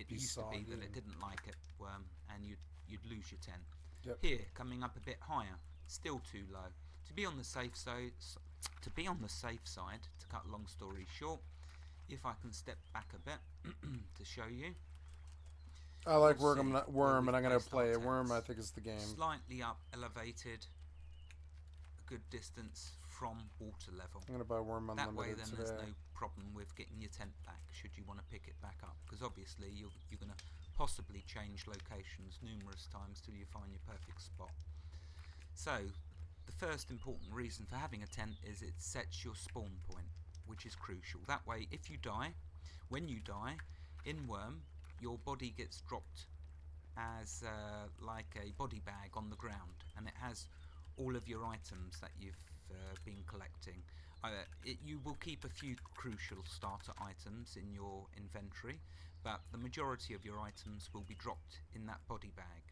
used to be that it didn't like it, and you'd lose your tent. Yep. Here, coming up a bit higher, still too low. To be on the safe side, to cut a long story short, if I can step back a bit to show you. I like Worm, and I'm going to play it. Worm, I think, is the game. Slightly up, elevated, a good distance from water level. I'm going to buy Worm Unlimited that way, then today. there's no problem with getting your tent back should you want to pick it back up, because obviously you're going to possibly change locations numerous times till you find your perfect spot. So the first important reason for having a tent is it sets your spawn point, which is crucial. That way, if you die, when you die in Worm, your body gets dropped as like a body bag on the ground, and it has all of your items that you've been collecting. You will keep a few crucial starter items in your inventory, but the majority of your items will be dropped in that body bag.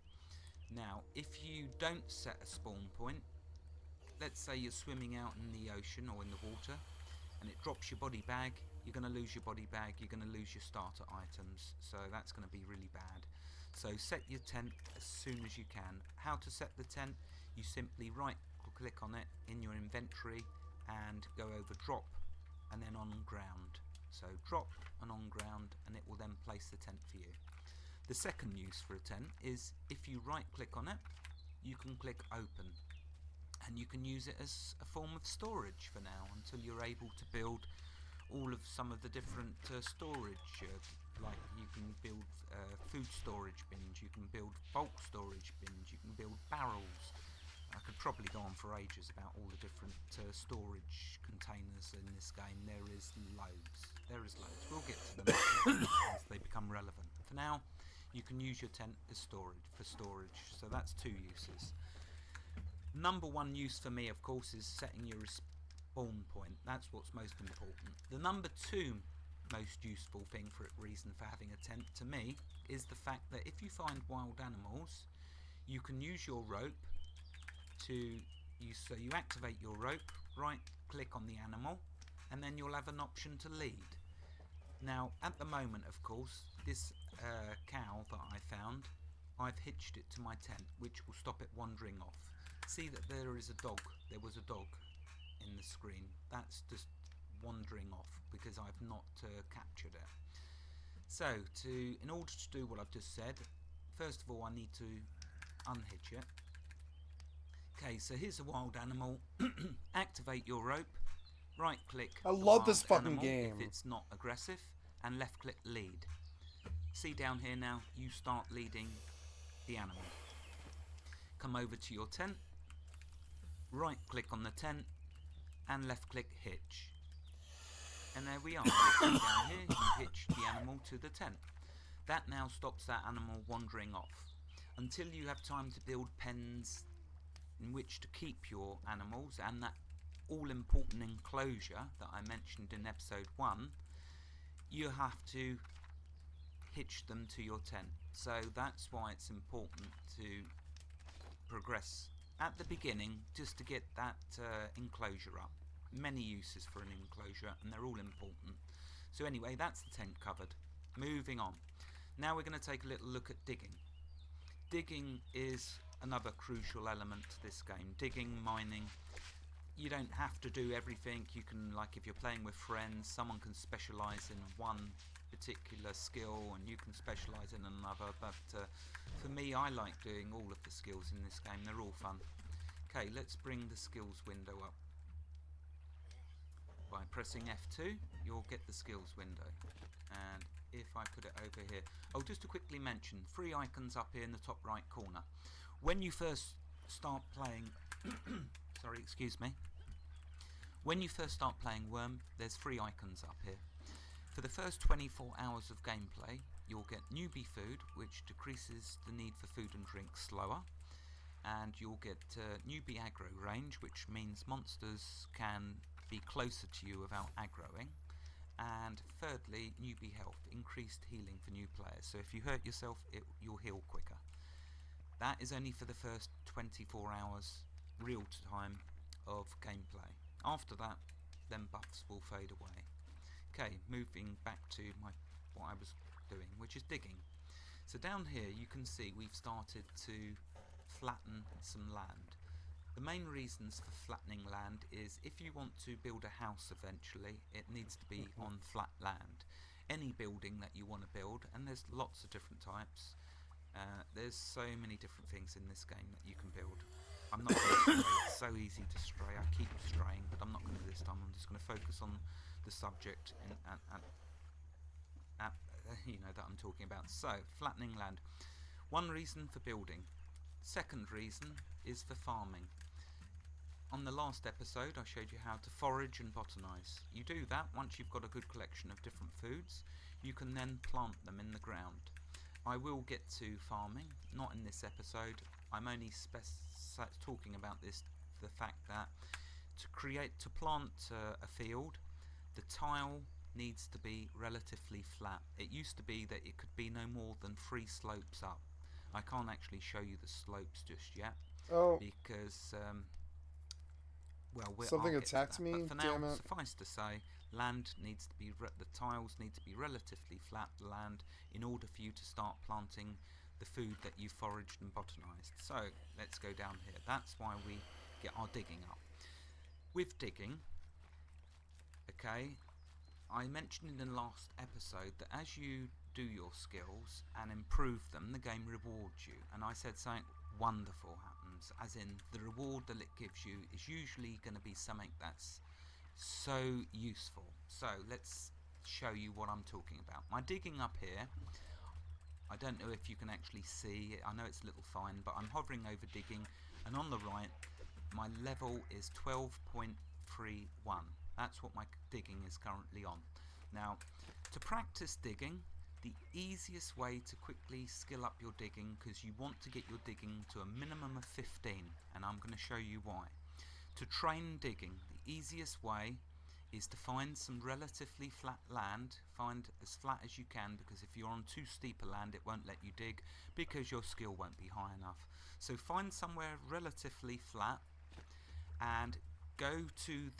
Now, if you don't set a spawn point, let's say you're swimming out in the ocean or in the water, and it drops your body bag, you're going to lose your body bag, you're going to lose your starter items, so that's going to be really bad. So set your tent as soon as you can. How to set the tent? You simply right click on it in your inventory and go over drop and then on ground. So drop and on ground, and it will then place the tent for you. The second use for a tent is if you right click on it, you can click open, and you can use it as a form of storage for now until you're able to build all of some of the different storage, like you can build food storage bins, you can build bulk storage bins, you can build barrels. I could probably go on for ages about all the different storage containers in this game. There is loads. We'll get to them as they become relevant. For now, you can use your tent as storage, so that's 2 uses. Number 1 use for me, of course, is setting your spawn point. That's what's most important. The number 2 most useful thing for reason for having a tent to me is the fact that if you find wild animals, you can use your rope so you activate your rope, right click on the animal, and then you'll have an option to lead. Now at the moment, of course, this cow that I found, I've hitched it to my tent, which will stop it wandering off. See that there was a dog in the screen. That's just wandering off because I've not captured it. So in order to do what I've just said, first of all I need to unhitch it. Okay, so here's a wild animal. Activate your rope, right click. I love this fucking animal game. If it's not aggressive, and left click lead. See down here now, you start leading the animal. Come over to your tent, right click on the tent, and left click hitch. And there we are. You see down here, you hitch the animal to the tent. That now stops that animal wandering off. until you have time to build pens in which to keep your animals and that all important enclosure that I mentioned in episode 1, you have to hitch them to your tent. So that's why it's important to progress at the beginning, just to get that enclosure up. Many uses for an enclosure, and they're all important. So anyway, that's the tent covered. Moving on. Now we're going to take a little look at digging. Digging is another crucial element to this game. Digging, mining. You don't have to do everything. You can, like if you're playing with friends, someone can specialise in one particular skill and you can specialise in another, but for me, I like doing all of the skills in this game. They're all fun. Okay, let's bring the skills window up. By pressing F2, you'll get the skills window. And if I put it over here, oh, just to quickly mention, 3 icons up here in the top right corner. When you first start playing sorry, excuse me. When you first start playing Worm, there's 3 icons up here. For the first 24 hours of gameplay, you'll get newbie food, which decreases the need for food and drink slower, and you'll get newbie aggro range, which means monsters can be closer to you without aggroing, and thirdly, newbie health, increased healing for new players. So if you hurt yourself, you'll heal quicker. That is only for the first 24 hours real time of gameplay. After that, then buffs will fade away. Okay, moving back to what I was doing, which is digging. So down here you can see we've started to flatten some land. The main reasons for flattening land is if you want to build a house eventually, it needs to be on flat land. Any building that you want to build, and there's lots of different types. There's so many different things in this game that you can build. I'm not going to stray, it's so easy to stray, I keep straying, but I'm not going to this time. I'm just going to focus on the subject you know, that I'm talking about. So, flattening land. One reason for building. Second reason is for farming. On the last episode I showed you how to forage and botanize. You do that once you've got a good collection of different foods. You can then plant them in the ground. I will get to farming, not in this episode. I'm only talking about this, the fact that to plant a field, the tile needs to be relatively flat. It used to be that it could be no more than 3 slopes up. I can't actually show you the slopes just yet, because well, something attacked me. But for now, damn it. suffice to say, land needs to be the tiles need to be relatively flat land in order for you to start planting the food that you foraged and botanized. So let's go down here. That's why we get our digging up. With digging, okay, I mentioned in the last episode that as you do your skills and improve them, the game rewards you, and I said something wonderful happens, as in the reward that it gives you is usually going to be something that's so useful. So let's show you what I'm talking about. My digging up here, I don't know if you can actually see it. I know it's a little fine, but I'm hovering over digging, and on the right my level is 12.31. That's what my digging is currently on. Now, to practice digging, the easiest way to quickly skill up your digging, because you want to get your digging to a minimum of 15, and I'm going to show you why. To train digging, the easiest way is to find some relatively flat land. Find as flat as you can, because if you're on too steep a land it won't let you dig because your skill won't be high enough. So find somewhere relatively flat and go to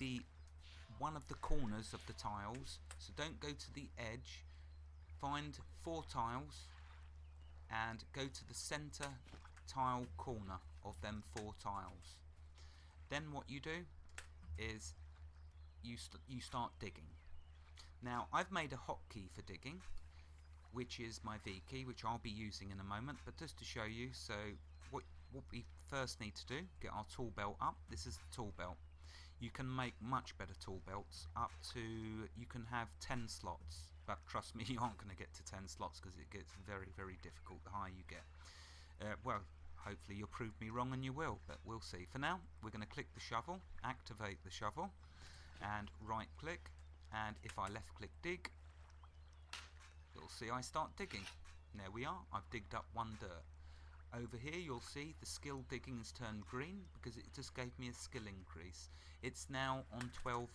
one of the corners of the tiles. So don't go to the edge. Find 4 tiles and go to the center tile corner of them 4 tiles. Then what you do is you start digging. Now I've made a hotkey for digging, which is my V key, which I'll be using in a moment, but just to show you, so what we first need to do, get our tool belt up. This is the tool belt. You can make much better tool belts, up to, you can have 10 slots, but trust me, you aren't going to get to 10 slots because it gets very, very difficult the higher you get. Well, hopefully you'll prove me wrong, and you will, but we'll see. For now, we're going to click the shovel, activate the shovel, and right click, and if I left click dig, you'll see I start digging. And there we are, I've digged up 1 dirt. Over here you'll see the skill digging has turned green because it just gave me a skill increase. It's now on 12.48.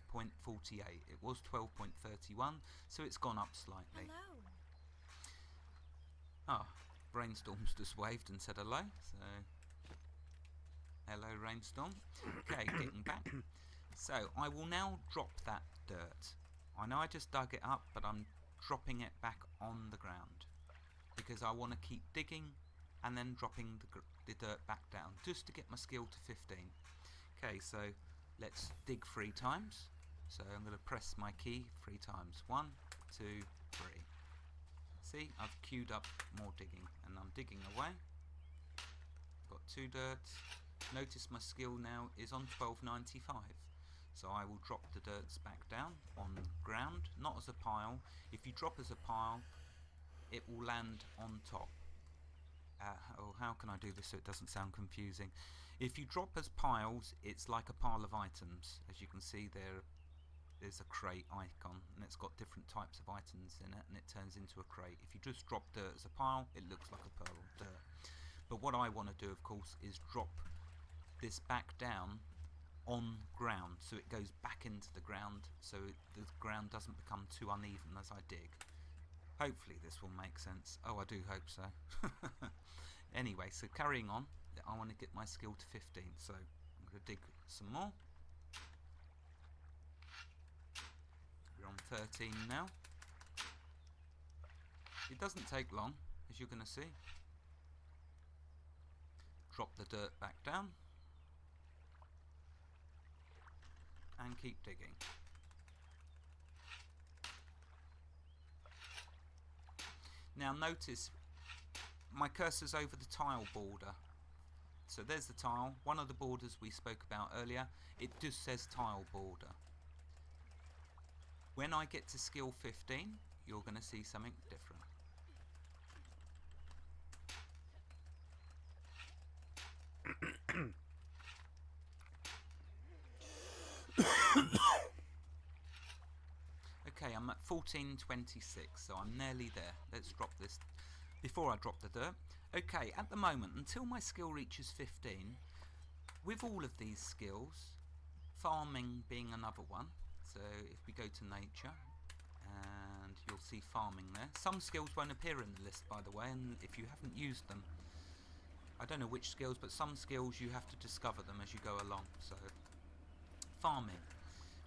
It was 12.31, so it's gone up slightly. Hello. Ah, Brainstorm's just waved and said hello, so hello Rainstorm. Okay, getting back. So I will now drop that dirt. I know I just dug it up, but I'm dropping it back on the ground because I want to keep digging and then dropping the dirt back down just to get my skill to 15. Okay, so let's dig 3 times. So I'm going to press my key 3 times. 1, 2, 3. See, I've queued up more digging and I'm digging away. Got 2 dirt. Notice my skill now is on 1295. So I will drop the dirts back down on the ground, not as a pile. If you drop as a pile, it will land on top. How can I do this so it doesn't sound confusing? If you drop as piles, it's like a pile of items. As you can see there's a crate icon and it's got different types of items in it and it turns into a crate. If you just drop dirt as a pile, it looks like a pile of dirt. But what I want to do, of course, is drop this back down on ground so it goes back into the ground so the ground doesn't become too uneven as I dig. Hopefully this will make sense. Oh, I do hope so. Anyway, so carrying on, I want to get my skill to 15, so I'm going to dig some more. We're on 13 now. It doesn't take long, as you're going to see. Drop the dirt back down and keep digging. Now notice my cursor's over the tile border. So there's the tile, one of the borders we spoke about earlier. It just says tile border. When I get to skill 15, you're going to see something different. Okay, I'm at 1426, so I'm nearly there. Let's drop this before I drop the dirt. Okay, at the moment, until my skill reaches 15, with all of these skills, farming being another one, so if we go to nature, and you'll see farming there. Some skills won't appear in the list, by the way, and if you haven't used them, I don't know which skills, but some skills you have to discover them as you go along. So, farming.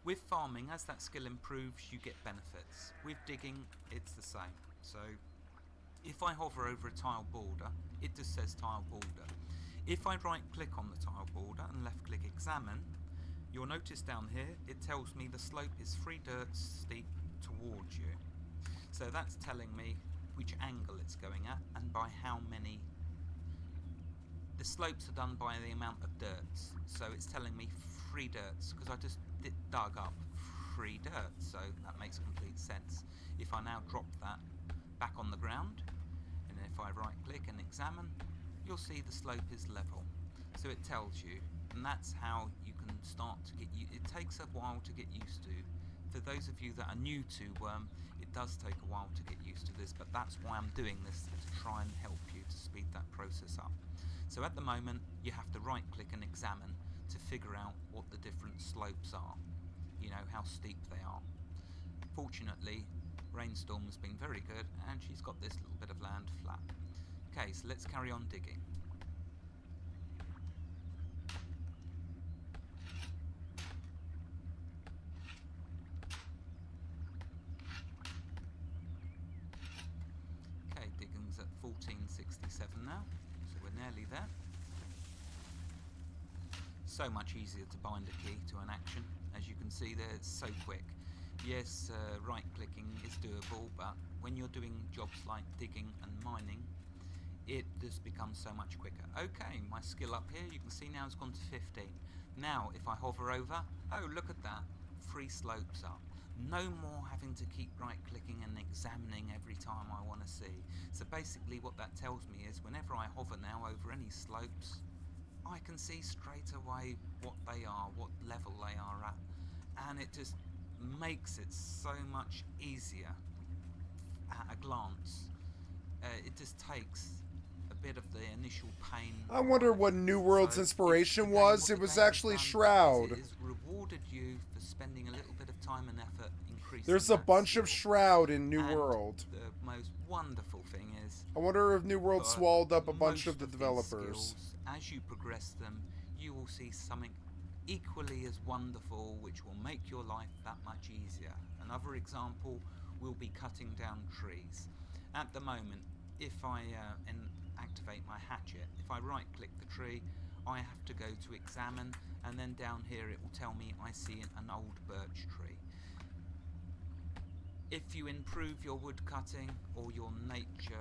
With farming, as that skill improves, you get benefits. With digging, it's the same. So, if I hover over a tile border, it just says tile border. If I right click on the tile border and left click examine, you'll notice down here, it tells me the slope is 3 dirts steep towards you. So that's telling me which angle it's going at and by how many. The slopes are done by the amount of dirts. So it's telling me 3 dirts because I just dug up 3 dirts. So that makes complete sense. If I now drop that back on the ground, and if I right click and examine, you'll see the slope is level. So it tells you, and that's how you can start to get it takes a while to get used to. For those of you that are new to Worm, it does take a while to get used to this, but that's why I'm doing this, to try and help you to speed that process up. So at the moment, you have to right click and examine to figure out what the different slopes are, you know, how steep they are. Fortunately, Rainstorm has been very good and she's got this little bit of land flat. Okay, so let's carry on digging. Okay, digging's at 1467 now, so we're nearly there. So much easier to bind a key to an action. As you can see there, it's so quick. Yes, right clicking is doable, but when you're doing jobs like digging and mining, it just becomes so much quicker. Okay, my skill up here, you can see now it's gone to 15. Now, if I hover over, oh look at that, 3 slopes up. No more having to keep right clicking and examining every time I want to see. So basically what that tells me is whenever I hover now over any slopes, I can see straight away what they are, what level they are at, and it just makes it so much easier at a glance. It just takes a bit of the initial pain. I wonder what New World's inspiration was. It was actually Shroud. It has rewarded you for spending a little bit of time and effort increasing. There's a bunch of Shroud in New World. The most wonderful thing is, I wonder if New World swallowed up a bunch of the developers. Skills, as you progress them, you will see something equally as wonderful, which will make your life that much easier. Another example will be cutting down trees. At the moment, if I activate my hatchet, if I right click the tree, I have to go to examine, and then down here it will tell me I see an old birch tree. If you improve your wood cutting or your nature,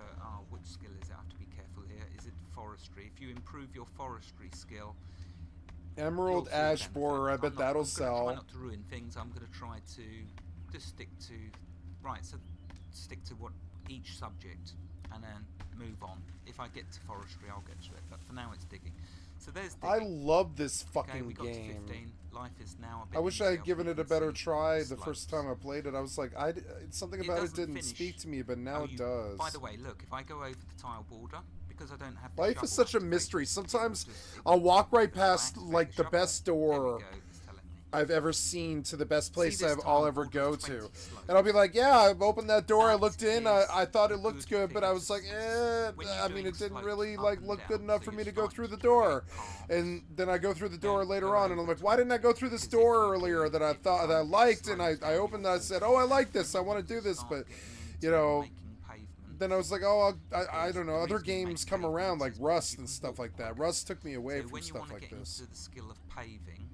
which skill is it? I have to be careful here. Is it forestry? If you improve your forestry skill, Emerald Ash Borer, I bet that'll sell. Try not to ruin things. I'm going to try to just stick to stick to what each subject, and then move on. If I get to forestry, I'll get to it. But for now, it's digging. So there's digging. I love this fucking we got game. To 15. Life is now a bit I wish I had easier. given We it a can better see try the slopes. first time I played it. I was like, something about it didn't speak to me, but now it does. By the way, look, if I go over the tile border, because I don't have the Life is shovel such a to mystery. take it, Sometimes it I'll walk right If I past activate like the shovel, best there we door go, it's telling me. I've ever seen to the best place this I'll tile ever border go of 20 to. slopes. And I'll be like, yeah, I've opened that door, I That looked in, is I thought it a looked good good, but I figure was to like, see. When I you're mean, doing it didn't slopes really up like and look down, good enough so for you me to go start through the to door. create And then I go through the door Then later go on, and I'm over like, to why didn't I go through this because if door you earlier do, that I it thought that I slows liked? And I down opened that, I your said, walking. oh, I like this, I When want to you do this, start but getting you into know, making pavement, then I was like, oh, I don't know. the Other reason you games make come around pavements like is Rust because and you stuff can like walk that. quicker. Rust took me away So from when you stuff want to like get this. into the skill of paving,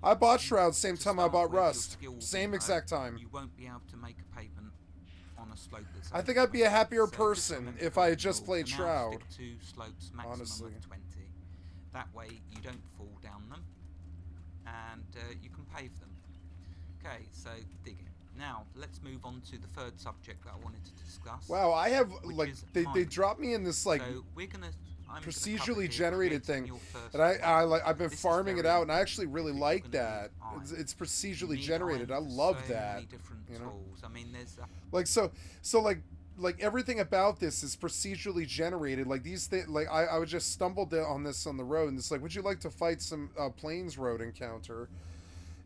I bought Shroud same to time I start bought with, your Rust. skill will be Same low. exact time. You won't be able to make a pavement on a slope that's I over think I'd be a 20. happier So just person remember if to I had just rule. played For now, Shroud. Stick to slopes maximum Honestly. of 20. That way you don't fall down them, and you can pave them. Okay, so digging. Now let's move on to the third subject that I wanted to discuss. Wow, I have which like is they mining. dropped me in this like So we're gonna I'm gonna cover procedurally here generated creating thing, your first and I mine. I've been This is farming it very out, and I actually important really because you're like gonna that. need iron. It's You procedurally need generated. I iron for love so that. many different You know, tools. I mean, there's like like everything about this is procedurally generated. Like these things, like I would just stumbled on this on the road, and it's like, would you like to fight some Plains Road encounter?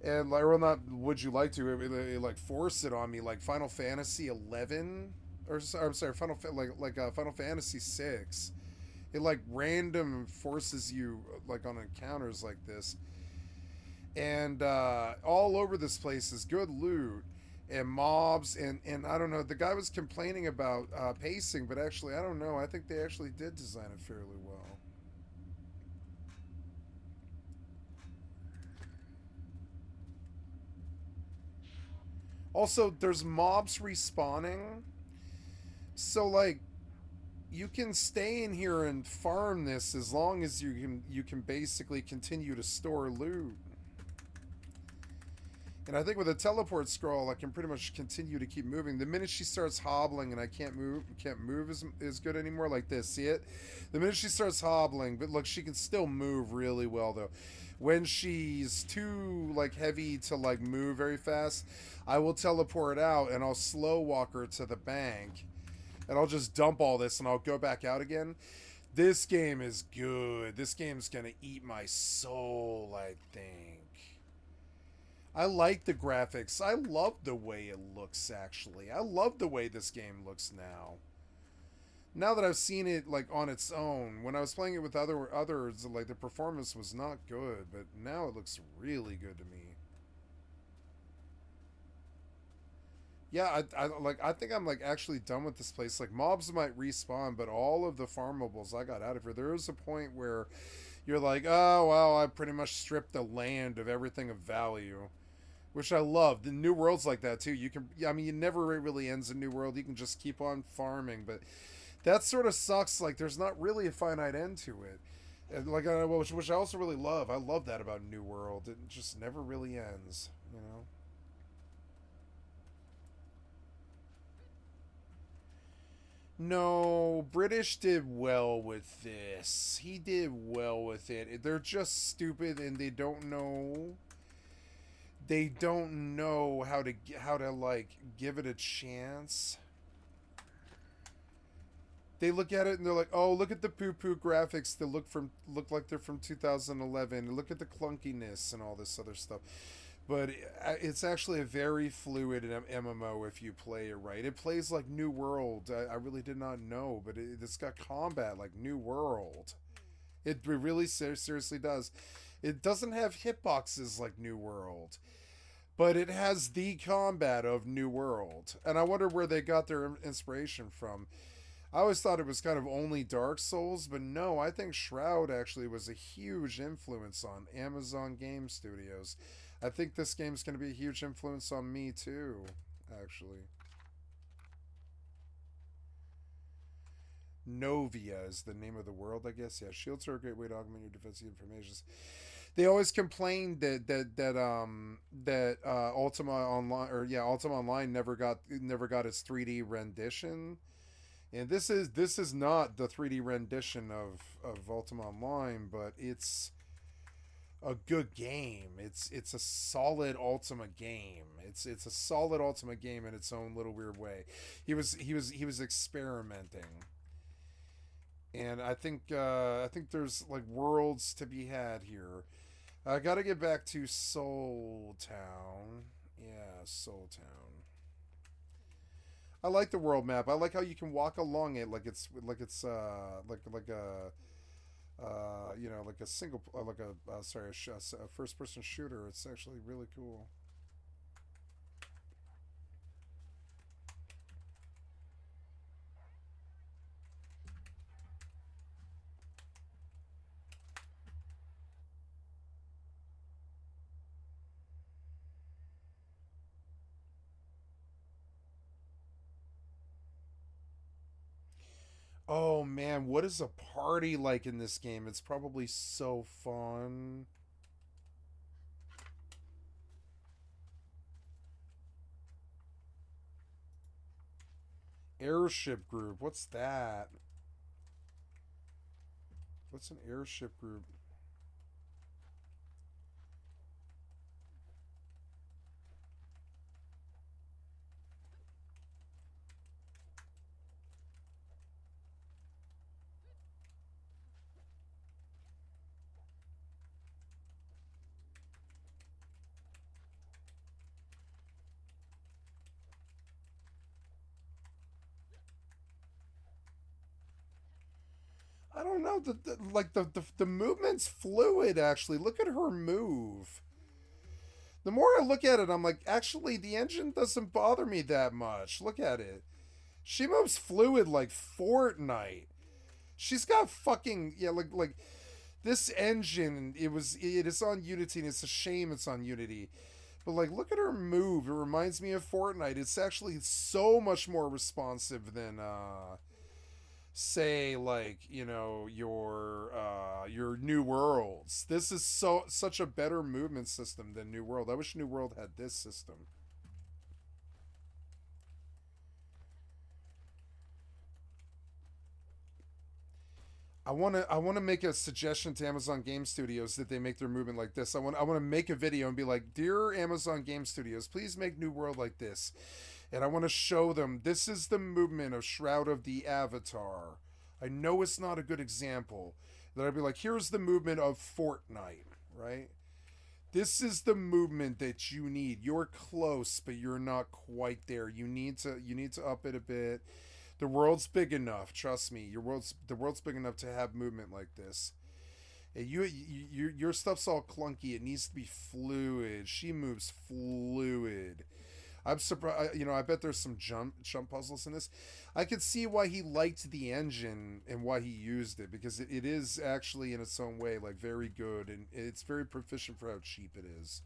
And like, well, not would you like to? It like forced it on me, like Final Fantasy 11, or I'm sorry, Final Fantasy 6. It like random forces you like on encounters like this, and all over this place is good loot and mobs, and I don't know. The guy was complaining about pacing, but actually I don't know. I think they actually did design it fairly well. Also, there's mobs respawning, so like you can stay in here and farm this as long as you can basically continue to store loot. And I think with a teleport scroll, I can pretty much continue to keep moving. The minute she starts hobbling and I can't move as good anymore, like this. See it? The minute she starts hobbling, but look, she can still move really well though. When she's too like heavy to like move very fast, I will teleport out and I'll slow walk her to the bank. And I'll just dump all this and I'll go back out again. This game is good. This game's gonna eat my soul, I think. I like the graphics. I love the way it looks, actually. I love the way this game looks now. Now that I've seen it like on its own, when I was playing it with others, like the performance was not good, but now it looks really good to me. Yeah, I think I'm like actually done with this place. Like mobs might respawn, but all of the farmables I got out of here. There is a point where you're like, oh well, I pretty much stripped the land of everything of value, which I love. The New World's like that too. You can, I mean, it never really ends in New World. You can just keep on farming, but that sort of sucks. Like there's not really a finite end to it, and like which I also really love. I love that about New World. It just never really ends, you know. No, British did well with this. He did well with it. They're just stupid and they don't know. They don't know how to like give it a chance. They look at it and they're like, "Oh, look at the poo-poo graphics that look like they're from 2011. Look at the clunkiness and all this other stuff." But it's actually a very fluid MMO if you play it right. It plays like New World. I really did not know, but it's got combat like New World. It really seriously does. It doesn't have hitboxes like New World, but it has the combat of New World. And I wonder where they got their inspiration from. I always thought it was kind of only Dark Souls, but no, I think Shroud actually was a huge influence on Amazon Game Studios. I think this game's going to be a huge influence on me too, actually. Novia is the name of the world, I guess. Yeah, shields are a great way to augment your defensive information. They always complained that Ultima Online never got its 3D rendition. And this is not the 3D rendition of Ultima Online, but it's a good game. It's a solid Ultima game. It's a solid Ultima game in its own little weird way. He was experimenting. And I think there's like worlds to be had here. I got to get back to Soul Town. Yeah, Soul Town. I like the world map. I like how you can walk along it like a first person shooter. It's actually really cool. Oh man, what is a party like in this game? It's probably so fun. Airship group, what's that? What's an airship group? I don't know. The movement's fluid. Actually, look at her move. The more I look at it, I'm like, actually, the engine doesn't bother me that much. Look at it. She moves fluid like Fortnite. She's got fucking like this engine. It is on Unity, and it's a shame it's on Unity. But like, look at her move. It reminds me of Fortnite. It's actually so much more responsive than say like your New Worlds. This is such a better movement system than New World. I wish New World had this system. I want to make a suggestion to Amazon Game Studios that they make their movement like this. I want to make a video and be like, "Dear Amazon Game Studios, please make New World like this." And I want to show them this is the movement of Shroud of the Avatar. I know it's not a good example. Then I'd be like, here's the movement of Fortnite, right? This is the movement that you need. You're close, but you're not quite there. You need to up it a bit. The world's big enough, trust me. The world's big enough to have movement like this. Your stuff's all clunky. It needs to be fluid. She moves fluid. I'm surprised. I bet there's some jump puzzles in this. I could see why he liked the engine and why he used it, because it is actually in its own way like very good, and it's very proficient for how cheap it is.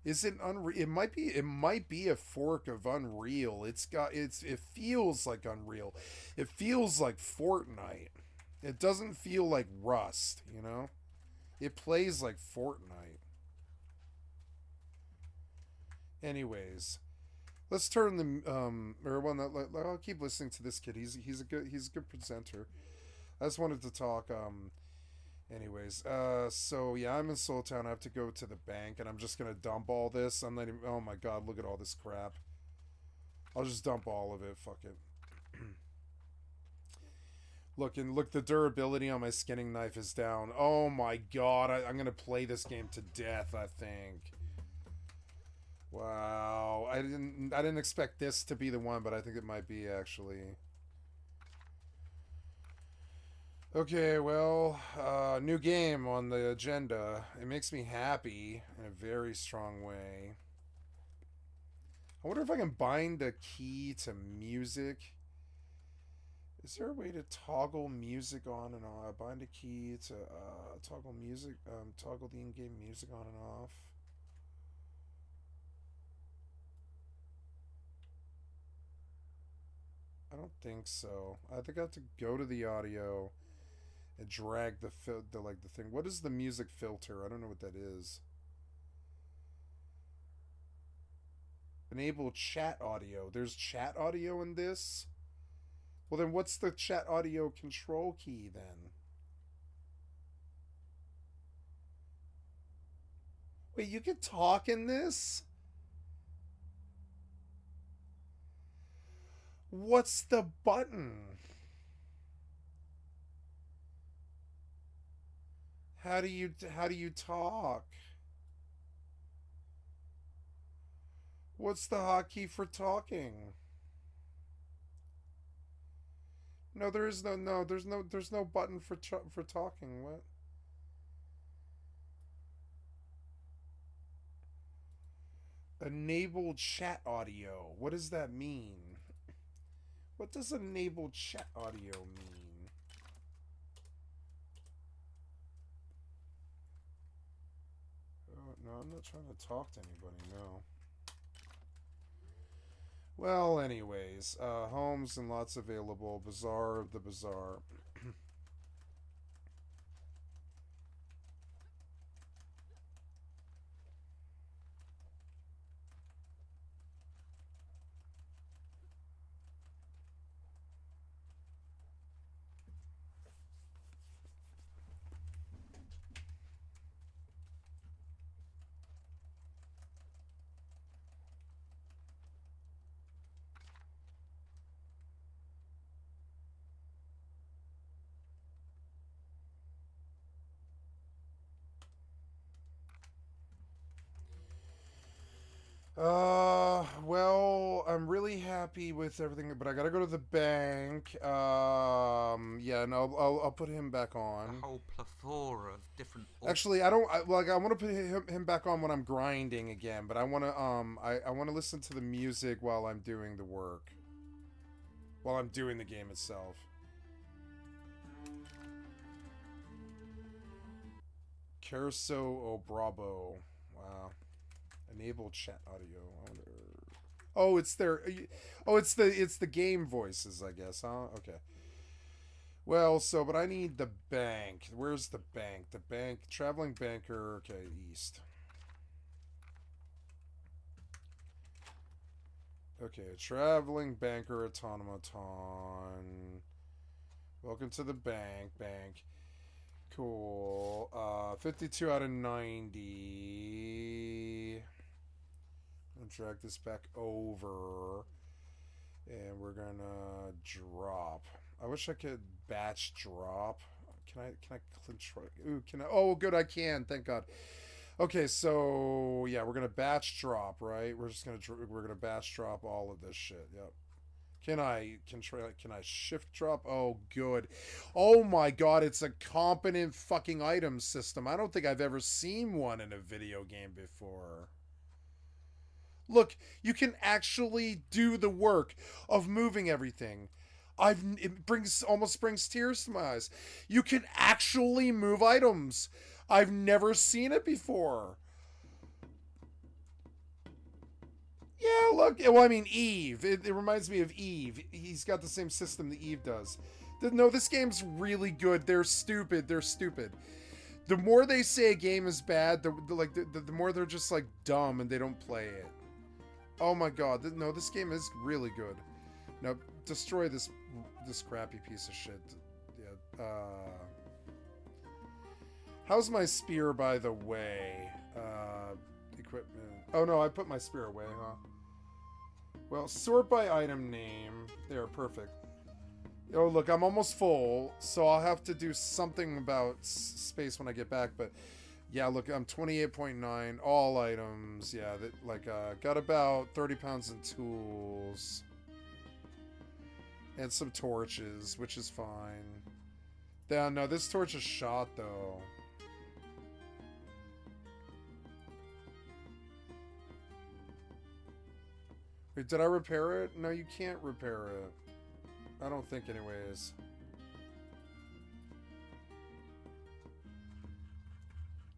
Is it Unreal? It might be a fork of Unreal. It feels like Unreal. It feels like Fortnite. It doesn't feel like Rust, It plays like Fortnite. Anyways, let's turn the I'll keep listening to this kid. He's a good presenter. I just wanted to talk. Anyways, so yeah, I'm in Soul Town. I have to go to the bank, and I'm just gonna dump all this. I'm not even. Oh my god, look at all this crap. I'll just dump all of it. Fuck it. Look, the durability on my skinning knife is down. Oh my god, I'm gonna play this game to death, I think. Wow, I didn't expect this to be the one, but I think it might be, actually. Okay, well, new game on the agenda. It makes me happy in a very strong way. I wonder if I can bind a key to music. Is there a way to toggle music on and off? Bind a key to toggle music, toggle the in-game music on and off. I don't think so. I think I have to go to the audio and drag the thing. What is the music filter? I don't know what that is. Enable chat audio. There's chat audio in this? Well, then what's the chat audio control key then? Wait, you can talk in this? What's the button? How do you talk? What's the hotkey for talking? No, there's no button for talking. What? Enable chat audio. What does that mean? What does enable chat audio mean? Oh, no, I'm not trying to talk to anybody, no. Well, anyways, homes and lots available. Bazaar of the Bazaar. Well, I'm really happy with everything, but I gotta go to the bank. Yeah, and I'll put him back on. A whole plethora of different. Actually, I want to put him back on when I'm grinding again, but I want to I want to listen to the music while I'm doing the work. While I'm doing the game itself. Carousel o Bravo. Wow. Enable chat audio. Oh, it's their. Oh, it's the game voices, I guess, huh? Okay. Well, but I need the bank. Where's the bank? The bank. Traveling banker. Okay, east. Okay, traveling banker automaton. Welcome to the bank. Cool. 52 out of 90. I'm gonna drag this back over. And we're gonna drop. I wish I could batch drop. Can I control? Ooh, can I? Oh, good, I can. Thank God. Okay, so yeah, we're gonna batch drop, right? We're gonna batch drop all of this shit. Yep. Can I shift drop? Oh, good. Oh my god, it's a competent fucking item system. I don't think I've ever seen one in a video game before. Look, you can actually do the work of moving everything. It almost brings tears to my eyes. You can actually move items. I've never seen it before. Yeah, look. Well, I mean, EvE. It reminds me of EvE. He's got the same system that EvE does. No, this game's really good. They're stupid. The more they say a game is bad, the more they're just like dumb and they don't play it. Oh my god. No, this game is really good. Now, destroy this crappy piece of shit. Yeah. How's my spear, by the way? Equipment. Oh no, I put my spear away, huh? Well, sort by item name. There, perfect. Oh, look, I'm almost full, so I'll have to do something about space when I get back, but yeah, look, I'm 28.9, all items, yeah, that, like, got about 30 pounds in tools, and some torches, which is fine. Yeah, no, this torch is shot, though. Wait, did I repair it? No, you can't repair it. I don't think, anyways.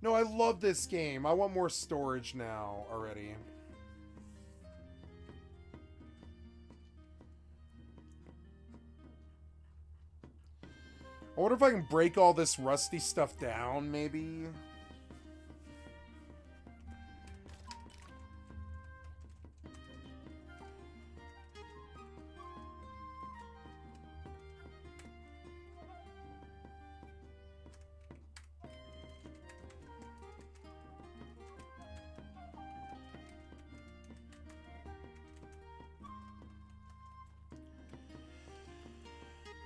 No, I love this game. I want more storage now already. I wonder if I can break all this rusty stuff down, maybe?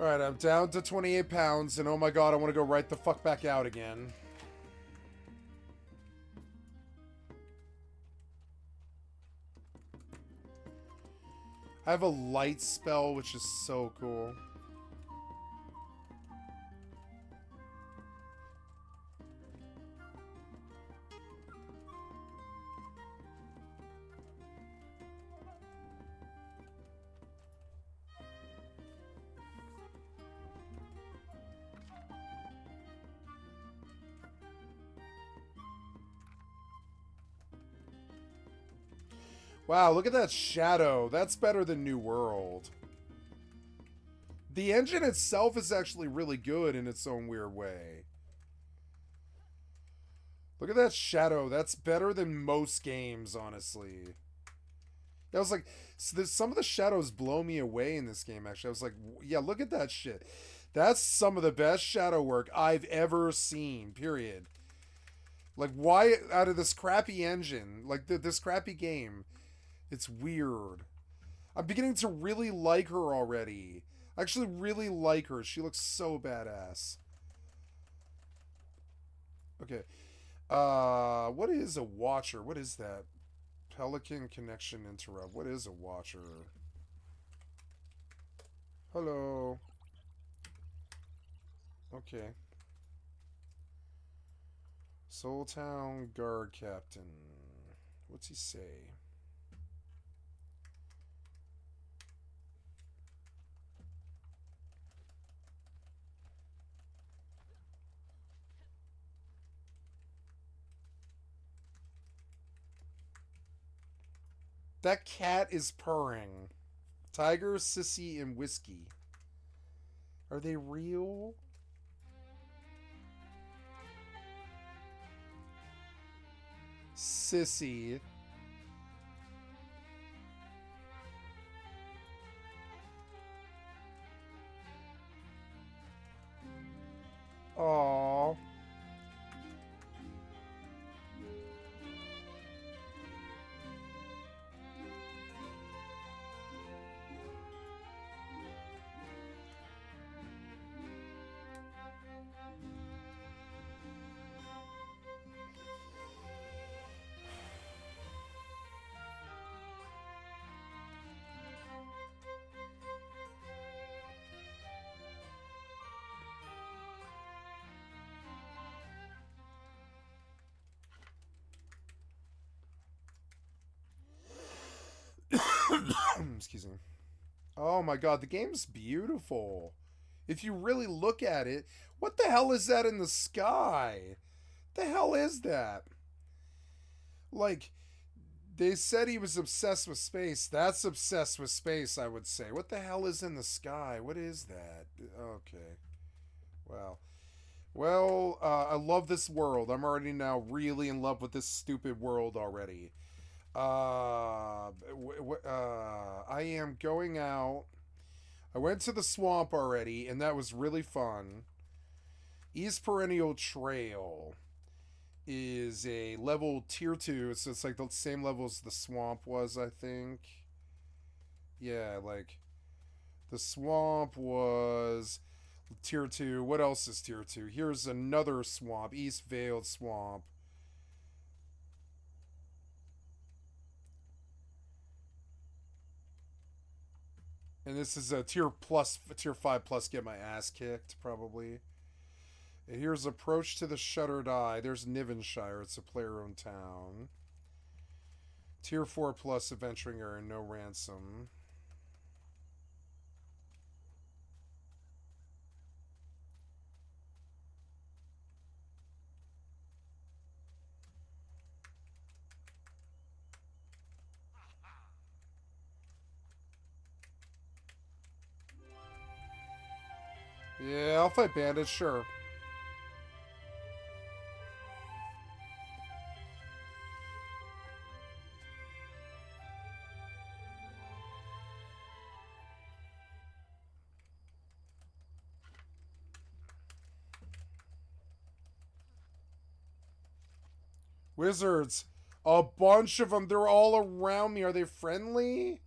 Alright, I'm down to 28 pounds, and oh my god, I want to go right the fuck back out again. I have a light spell, which is so cool. Wow, look at that shadow. That's better than New World. The engine itself is actually really good in its own weird way. Look at that shadow. That's better than most games, honestly. I was like, some of the shadows blow me away in this game, actually. I was like, yeah, look at that shit. That's some of the best shadow work I've ever seen, period. Like, why, out of this crappy engine, like, this crappy game... It's weird. I'm beginning to really like her already. I actually really like her. She looks so badass. Okay. What is a watcher? What is that? Pelican connection interrupt. What is a watcher? Hello. Okay. Soul Town Guard Captain. What's he say? That cat is purring. Tiger, Sissy, and Whiskey. Are they real? Sissy. Aww. Excuse me. Oh my god, the game's beautiful. If you really look at it, what the hell is that in the sky? The hell is that? Like, they said he was obsessed with space. That's obsessed with space, I would say. What the hell is in the sky? What is that? Okay. Wow. Well, I love this world. I'm already now really in love with this stupid world already. I am going out. I went to the swamp already, and that was really fun. East Perennial Trail is a level tier 2, so it's like the same level as the swamp was, I think. Yeah, like The swamp was tier 2. What else is tier 2? Here's another swamp. East Veiled Swamp. And this is a tier 5 plus, get my ass kicked, probably. And here's Approach to the Shuttered Eye. There's Nivenshire. It's a player-owned town. Tier 4 plus adventuring area, no ransom. Yeah, I'll fight bandits, sure. Wizards. A bunch of them. They're all around me. Are they friendly?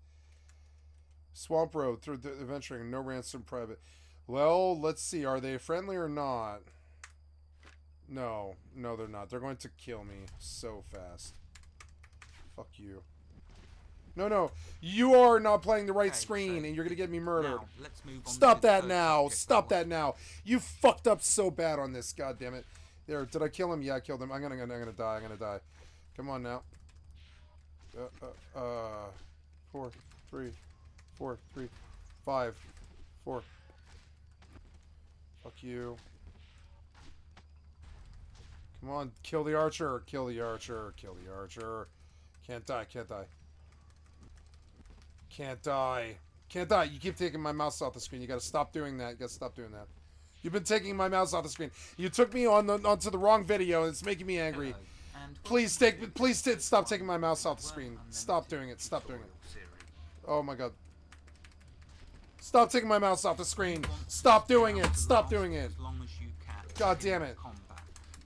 Swamp Road. Through the adventuring. No ransom private. Well, let's see. Are they friendly or not? No. No, they're not. They're going to kill me so fast. Fuck you. No, no. You are not playing the right screen, and you're going to get me murdered. Now, let's move on Stop to the that third now. subject Stop I that now. You fucked up so bad on this. God damn it. There. Did I kill him? Yeah, I killed him. I'm gonna die. I'm gonna die. Come on now. 4, 3, 4, 3, 5, 4. Fuck you. Come on, kill the archer. Kill the archer. Kill the archer. Can't die. Can't die. Can't die. Can't die. You keep taking my mouse off the screen. You gotta stop doing that. You gotta stop doing that. You've been taking my mouse off the screen. You took me onto the wrong video, and it's making me angry. Please stop taking my mouse off the screen. Stop doing it. Stop doing it. Oh my god. Stop taking my mouse off the screen. Stop doing it. Stop doing it. God damn it.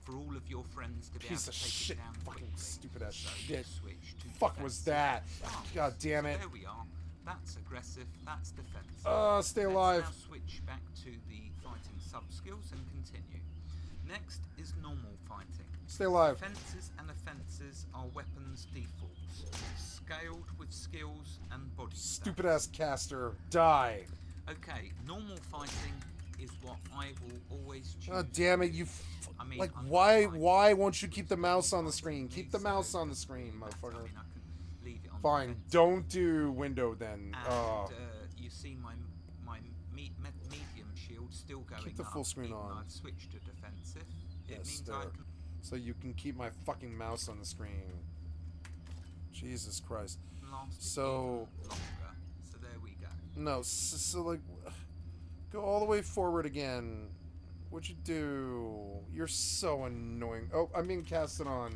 For all of your friends to be Piece of able to take shit. it down Fucking quickly. stupid ass So shit. switch to Fuck was that? God damn it. There we are. That's aggressive. That's defensive. Stay alive. Let's now switch back to the fighting sub-skills and continue. Next is normal fighting. Stay alive. Defenses and offenses are weapons defaults, scaled with skills and body Stupid stats. ass caster. Die. Okay, normal fighting is what I will always choose. God damn it, you I mean, like I'm not why fighting. won't you keep the mouse on the screen? Keep the mouse on the screen, I motherfucker. mean, I can leave it on Fine, defensive. don't do window then. And you see my medium shield still going Keep the full up, screen even on. I've switched to defensive. It Yes, means there. I can So you can keep my fucking mouse on the screen. Jesus Christ. last it So even longer. So there we go. no, so like go all the way forward again. What'd you do? You're so annoying. Oh, I'm being casted on.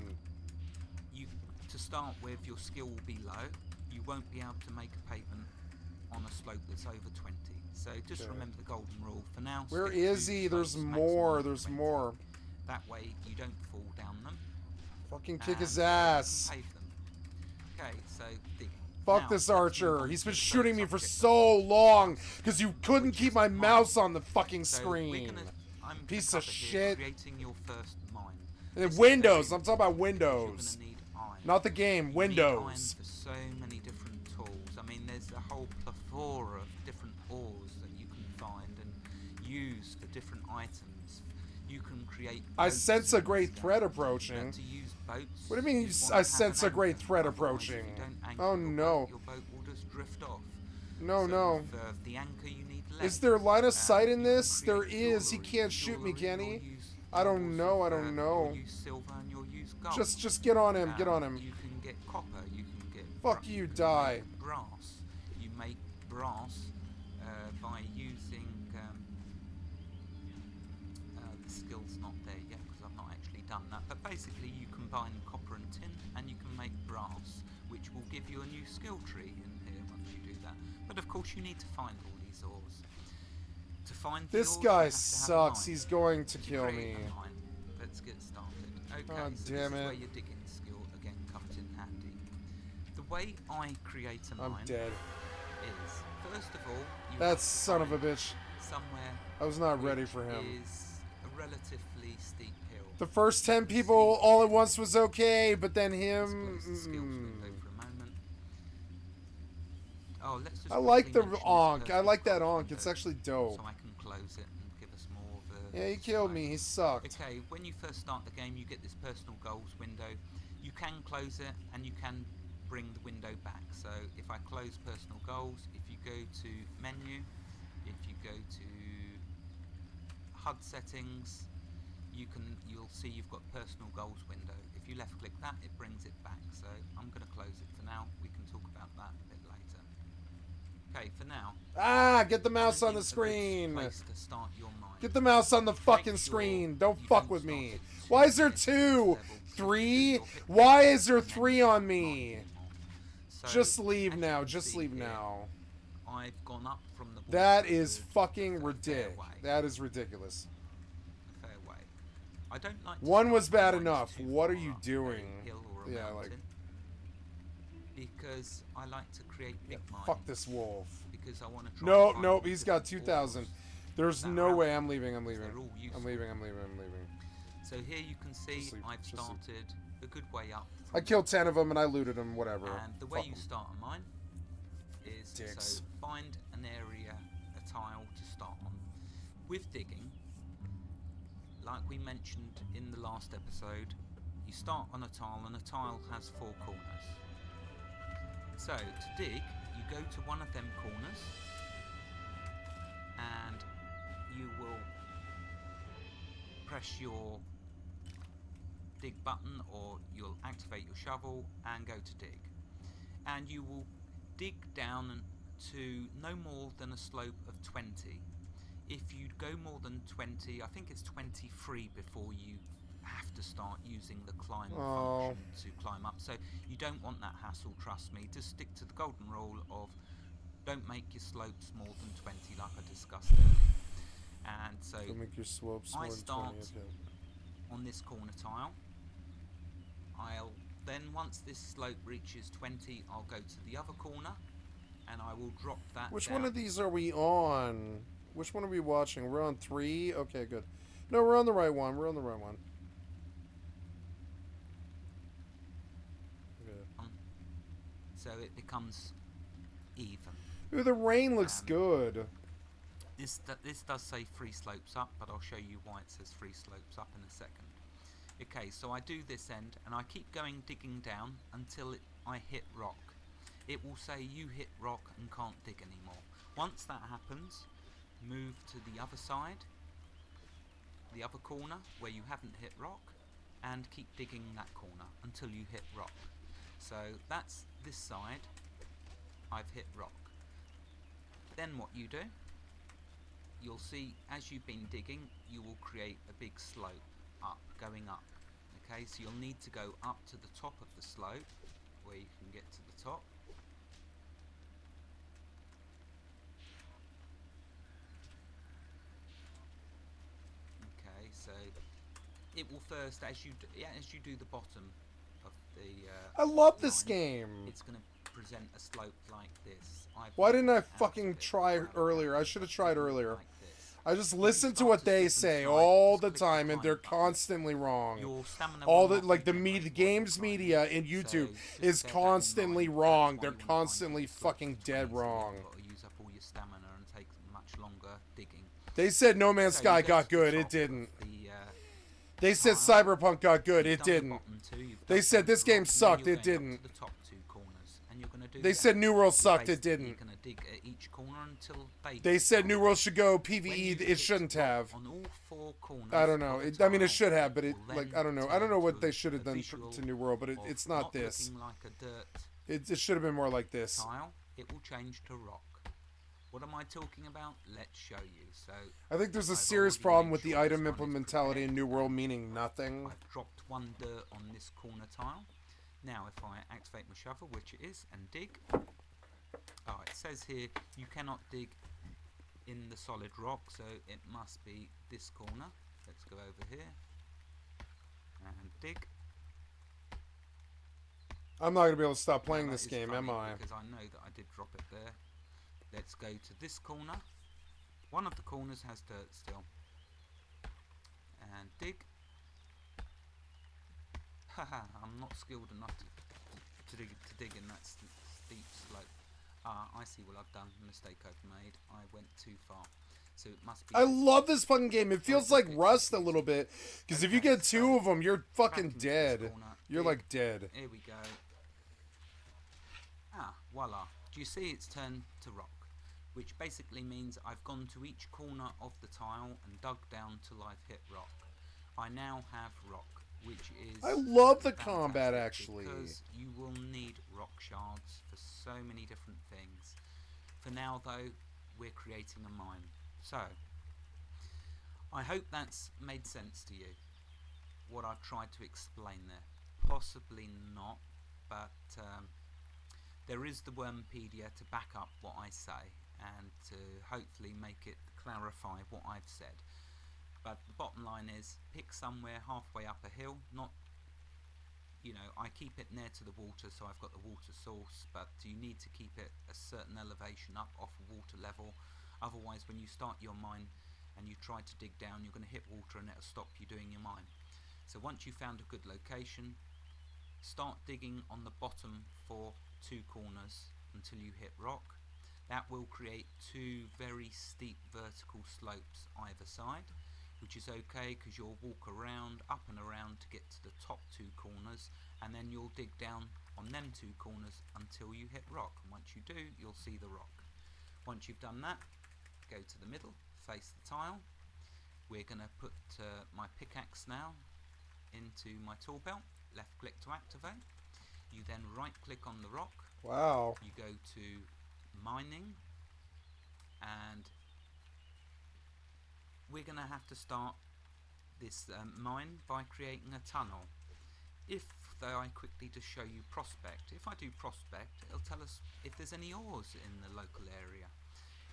You to start with, your skill will be low. You won't be able to make a pavement on a slope that's over 20. So just Okay. remember the golden rule. For now, Where stick is to he? There's slopes more. maximum There's 20. more. That way you don't fall down them. Fucking kick his and, ass. you can pave them. Okay, so digging. Fuck Now, this let's move archer. on He's to been the third shooting me for subject. so long because you couldn't keep my Mine. mouse on the fucking So we're screen. I'm gonna Piece of cover here shit. Creating your first mine. And This is Windows. very I'm talking about important because Windows. You're gonna need iron. Not the game. You need iron Windows. for so many different tools. I mean, there's a whole plethora of different ores that you can find and use for different items. You can create. I boats sense a in great this threat game. approaching. To use boats, What do you mean? you'd I wanna have sense an a great anchor. threat Otherwise, approaching. if you don't anchor Oh your no. boat, your boat will just drift off. No, So no. For the anchor, you need Is legs. there line of sight in You can this? There create is. He jewellery. can't shoot me, can Jewellery, he? you'll use I don't normal know. I silver, don't know. You'll use silver and you'll use gold. Just get on him. Get on him. You can get copper. You can get. Fuck you, can die. make brass. You make brass by using. The skill's not there yet because I've not actually done that. But basically, you combine copper and tin, and you can make brass, which will give you a new skill tree in here once you do that. But of course, you need to find all these ores. To find the This ores, guy you have to have a sucks. mine. He's going to To kill create me. a mine, let's get started. Okay, Oh, so damn this is it. where your digging skill again comes in handy. The way I create a I'm mine dead. is first of all, you That have to son of a find bitch. somewhere I was not ready which for him. is a relatively steep hill. The first 10 people all at once was okay, but then Let's him... close the skills window for a moment. Oh, let's just I like the quickly mention this Onk. I personal like that goals Onk. window It's actually dope. so I can close it and give us more of a Yeah, he killed me. He sucked. Okay, when you first start the game, you get this personal goals window. You can close it and you can bring the window back. So if I close personal goals, if you go to menu, if you go to HUD settings, you'll see you've got personal goals window. If you left click that, it brings it back. So I'm going to close it for now. We can talk about that a bit later. Okay, for now. Ah, get the mouse on the finding's the best screen. place to start your mind. Get the mouse on the fucking Make sure screen. Don't you fuck don't with start me. at Why is there near the 2? level. 3? You'll hit Why reset is there and then 3 you on can't me? anymore. So, Just leave as you now. can Just see leave here, now. I've gone up from the That water is to fucking a fair ridiculous. way. That is ridiculous. A fair way. I don't like to One start was my bad mines enough. too What are far you up a doing? hill or a Yeah, mountain, like... because I like to create big mines. Fuck this wolf. Because I want to try No, and find nope, all the he's got different 2,000. ores There's that no are way out I'm there, leaving, I'm because leaving. they're all useful. I'm leaving, I'm leaving, I'm leaving. So here you can see Just leave, I've just leave. started a good way up. I killed 10 of them and I looted them, whatever. And the way Fuck you 'em. start a mine is Dicks. so find an area, a tile to start on. With digging, like we mentioned in the last episode, you start on a tile and a tile has 4 corners. So to dig, you go to one of them corners and you will press your dig button, or you'll activate your shovel and go to dig, and you will dig down to no more than a slope of 20. If you go more than 20, I think it's 23 before you have to start using the climb function to climb up. So you don't want that hassle, trust me. Just stick to the golden rule of don't make your slopes more than 20, like I discussed earlier. And so Don't make your slopes more I than start 20, okay. on this corner tile. I'll then, once this slope reaches 20, I'll go to the other corner and I will drop that Which down. one of these are we on? Which one are we watching? We're on 3? Okay, good. No, we're on the right one. We're on the right one. Good. So it becomes even. Ooh, the rain looks good. This does say 3 slopes up, but I'll show you why it says 3 slopes up in a second. Okay, so I do this end and I keep going digging down until I hit rock. It will say you hit rock and can't dig anymore. Once that happens, move to the other side, the other corner where you haven't hit rock, and keep digging that corner until you hit rock. So that's this side, I've hit rock. Then what you do, you'll see as you've been digging, you will create a big slope up, going up. Okay, so you'll need to go up to the top of the slope where you can get to the top. Okay, so it will first, as you do the bottom of the I love this line, game. it's going to present a slope like this. Why didn't I fucking try earlier? I should have tried earlier. I just listen to what they say all the time, and they're constantly wrong. All the the games media and YouTube is constantly wrong. They're constantly fucking dead wrong. Use up all your stamina and take much longer digging. They said No Man's Sky got good. It didn't. They said Cyberpunk got good. It didn't. They said this game sucked. It didn't. They said New World sucked. It didn't. They said New World should go PvE. It shouldn't have. I don't know. I mean, it should have, but it I don't know. I don't know what they should have done to New World, but it's not this. It should have been more like this. It will change to rock. What am I talking about? Let's show you. So I think there's a serious problem with the item implementality in New World meaning nothing. I've dropped 1 dirt on this corner tile. Now if I activate my shovel, which it is, and dig. Oh, it says here you cannot dig in the solid rock, so it must be this corner. Let's go over here and dig. I'm not going to be able to stop playing this game, am I? Because I know that I did drop it there. Let's go to this corner. One of the corners has dirt still. And dig. Haha, I'm not skilled enough to dig in that steep slope. Ah, I see what I've done. The mistake I've made. I went too far. So it must be. I love this fucking game. It feels like Rust a little bit, because if you get two of them, you're fucking dead. You're like dead. Here we go. Ah, voila. Do you see it's turned to rock? Which basically means I've gone to each corner of the tile and dug down till I've hit rock. I now have rock, which is... I love the combat, actually. Because you will need rock shards for so many different things. For now, though, we're creating a mine. So, I hope that's made sense to you, what I've tried to explain there. Possibly not, but there is the Wormpedia to back up what I say and to hopefully make it clarify what I've said. But the bottom line is, pick somewhere halfway up a hill, not, you know, I keep it near to the water so I've got the water source, but you need to keep it a certain elevation up off water level. Otherwise, when you start your mine and you try to dig down, you're going to hit water and it'll stop you doing your mine. So once you've found a good location, start digging on the bottom for 2 corners until you hit rock. That will create 2 very steep vertical slopes either side, which is okay because you'll walk around, up and around to get to the top 2 corners, and then you'll dig down on them 2 corners until you hit rock. And once you do, you'll see the rock. Once you've done that, go to the middle, face the tile. We're going to put my pickaxe now into my tool belt, left click to activate. You then right click on the rock. Wow. You go to mining, and we're going to have to start this mine by creating a tunnel. If though I quickly just show you prospect, if I do prospect, it'll tell us if there's any ores in the local area.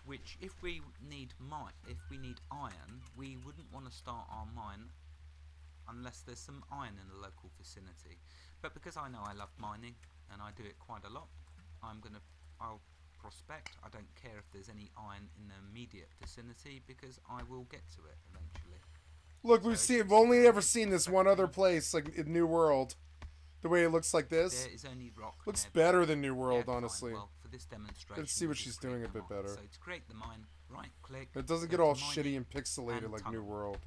Which, if we need iron, we wouldn't want to start our mine unless there's some iron in the local vicinity. But because I know I love mining and I do it quite a lot, I'll prospect. I don't care if there's any iron in the immediate vicinity because I will get to it eventually. Look, we've only ever seen this one other place, like in New World. The way it looks like this. There is only rock. Looks better than New World, honestly. Well, for this demonstration, let's see what she's doing a bit better. So to create the mine, right click. It doesn't get all shitty and pixelated like New World.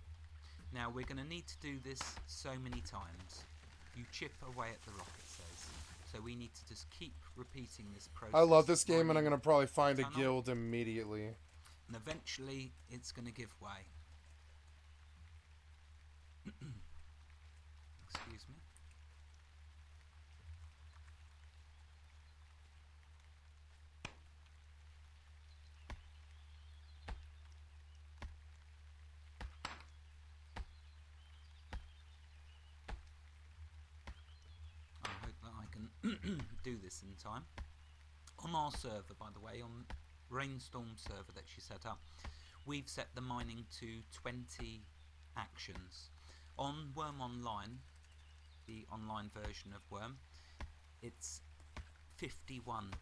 Now we're going to need to do this so many times. You chip away at the rock, it says. So we need to just keep repeating this process. I love this game, and I'm going to probably find a guild immediately. And eventually, it's going to give way. Excuse me. Do this in time. On our server, by the way, on Rainstorm server that she set up, we've set the mining to 20 actions. On Worm Online, the online version of Worm, it's 51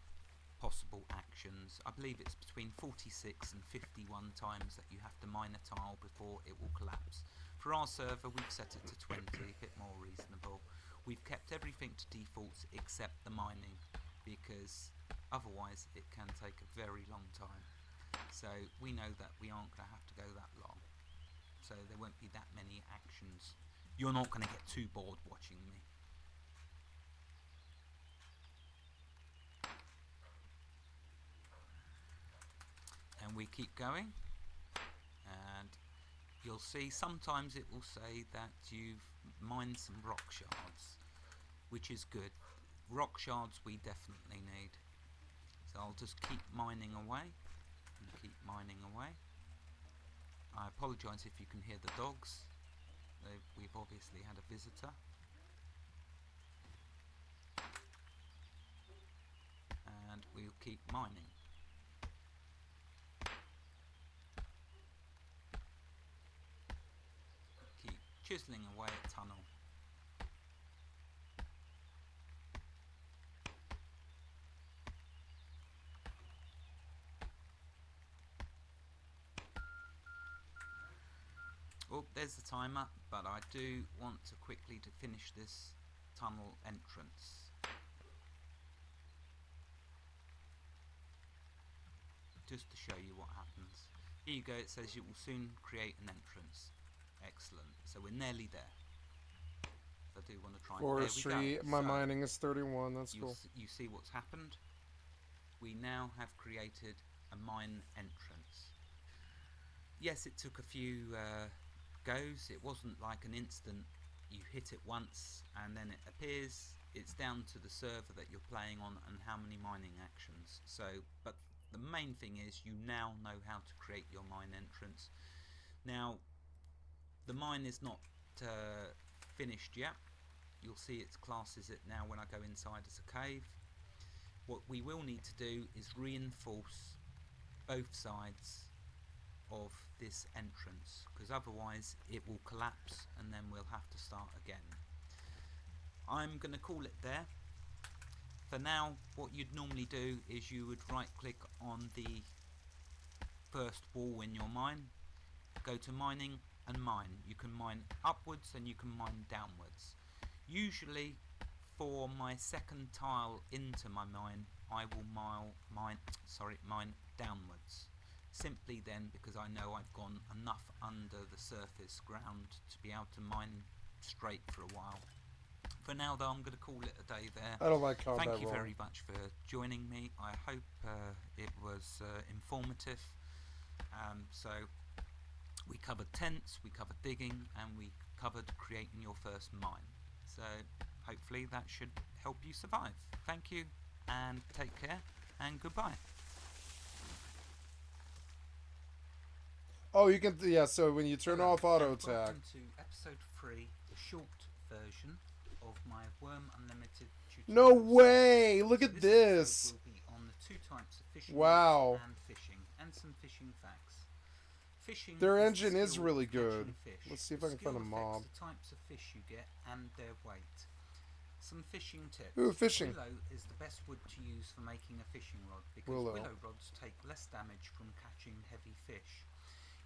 possible actions. I believe it's between 46 and 51 times that you have to mine a tile before it will collapse. For our server, we've set it to 20, a bit more reasonable. We've kept everything to defaults except the mining, because otherwise it can take a very long time. So we know that we aren't going to have to go that long. So there won't be that many actions. You're not going to get too bored watching me. And we keep going. And you'll see sometimes it will say that you've mined some rock shards, which is good. Rock shards we definitely need. So I'll just keep mining away and keep mining away. I apologise if you can hear the dogs. We've obviously had a visitor. And we'll keep mining. Keep chiseling away at tunnel. there's the timer, but I do want to quickly to finish this tunnel entrance. Just to show you what happens. Here you go, it says you will soon create an entrance. Excellent. So we're nearly there. I do want to try. Forestry. There we go. My So mining is 31. That's cool. you see what's happened? We now have created a mine entrance. Yes, it took a few goes. It wasn't like an instant. You hit it once and then it appears. It's down to the server that you're playing on and how many mining actions. So, but the main thing is you now know how to create your mine entrance. Now, the mine is not finished yet. You'll see it classes it now when I go inside as a cave. What we will need to do is reinforce both sides of this entrance, because otherwise it will collapse and then we'll have to start again. I'm going to call it there. For now, what you'd normally do is you would right click on the first wall in your mine, go to mining and mine. You can mine upwards and you can mine downwards. Usually for my second tile into my mine, I will mine downwards. Simply then because I know I've gone enough under the surface ground to be able to mine straight for a while. For now though, I'm going to call it a day there. I don't like combat Thank you rolling. very much for joining me. I hope it was informative. So we covered tents, we covered digging, and we covered creating your first mine. So hopefully that should help you survive. Thank you and take care and goodbye. Oh, you can, yeah, so when you turn off auto And attack. welcome to episode 3, the short version of my Worm Unlimited tutorial. No way! Look at This this! episode will be on the 2 types of fishing Wow. and fishing, and some fishing facts. Fishing Their is the engine is skill really of catching good. fish. Let's see if The I can find a skill affects mob. the types of fish you get and their weight. Some fishing tips. Ooh, fishing. Willow is the best wood to use for making a fishing rod because Willow. willow rods take less damage from catching heavy fish.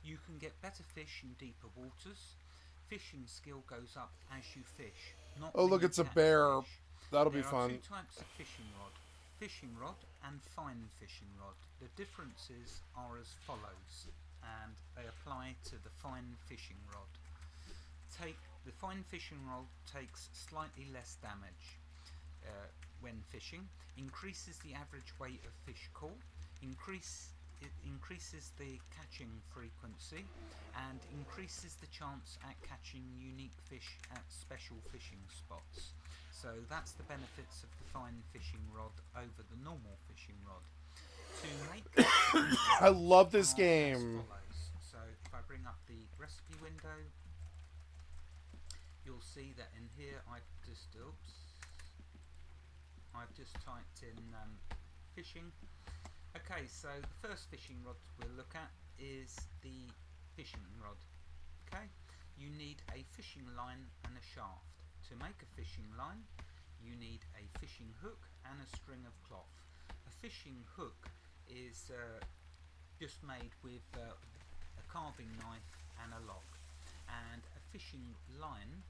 You can get better fish in deeper waters. Fishing skill goes up as you fish. Not Oh, when look, you it's a catch bear. fish. That'll be There are fun. 2 types of fishing rod. Fishing rod and fine fishing rod. The differences are as follows, and they apply to the fine fishing rod. The fine fishing rod takes slightly less damage when fishing, increases the average weight of fish caught, it increases the catching frequency, and increases the chance at catching unique fish at special fishing spots. So that's the benefits of the fine fishing rod over the normal fishing rod. To make I love this are game. as follows. So if I bring up the recipe window, you'll see that in here I've just typed in fishing. Okay, so the first fishing rod we'll look at is the fishing rod. Okay, you need a fishing line and a shaft. To make a fishing line, you need a fishing hook and a string of cloth. A fishing hook is just made with a carving knife and a log, and a fishing line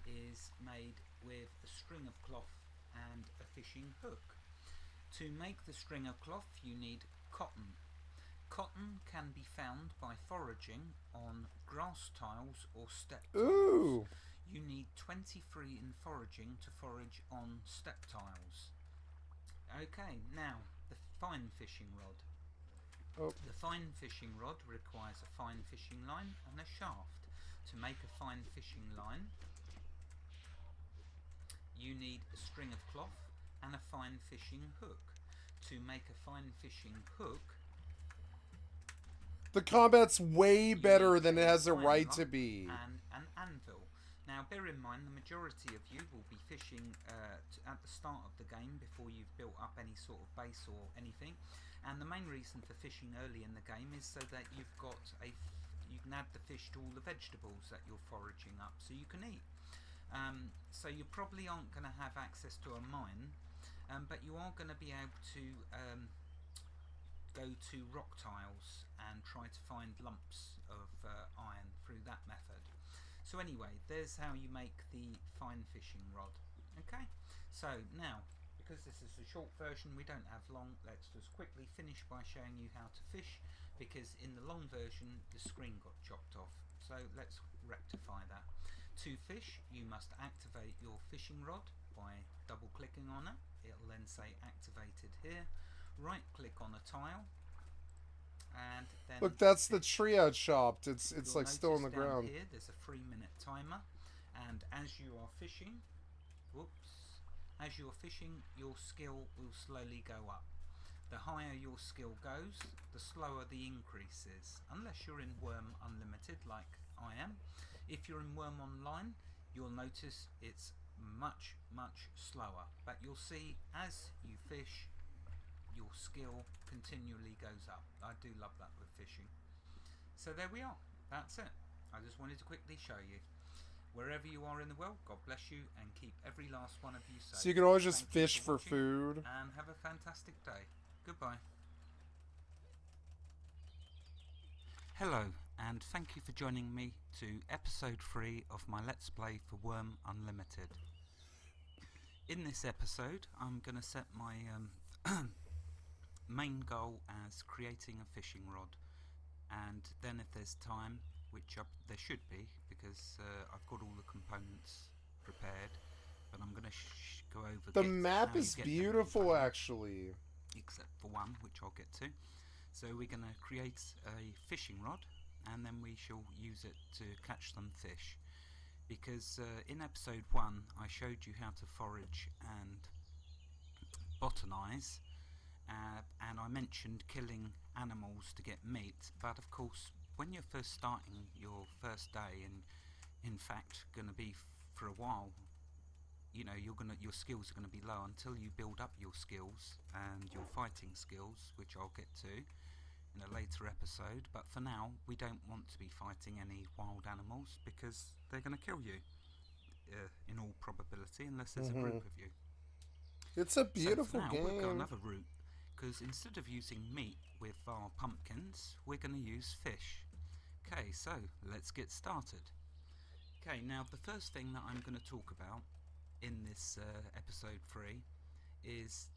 is made with a string of cloth and a fishing hook. To make the string of cloth you need cotton. Cotton can be found by foraging on grass tiles or step tiles. Ooh. You need 23 in foraging to forage on step tiles. Okay, now the fine fishing rod. Oh. The fine fishing rod requires a fine fishing line and a shaft. To make a fine fishing line, you need a string of cloth and a fine fishing hook. To make a fine fishing hook, The combat's way better need than it has a fine right rock to be. and an anvil. Now bear in mind the majority of you will be fishing at the start of the game before you've built up any sort of base or anything, and the main reason for fishing early in the game is so that you can add the fish to all the vegetables that you're foraging up so you can eat. So you probably aren't going to have access to a mine, but you are going to be able to go to rock tiles and try to find lumps of iron through through that method. So anyway, there's how you make the fine fishing rod. Okay, so now, because this is a short version, we don't have long, let's just quickly finish by showing you how to fish, because in the long version the screen got chopped off. So let's rectify that. To fish, you must activate your fishing rod by double clicking on it. It'll then say activated here. Right click on a tile, and then Look, that's the tree I chopped. It's you'll like still on the notice down ground. here there's a 3-minute timer, and as you are fishing, as you're fishing, your skill will slowly go up. The higher your skill goes, the slower the increase is, unless you're in Worm Unlimited like I am. If you're in Worm Online, you'll notice it's much slower, but you'll see as you fish, your skill continually goes up. I do love that with fishing. So there we are, that's it. I just wanted to quickly show you. Wherever you are in the world, God bless you and keep every last one of you safe. So you can always just Thank you fish for watching, food. and have a fantastic day. Goodbye. Hello, and thank you for joining me to episode 3 of my Let's Play for Worm Unlimited. In this episode, I'm going to set my main goal as creating a fishing rod, and then if there's time, which there should be, because I've got all the components prepared, but I'm going to go over The map is beautiful, actually. except for one, which I'll get to. So we're going to create a fishing rod, and then we shall use it to catch some fish, because in episode 1 I showed you how to forage and botanize, and I mentioned killing animals to get meat, but of course when you're first starting your first day, and in fact going to be for a while, you know, your skills are going to be low until you build up your skills and your fighting skills, which I'll get to in a later episode. But for now, we don't want to be fighting any wild animals, because they're going to kill you in all probability, unless there's a group of you. It's a beautiful so for now, game. We've got another route, because instead of using meat with our pumpkins, we're going to use fish. Okay, so let's get started. Okay, now the first thing that I'm going to talk about in this episode 3 is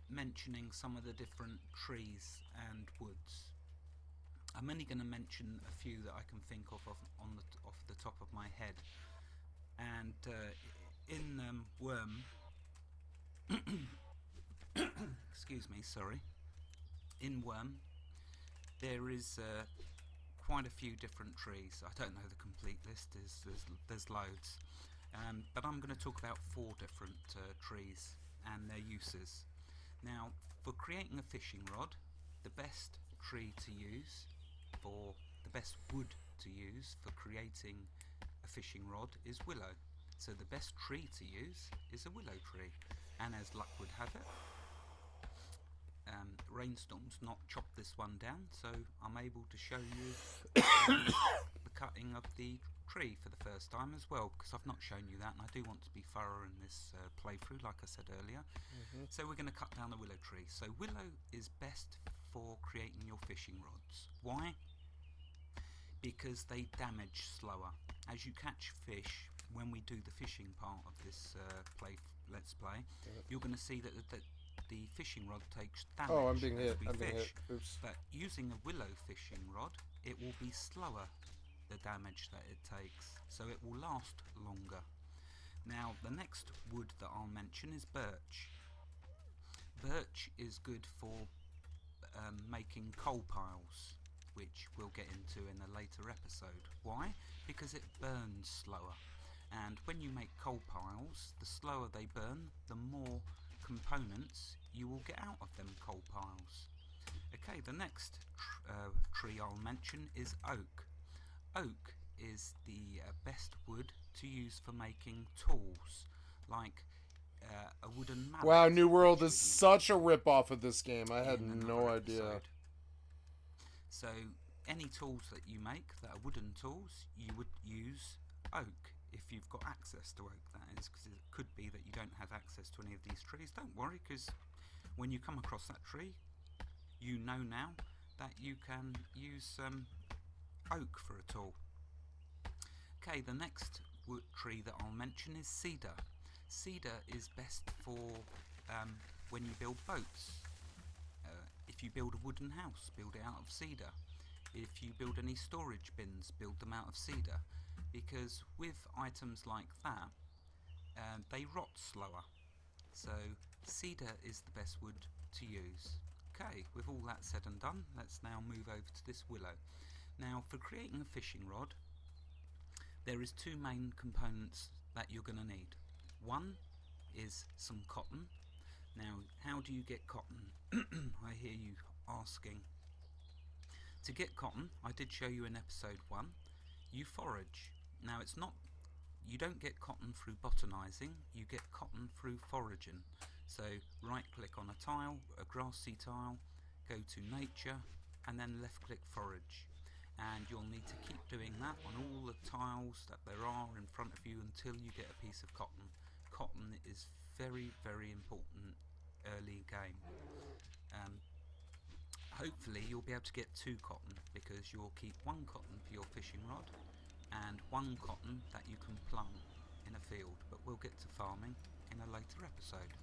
mentioning some of the different trees and woods. I'm only going to mention a few that I can think of off the top of my head. And in Worm, excuse me, sorry. In Worm, there is quite a few different trees. I don't know the complete list. There's loads, but I'm going to talk about 4 different trees and their uses. Now, for creating a fishing rod, the best tree to use, or the best wood to use for creating a fishing rod, is willow. So the best tree to use is a willow tree, and as luck would have it, rainstorms not chopped this one down, so I'm able to show you the cutting of the tree for the first time as well, because I've not shown you that, and I do want to be thorough in this playthrough, like I said earlier. So we're going to cut down the willow tree. So willow is best for creating your fishing rods. Why? Because they damage slower. As you catch fish, when we do the fishing part of this let's play, you're going to see that the fishing rod takes damage. Oh, I'm being as hit. we I'm being fish. hit. Oops. But using a willow fishing rod, it will be slower, the damage that it takes, so it will last longer. Now, the next wood that I'll mention is birch. Birch is good for making coal piles, which we'll get into in a later episode. Why? Because it burns slower, and when you make coal piles, the slower they burn, the more components you will get out of them coal piles. Okay, the next tree I'll mention is oak. Oak is the best wood to use for making tools, like a wooden mallet. Wow, New World is such a rip-off of this game. I had no idea. Episode. So, any tools that you make that are wooden tools, you would use oak, if you've got access to oak, that is, because it could be that you don't have access to any of these trees. Don't worry, because when you come across that tree, you know now that you can use oak for a tool. Okay, the next wood tree that I'll mention is cedar. Cedar is best for when you build boats. If you build a wooden house, build it out of cedar. If you build any storage bins, build them out of cedar. Because with items like that, they rot slower. So cedar is the best wood to use. Okay, with all that said and done, let's now move over to this willow. Now, for creating a fishing rod, there is two main components that you're going to need. One is some cotton. Now, how do you get cotton? I hear you asking. To get cotton, I did show you in episode 1, you forage. Now, it's not, you don't get cotton through botanizing, you get cotton through foraging. So right click on a tile, a grassy tile, go to nature, and then left click forage. And you'll need to keep doing that on all the tiles that there are in front of you until you get a piece of cotton. Cotton is very, very important early game. Hopefully you'll be able to get 2 cotton, because you'll keep 1 cotton for your fishing rod and 1 cotton that you can plant in a field, but we'll get to farming in a later episode.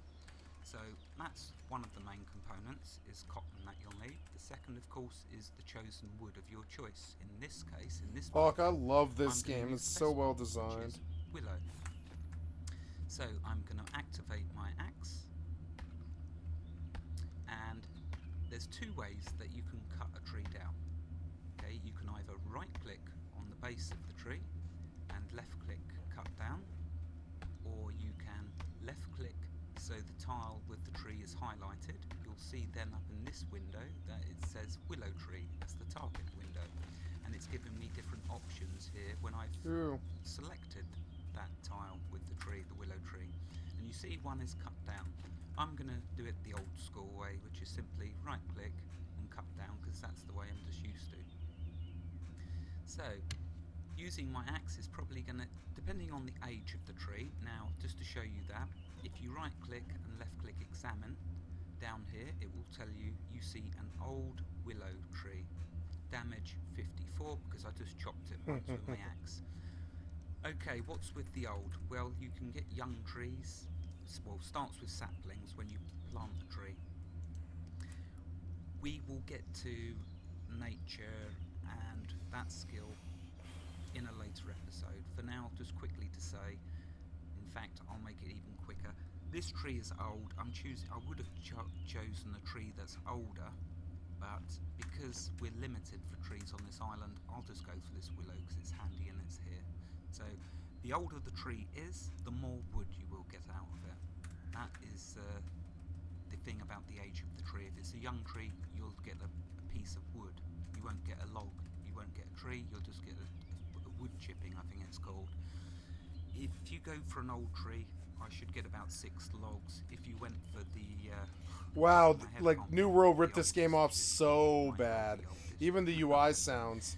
So that's one of the main components, is cotton that you'll need. The second, of course, is the chosen wood of your choice. In this case, in this Fuck, I video, love this I'm gonna game. use It's the so best well one, which designed. is willow. So I'm going to activate my axe, and there's 2 ways that you can cut a tree down. Okay, you can either right click on the base of the tree and left click cut down, or you can left click so the tile with the tree is highlighted. You'll see then up in this window that it says willow tree. That's the target window, and it's given me different options here when I've selected that tile with the tree, the willow tree. And you see one is cut down. I'm going to do it the old school way, which is simply right click and cut down, because that's the way I'm just used to. So using my axe is probably going to, depending on the age of the tree. Now, just to show you that, if you right click and left click examine, down here it will tell you see an old willow tree, damage 54, because I just chopped it once with my axe. Okay, what's with the old? Well, you can get young trees. Well, starts with saplings when you plant the tree. We will get to nature and that skill in a later episode. For now, just quickly to say, in fact, I'll make it even quicker. This tree is old. I would have chosen a tree that's older, but because we're limited for trees on this island, I'll just go for this willow because it's handy and it's here. So the older the tree is, the more wood you will get out of it. That is the thing about the age of the tree. If it's a young tree, you'll get a piece of wood. You won't get a log. You won't get a tree. You'll just get a wood chipping, I think it's called. If you go for an old tree, I should get about 6 logs. If you went for the wow, like New World ripped this game off so bad. Even the UI sounds.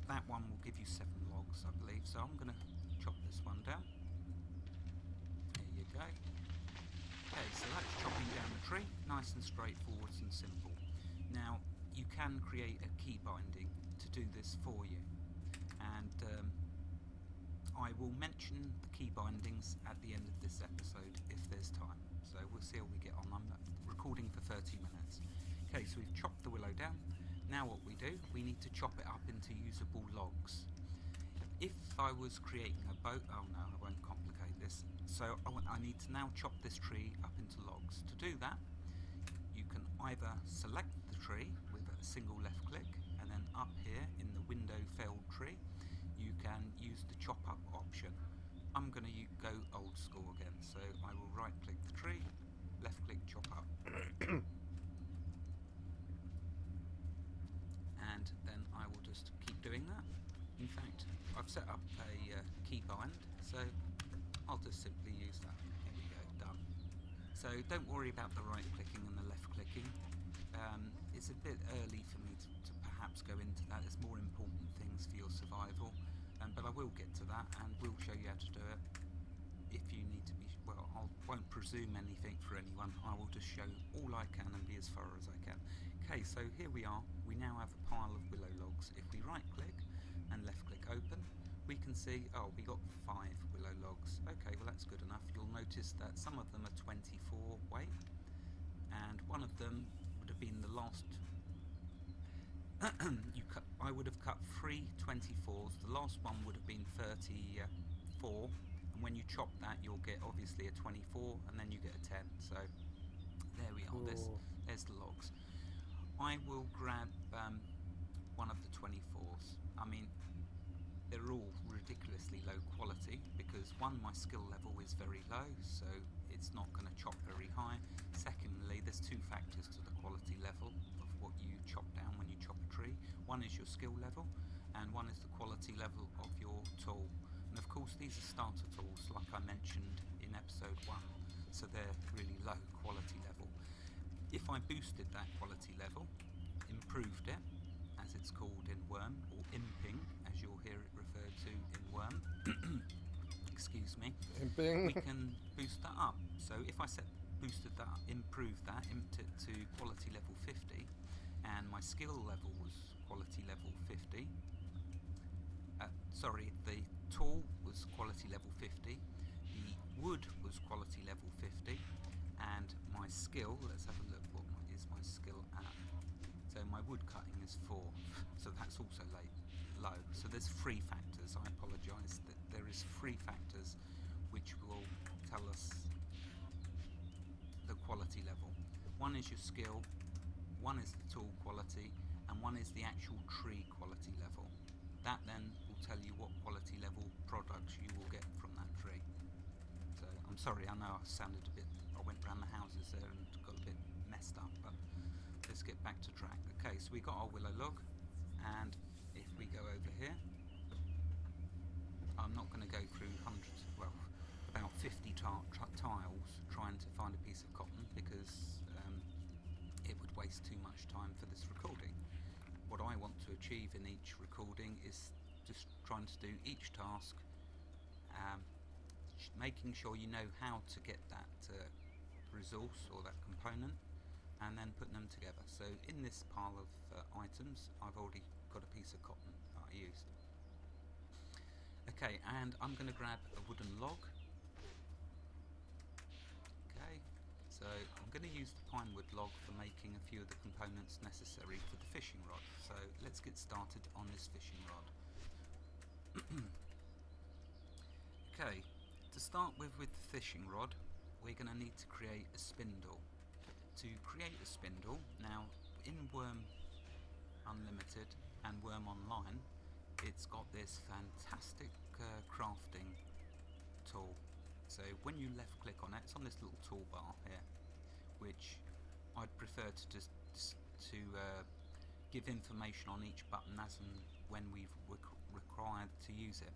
That one will give you 7 logs, I believe. So I'm going to chop this one down. There you go. Okay, so that's chopping down the tree. Nice and straightforward and simple. Now, you can create a key binding to do this for you. And I will mention the key bindings at the end of this episode if there's time. So we'll see how we get on. I'm recording for 30 minutes. Okay, so we've chopped the willow down. Now what we do, we need to chop it up into usable logs. If I was creating a boat, oh no, I won't complicate this. So I need to now chop this tree up into logs. To do that, you can either select the tree with a single left click, and then up here in the window felled tree, you can use the chop up option. I'm going to go old school again, so I will right click the tree, left click chop up. And then I will just keep doing that. In fact, I've set up a key bind, so I'll just simply use that. There we go, done. So don't worry about the right clicking and the left clicking. It's a bit early for me to perhaps go into that. There's more important things for your survival, but I will get to that and we'll show you how to do it. If you need to be, well, I won't presume anything for anyone. I will just show all I can and be as thorough as I can. Okay, so here we are. We now have a pile of willow logs. If we right click and left click open, we can see, oh, we got 5 willow logs. Okay, well that's good enough. You'll notice that some of them are 24 weight, and one of them would have been the last. I would have cut 3 24s. The last one would have been 34, and when you chop that, you'll get obviously a 24, and then you get a 10. So there we are. There's the logs. I will grab one of the 24s. I mean, they're all ridiculously low quality because one, my skill level is very low, so it's not going to chop very high. Secondly, there's 2 factors to the quality level of what you chop down when you chop a tree. One is your skill level, and one is the quality level of your tool. And of course, these are starter tools, like I mentioned in episode 1, so they're really low quality level. If I boosted that quality level, improved it, as it's called in Worm, or imping, as you'll hear it referred to in Worm, excuse me, Imping. we can boost that up. So if I boosted that, improved that, imped it to quality level 50, and my skill level was quality level 50, the tool was quality level 50, the wood was quality level 50, and my skill, let's have a look, what is my skill at? So my wood cutting is 4, so that's also low. So there's 3 factors. I apologise that there is 3 factors which will tell us the quality level. One is your skill, one is the tool quality, and one is the actual tree quality level. That then will tell you what quality level products you will get from that tree. So I'm sorry, I know I went around the houses there and got a bit messed up, but let's get back to track. Okay, so we got our willow log, and if we go over here, I'm not going to go through hundreds, well, about 50 tiles trying to find a piece of cotton because it would waste too much time for this recording. What I want to achieve in each recording is just trying to do each task, making sure you know how to get that resource or that component, and then putting them together. So in this pile of items, I've already got a piece of cotton that I used. Okay, and I'm going to grab a wooden log. Okay, so I'm going to use the pinewood log for making a few of the components necessary for the fishing rod. So let's get started on this fishing rod. Okay, to start with the fishing rod, we're going to need to create a spindle. To create a spindle, now in Worm Unlimited and Worm Online, it's got this fantastic crafting tool. So when you left click on it, it's on this little toolbar here, which I'd prefer to just give information on each button as and when we've required to use it.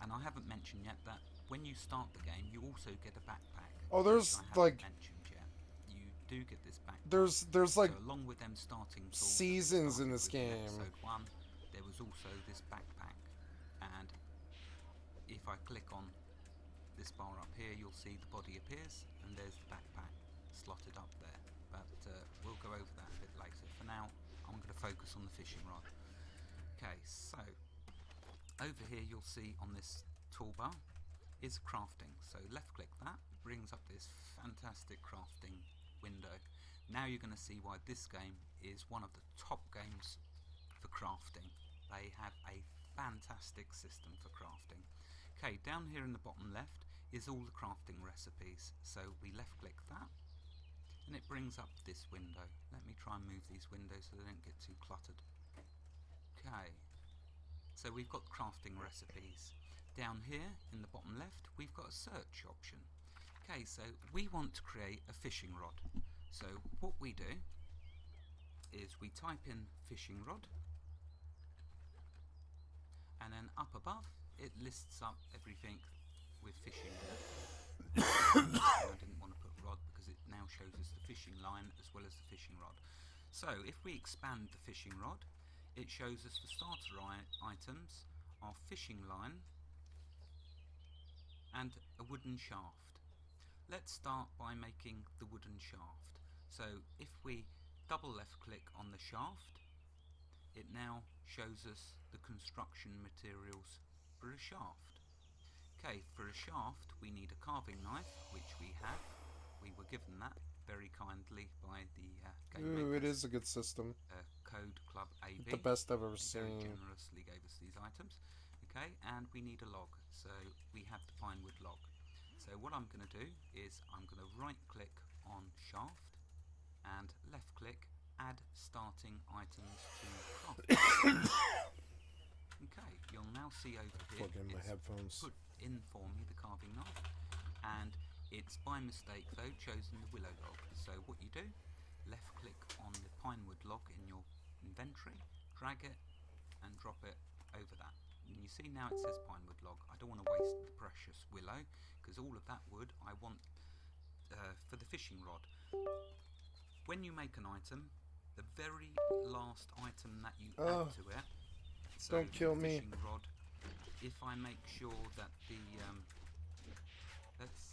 And I haven't mentioned yet that when you start the game, you also get a backpack. Oh, there's like mentioned yet. You do get this backpack. There's like so along with them starting tools seasons in this game. Episode 1, there was also this backpack, and if I click on this bar up here, you'll see the body appears, and there's the backpack slotted up there. But we'll go over that a bit later. For now, I'm going to focus on the fishing rod. Okay, so over here you'll see on this toolbar is crafting. So left click that, brings up this fantastic crafting window. Now you're going to see why this game is one of the top games for crafting. They have a fantastic system for crafting. Okay, down here in the bottom left is all the crafting recipes. So we left click that, and it brings up this window. Let me try and move these windows so they don't get too cluttered. Okay, so we've got crafting recipes. Down here in the bottom left, we've got a search option. Okay, so we want to create a fishing rod. So what we do is we type in fishing rod, and then up above it lists up everything with fishing in it. I didn't want to put rod because it now shows us the fishing line as well as the fishing rod. So if we expand the fishing rod, it shows us the starter items are fishing line and a wooden shaft. Let's start by making the wooden shaft. So if we double left click on the shaft, it now shows us the construction materials for a shaft. Okay, for a shaft we need a carving knife, which we have. We were given that very kindly by the game Ooh, makers. it is a good system. Code Club AB. The best I've ever They seen. very generously gave us these items. Okay, and we need a log. So we have the pine wood log. So what I'm going to do is I'm going to right click on shaft and left click add starting items to craft. Okay, you'll now see over here Plug in my headphones. put in for me the carving knife, and it's by mistake though chosen the willow log. So what you do, left click on the pine wood log in your inventory, drag it and drop it over that. And you see now it says pine wood log. I don't want to waste the precious willow because all of that wood I want for the fishing rod. When you make an item, the very last item that you add to it, so don't kill the me. fishing rod, if I make sure that the let's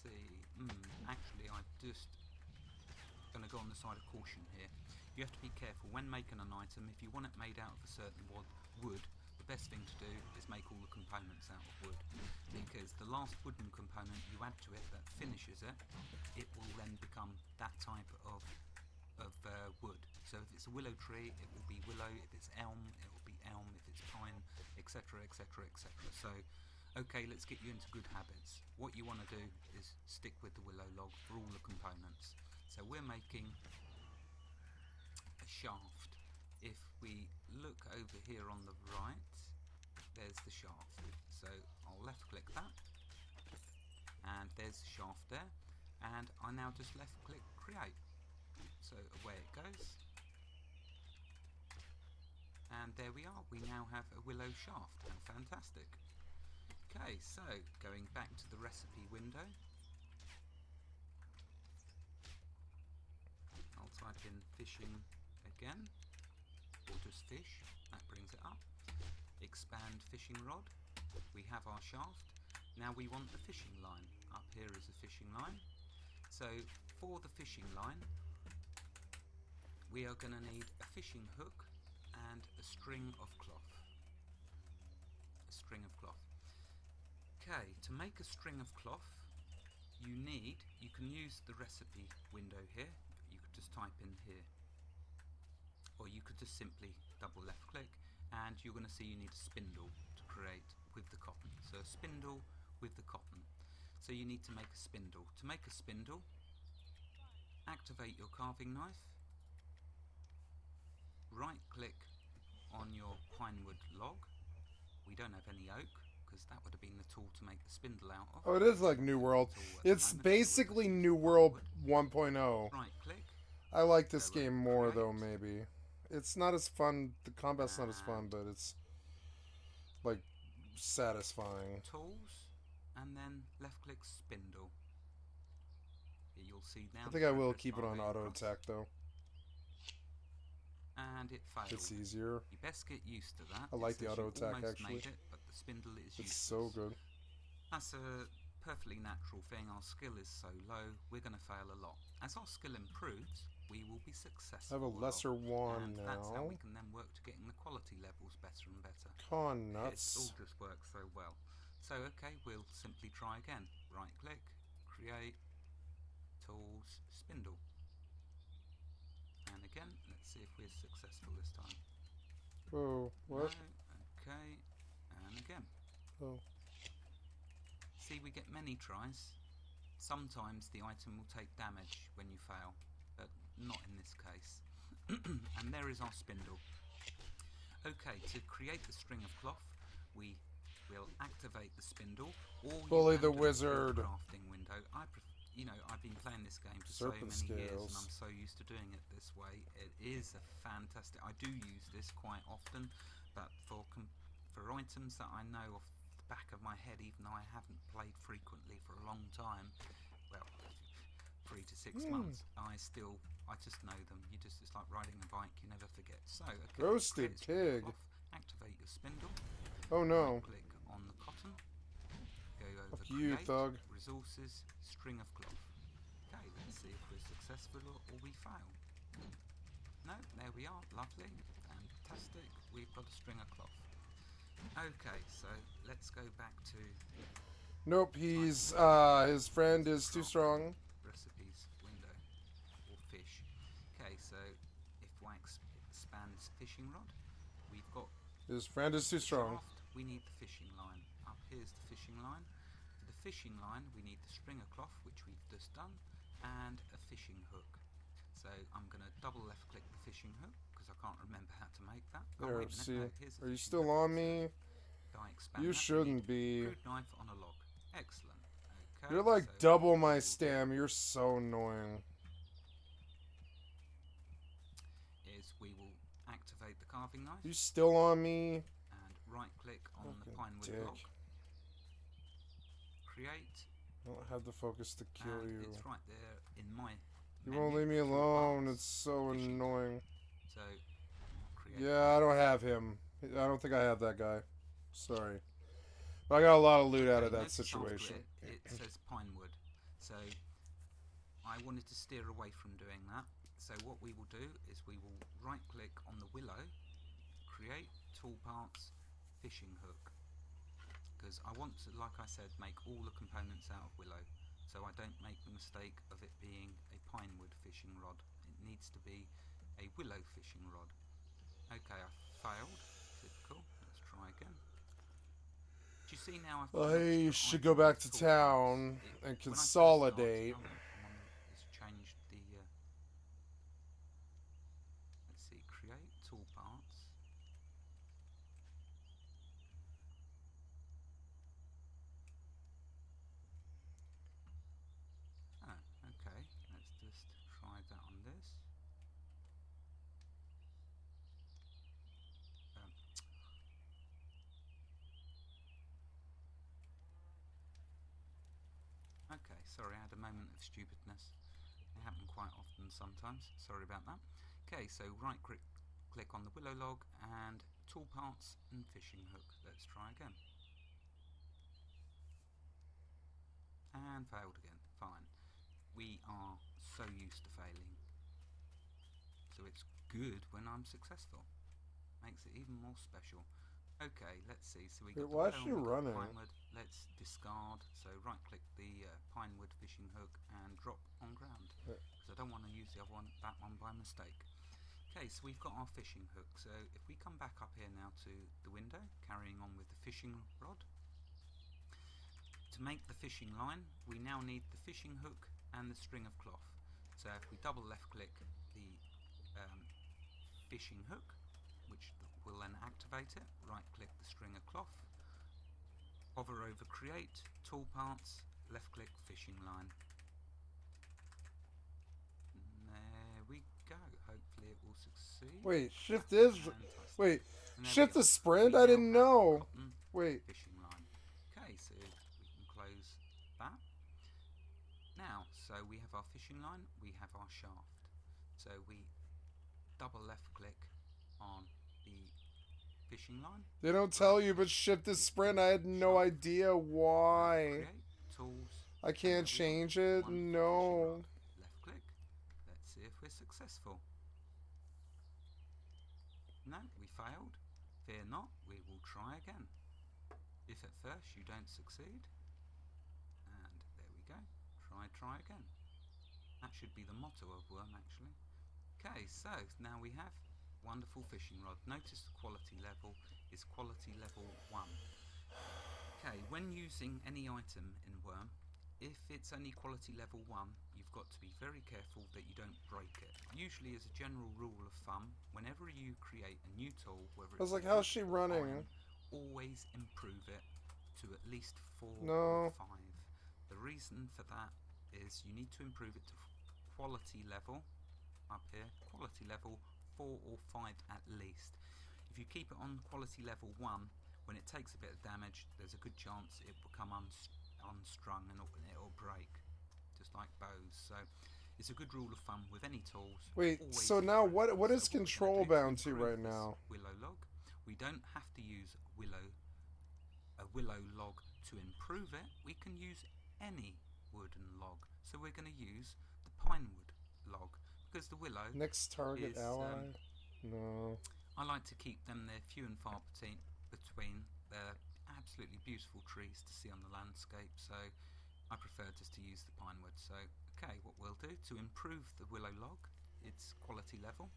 see, actually I'm just going to go on the side of caution here. You have to be careful when making an item. If you want it made out of a certain wood, the best thing to do is make all the components out of wood, because the last wooden component you add to it that finishes it, it will then become that type of wood. So if it's a willow tree, it will be willow. If it's elm, it will be elm. If it's pine, etc, etc, etc. So okay, let's get you into good habits. What you want to do is stick with the willow log for all the components. So we're making a shaft. If we look over here on the right, there's the shaft. So I'll left click that, and there's the shaft there, and I now just left click create. So away it goes, and there we are. We now have a willow shaft. How fantastic. Okay, so going back to the recipe window, I'll type in fishing again, or just fish, that brings it up. Expand fishing rod, we have our shaft. Now we want the fishing line. Up here is a fishing line. So for the fishing line, we are going to need a fishing hook and a string of cloth. A string of cloth. Okay, to make a string of cloth, you can use the recipe window here. You could just type in here, or you could just simply double left click, and you're going to see you need a spindle to create with the cotton. So a spindle with the cotton. So you need to make a spindle. To make a spindle, activate your carving knife, right click on your pinewood log. We don't have any oak because that would have been the tool to make the spindle out of. Oh, it is like New World. It's basically New World 1.0. Right click. I like this game more though, maybe. It's not as fun, the combat's not as fun, but it's like satisfying. Tools, and then left click spindle. Here you'll see now. I think I will keep it on auto attack though. And it failed. It's easier. You best get used to that. I like the auto attack actually. Made it, but the spindle is it's useless. so good. That's a perfectly natural thing. Our skill is so low, we're going to fail a lot. As our skill improves, we will be successful. I have a lesser one now. That's how we can then work to getting the quality levels better and better. Con nuts. It all just works so well. So okay, we'll simply try again. Right click, create, tools, spindle. And again, let's see if we're successful this time. Oh, what? No, okay, and again. Oh. See, we get many tries. Sometimes the item will take damage when you fail, but not in this case. And there is our spindle. Okay, to create the string of cloth, we will activate the spindle, or Bully the wizard. Crafting window. I've been playing this game for Serpent so many years, scales. and I'm so used to doing it this way. It is a fantastic. I do use this quite often, but for items that I know off the back of my head, even though I haven't played frequently for a long time, well, 3 to 6 months, I just know them. It's like riding a bike, you never forget. So, okay, Roasted pig. Activate your spindle. Oh no. Right click on the cotton. Go over Fuck you, create, thug. resources, string of cloth. Okay, let's see if we're successful or we fail. No, there we are. Lovely, fantastic. We've got a string of cloth. Okay, so let's go back to Nope, he's his friend is too strong. recipes window or fish. Okay, so if I expand this fishing rod, we've got His friend is too strong. shaft, we need the fishing line. Up here's the fishing line. For the fishing line, we need the stringer cloth, which we've just done, and a fishing hook. So I'm going to double left click the fishing hook because I can't remember how to make that. Oh, There, wait a minute, see, no, here's the are you fishing still hook. on me? So I expand You that, we shouldn't need be. crude knife on a log. Excellent. Okay, You're like so double my what we'll do stam. You're so annoying. is we will activate the carving knife You still on me? and right click on the Fucking pine wood dick. log. Create. I don't have the focus to kill And you. it's right there in my You menu, won't leave me alone. It's so fishing. annoying. So create. Yeah, I don't have him. I don't think I have that guy. Sorry. But I got a lot of loot out of that Notice after situation. It says pinewood. So I wanted to steer away from doing that. So what we will do is we will right click on the willow, create toolparts, fishing hook. Because I want to, like I said, make all the components out of willow. So I don't make the mistake of it being a pinewood fishing rod. It needs to be a willow fishing rod. Okay, I failed. Typical. Let's try again. Do you see now I've got I extra should go item back with to toolbox? town and When I first consolidate. started, it's changed the. Let's see, create toolparts. Oh, okay. Let's just try that on this. Okay, sorry, I had a moment of stupidness. They happen quite often sometimes. Sorry about that. Okay, so right click on the willow log and toolparts and fishing hook. Let's try again. And failed again. Fine. We are so used to failing. So it's good when I'm successful. Makes it even more special. Okay, let's see. So we got Why is the she willow, we got the running? pinewood. Let's discard. So right click the pinewood fishing hook and drop on ground. Yeah. Because I don't want to use the other one, that one by mistake. Okay, so we've got our fishing hook. So if we come back up here now to the window, carrying on with the fishing rod. To make the fishing line, we now need the fishing hook and the string of cloth. So if we double left click the fishing hook, which will then activate it, right click the string of cloth, hover over create, toolparts, left click fishing line. And there we go, hopefully it will succeed. Wait, shift is. Fantastic. Wait, And there shift we the go. sprint? We I now didn't have know. cotton Wait. fishing line. Okay, so we can close that. Now, so we have our fishing line, we have our shaft. So we double left click on the fishing line. They don't tell you, but shift is sprint. I had no idea why. Create tools. I can't change it. No. Left click. Let's see if we're successful. No, we failed. Fear not, we will try again. If at first you don't succeed, and there we go. Try again. That should be the motto of Worm, actually. Okay, so now we have wonderful fishing rod. Notice the quality level is quality level 1. Okay, when using any item in Worm, if it's only quality level 1, you've got to be very careful that you don't break it. Usually, as a general rule of thumb, whenever you create a new tool, whether I was it's like, how's she running? iron, always improve it to at least 4 No. or 5. The reason for that is you need to improve it to quality level, up here, quality level 4 or 5 at least. If you keep it on quality level 1, when it takes a bit of damage, there's a good chance it will become unstrung and it'll break, just like bows. So it's a good rule of thumb with any tools. Wait, always so now improve. what is So we're control gonna do bound to improve right this now? willow log. We don't have to use a willow log to improve it. We can use any wooden log. So we're going to use the pinewood log because the willow Next target is, ally? No. I like to keep them there few and far between absolutely beautiful trees to see on the landscape, so I prefer just to use the pine wood. So, okay, what we'll do to improve the willow log, its quality level,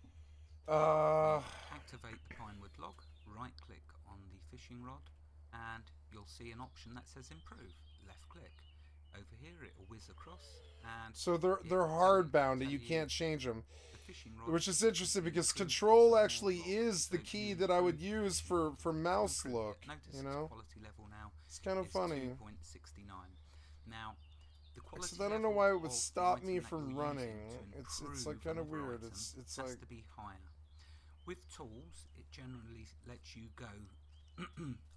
activate the pine wood log, right click on the fishing rod, and you'll see an option that says improve. Left click. Over here it'll whiz across, and so they're hard bounded. You can't change them, which is interesting because control actually is the key that I would use for mouse look. You know, quality level now it's kind of funny. 2.69. Now, the quality Except I don't know why it would of the stop item me that from you're running. using to It's like improve kind of another weird. item It's has like to be higher. With tools, it generally lets you go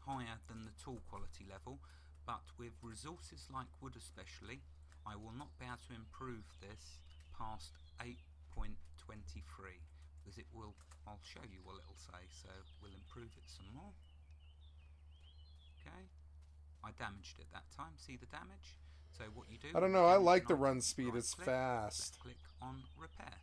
higher than the tool quality level, but with resources like wood especially, I will not be able to improve this past 8.23 because it will, I'll show you what it'll say, so we'll improve it some more. Okay, I damaged it that time, see the damage? So what you do, I don't know, I like the run speed, it's fast. Click on repair.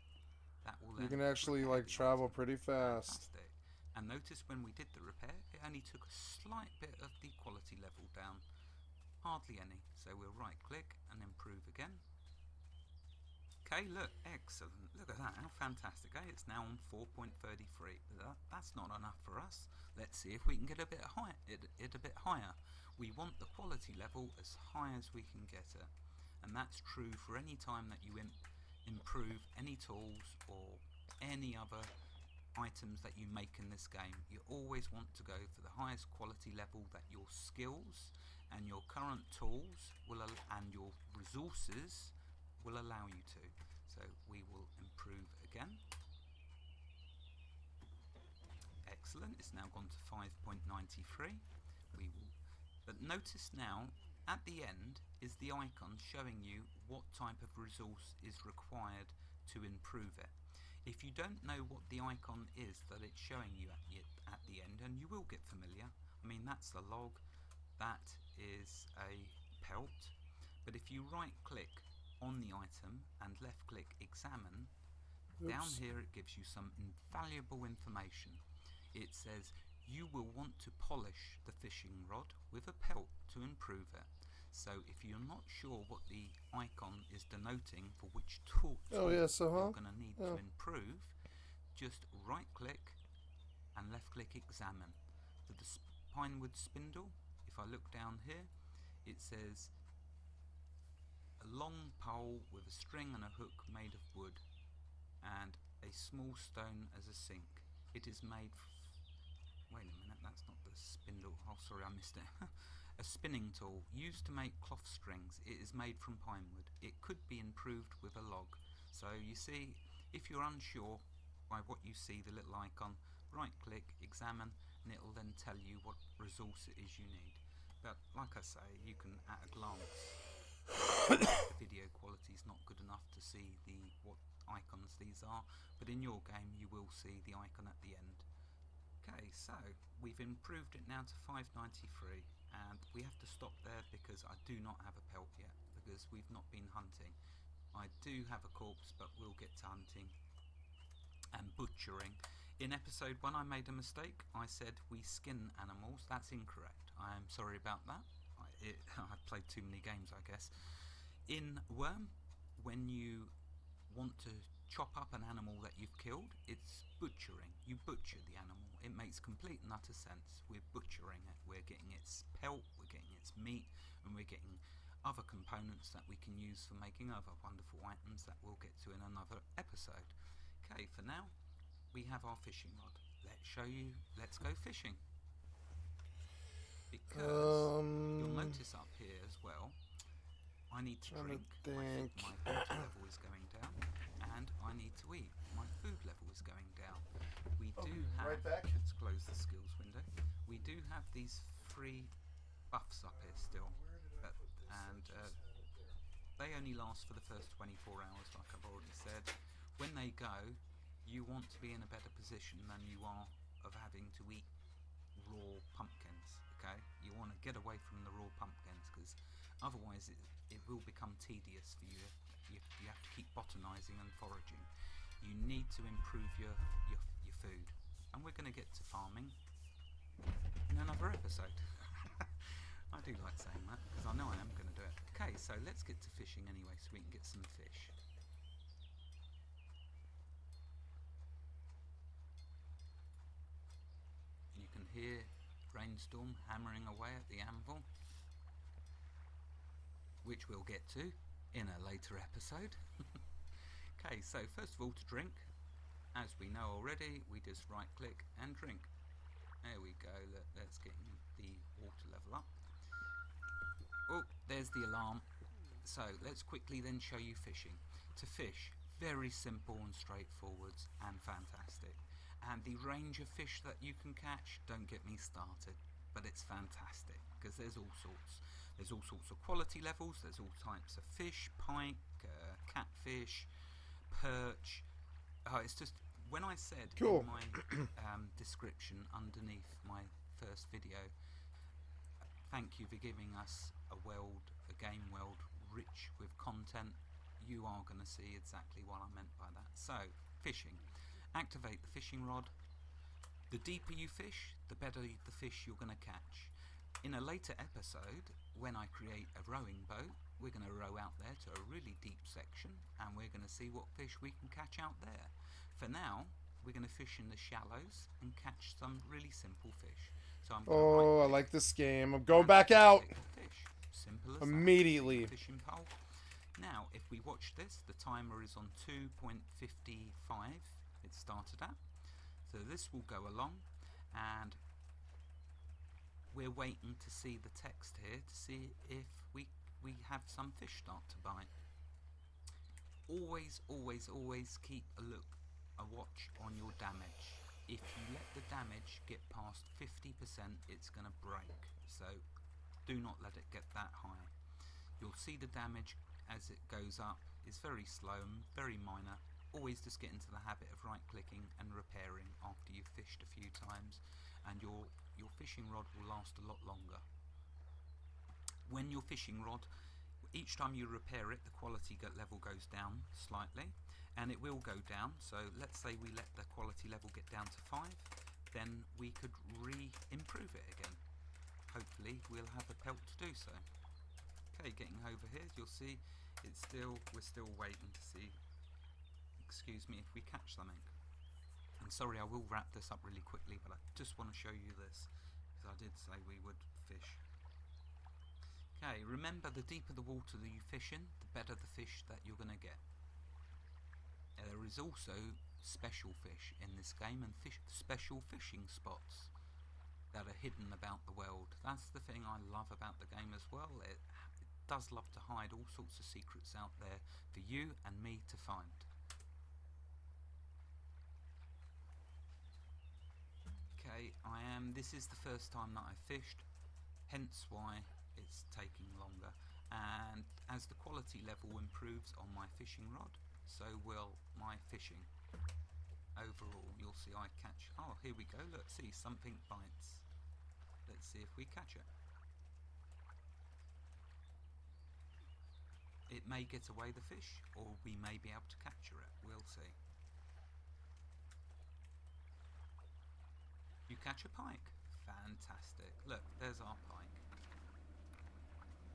That will You then can actually repair like the travel item. pretty fast. Fantastic. And notice when we did the repair, it only took a slight bit of the quality level down. Hardly any. So we'll right click and improve again. Okay, look, excellent. Look at that, how fantastic. Okay, it's now on 4.33. But that's not enough for us. Let's see if we can get a bit higher. It a bit higher. We want the quality level as high as we can get it. And that's true for any time that you improve any tools or any other items that you make in this game. You always want to go for the highest quality level that your skills and your current tools will and your resources will allow you to. So we will improve again. Excellent, it's now gone to 5.93. We will, but notice now at the end is the icon showing you what type of resource is required to improve it. If you don't know what the icon is that it's showing you at the end, and you will get familiar, I mean that's the log, that is a pelt, but if you right click on the item and left click examine, down here it gives you some invaluable information. It says you will want to polish the fishing rod with a pelt to improve it. So if you're not sure what the icon is denoting for which tool you're going to need to improve, just right click and left click examine. For the pinewood spindle, if I look down here, it says a long pole with a string and a hook made of wood and a small stone as a sink. It is made wait a minute, that's not the spindle. Oh, sorry, I missed it. A spinning tool used to make cloth strings. It is made from pine wood. It could be improved with a log. So you see, if you're unsure by what you see, the little icon, right click, examine, and it will then tell you what resource it is you need. But like I say, you can at a glance, the video quality is not good enough to see what icons these are, but in your game you will see the icon at the end. Okay, so we've improved it now to 593, and we have to stop there because I do not have a pelt yet, because we've not been hunting. I do have a corpse, but we'll get to hunting and butchering. In episode 1 I made a mistake. I said we skin animals. That's incorrect. I am sorry about that. I've played too many games, I guess. In Worm, when you want to chop up an animal that you've killed, it's butchering. You butcher the animal. It makes complete and utter sense. We're butchering it. We're getting its pelt, we're getting its meat, and we're getting other components that we can use for making other wonderful items that we'll get to in another episode. Okay, for now, we have our fishing rod. Let's go fishing. Because you'll notice up here as well, I need to drink. My water level is going down, and I need to eat. My food level is going down. We do have. Right back. Let's close the skills window. We do have these 3 buffs up here still, and they only last for the first 24 hours, like I've already said. When they go, you want to be in a better position than you are of having to eat raw pumpkins. Okay, you want to get away from the raw pumpkins because otherwise it will become tedious for you. You have to keep botanizing and foraging. You need to improve your food, and we're going to get to farming in another episode. I do like saying that because I know I am going to do it. Okay, so let's get to fishing anyway so we can get some fish. You can hear Rainstorm hammering away at the anvil, which we'll get to in a later episode. Okay, so first of all, to drink, as we know already, we just right click and drink. There we go. Let's get the water level up. Oh, there's the alarm. So let's quickly then show you fishing. To fish, very simple and straightforward and fantastic. And the range of fish that you can catch, don't get me started, but it's fantastic because there's all sorts. There's all sorts of quality levels. There's all types of fish, pike, catfish, perch. Oh, it's just, when I said cool. in my description underneath my first video, thank you for giving us a game world rich with content, you are going to see exactly what I meant by that. So, fishing. Activate the fishing rod. The deeper you fish, the better the fish you're going to catch. In a later episode, when I create a rowing boat, we're going to row out there to a really deep section and we're going to see what fish we can catch out there. For now, we're going to fish in the shallows and catch some really simple fish. So I'm I like this game. I'm going back out. Fish. Simple as immediately. That. Fishing pole. Now, if we watch this, the timer is on 2.55. It started at. So this will go along, and we're waiting to see the text here to see if we have some fish start to bite. Always, always, always keep a watch on your damage. If you let the damage get past 50%, it's going to break. So do not let it get that high. You'll see the damage as it goes up is very slow and very minor. Always just get into the habit of right clicking and repairing after you've fished a few times, and your fishing rod will last a lot longer. When your fishing rod, each time you repair it, the quality level goes down slightly, and it will go down. So let's say we let the quality level get down to 5, then we could improve it again. Hopefully we'll have the pelt to do so. Okay, getting over here, you'll see we're still waiting to see, excuse me, if we catch something. And sorry, I will wrap this up really quickly, but I just want to show you this because I did say we would fish. Okay, remember, the deeper the water that you fish in, the better the fish that you're going to get. There is also special fish in this game and special fishing spots that are hidden about the world. That's the thing I love about the game as well. It does love to hide all sorts of secrets out there for you and me to find. Okay, this is the first time that I've fished, hence why it's taking longer. And as the quality level improves on my fishing rod, so will my fishing. Overall, you'll see I catch, oh, here we go, look, see, something bites. Let's see if we catch it. It may get away the fish, or we may be able to capture it. We'll see. You catch a pike. Fantastic. Look, there's our pike.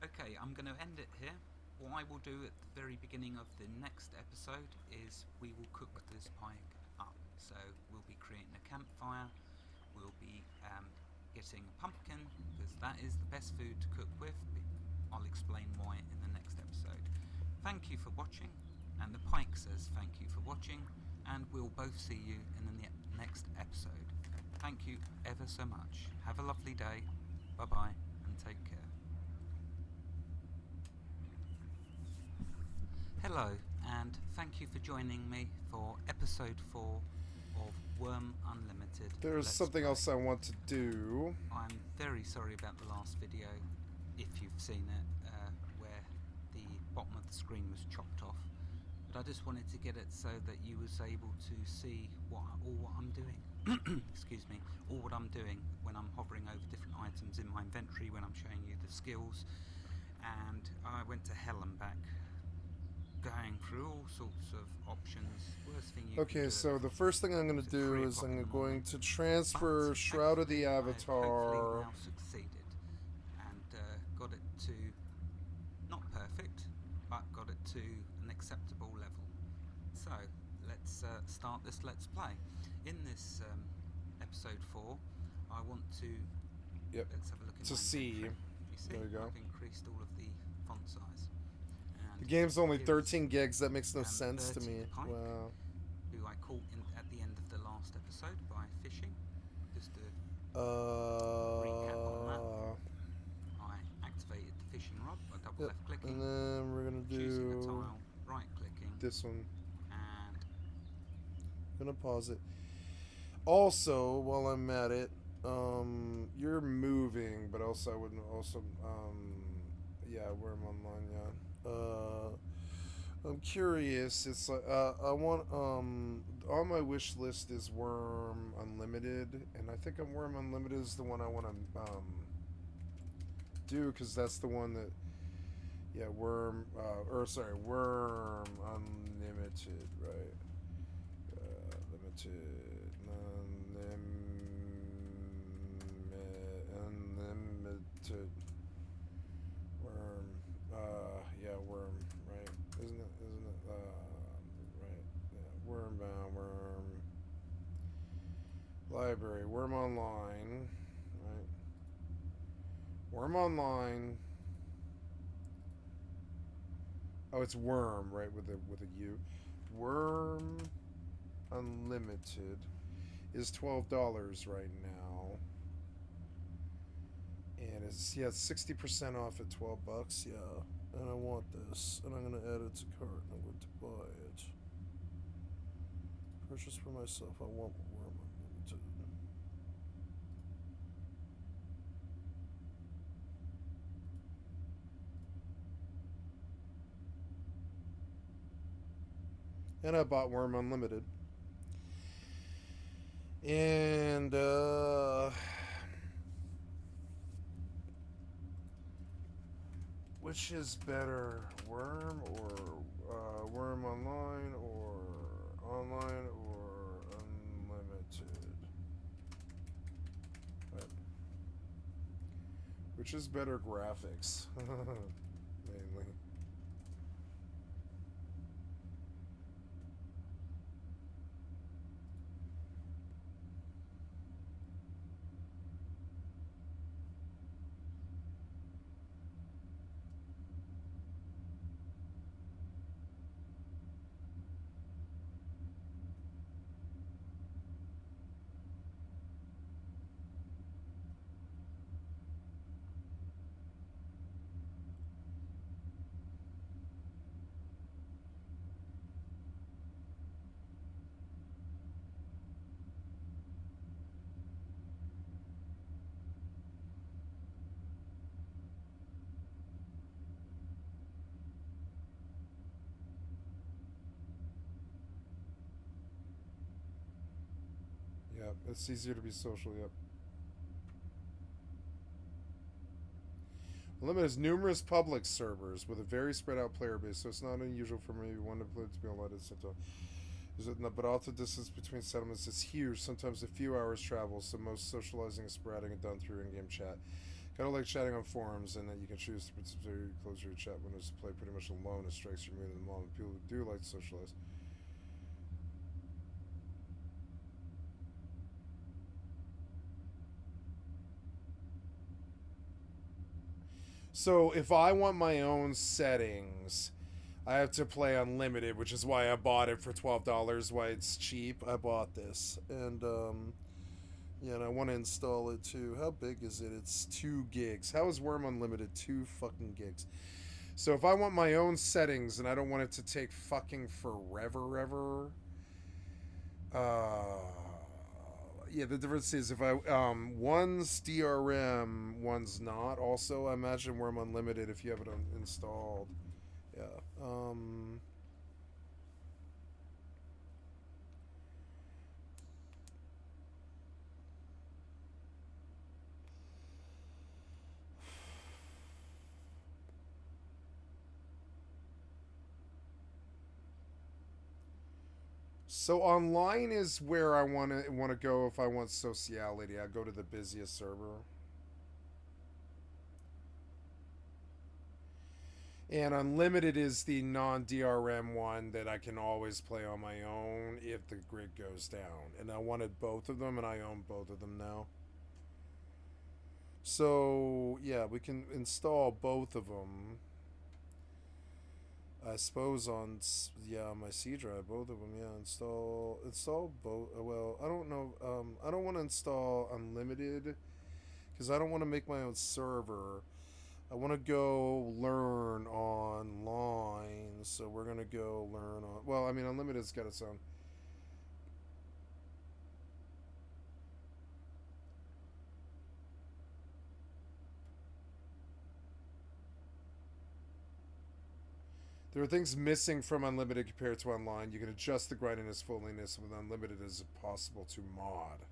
Okay, I'm going to end it here. What I will do at the very beginning of the next episode is we will cook this pike up. So we'll be creating a campfire. We'll be getting a pumpkin, because that is the best food to cook with. I'll explain why in the next episode. Thank you for watching, and the pike says thank you for watching, and we'll both see you in the next episode. Thank you ever so much. Have a lovely day. Bye bye, and take care. Hello, and thank you for joining me for episode 4 of Worm Unlimited. There's something else I want to do. I'm very sorry about the last video, if you've seen it, where the bottom of the screen was chopped off. But I just wanted to get it so that you was able to see what I'm doing. Excuse me, all what I'm doing when I'm hovering over different items in my inventory, when I'm showing you the skills. And I went to hell and back, going through all sorts of options. Worst thing you can do. So the first thing I'm going to do is I'm going to transfer Shroud of the Avatar. Hopefully now succeeded, and start this Let's Play. In this episode 4, I want to... Yep. Let's have a look in To my see. inventory. You see, There you go. I've increased all of the font size. And The game's only here's, 13 gigs. That makes no sense to Bertie me. the Pike, Wow. who I caught at the end of the last episode by fishing. Just to recap on that. I activated the fishing rod by double left clicking, And then we're gonna choosing a do tile, right clicking, this one. and Gonna pause it. Also, while I'm at it, you're moving, but also I wouldn't also yeah, where I'm online, yeah. I'm curious. It's like I want on my wish list is Worm Unlimited, and I think Worm Unlimited is the one I want to do, because that's the one that, yeah, Worm Unlimited, right? Limited, unlimited Worm, yeah, Worm, right? Isn't it, right? Yeah, Worm library, Worm Online, right? Worm Online. Oh, it's Worm, right, with a U. Worm Unlimited is $12 right now, and it's 60% off at $12. Yeah, and I want this, and I'm gonna add it to cart. I'm going to buy it. Purchase for myself. I want Worm Unlimited. And I bought Worm Unlimited. And which is better, Worm or Worm Online, or Online or Unlimited? Right. Which is better graphics? Mainly. Yep, it's easier to be social, yep. Limit has numerous public servers with a very spread out player base, so it's not unusual for maybe one to play to be online at the same time. But also distance between settlements is huge, sometimes a few hours travel, so most socializing is sporadic and done through in-game chat. Kind of like chatting on forums, and that you can choose to close your chat windows to play pretty much alone. It strikes your mood in the moment. People who do like to socialize. So if I want my own settings, I have to play unlimited, which is why I bought it for $12. Why it's cheap. I bought this, and yeah, and I want to install it too. How big is it? It's 2 gigs. How is Worm Unlimited 2 fucking gigs? So if I want my own settings and I don't want it to take fucking forever, yeah, the difference is if I one's DRM, one's not. Also, I imagine Worm Unlimited if you have it installed. Yeah. So online is where I want to go if I want sociality. I go to the busiest server. And Unlimited is the non-DRM one that I can always play on my own if the grid goes down. And I wanted both of them, and I own both of them now. So, yeah, we can install both of them. I suppose on, yeah, my C drive, both of them, yeah, install both, well, I don't know, I don't want to install Unlimited, because I don't want to make my own server. I want to go learn online, so we're going to go learn on, well, I mean, Unlimited's got its own. There are things missing from Unlimited compared to online. You can adjust the grindiness, fulliness with Unlimited as possible to mod.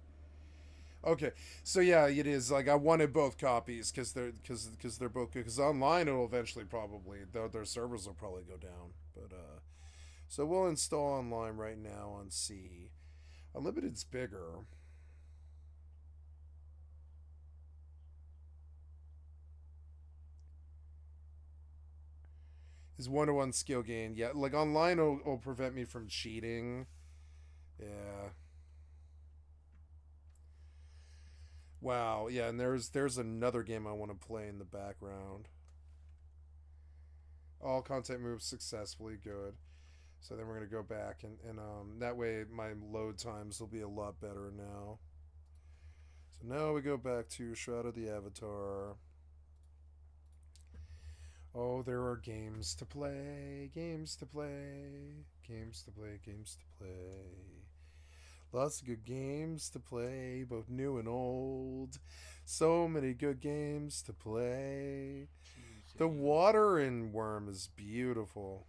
Okay, so yeah, it is like I wanted both copies because they're both good. Because online it'll eventually probably their servers will probably go down. But so we'll install online right now on C. Unlimited's bigger. Is 1-to-1 skill gain. Yeah, like online will prevent me from cheating. Yeah. Wow, yeah, and there's another game I want to play in the background. All content moves successfully, good. So then we're going to go back, and that way my load times will be a lot better now. So now we go back to Shroud of the Avatar. Oh, there are games to play, games to play, games to play, games to play. Lots of good games to play, both new and old. So many good games to play. The water in Worm is beautiful.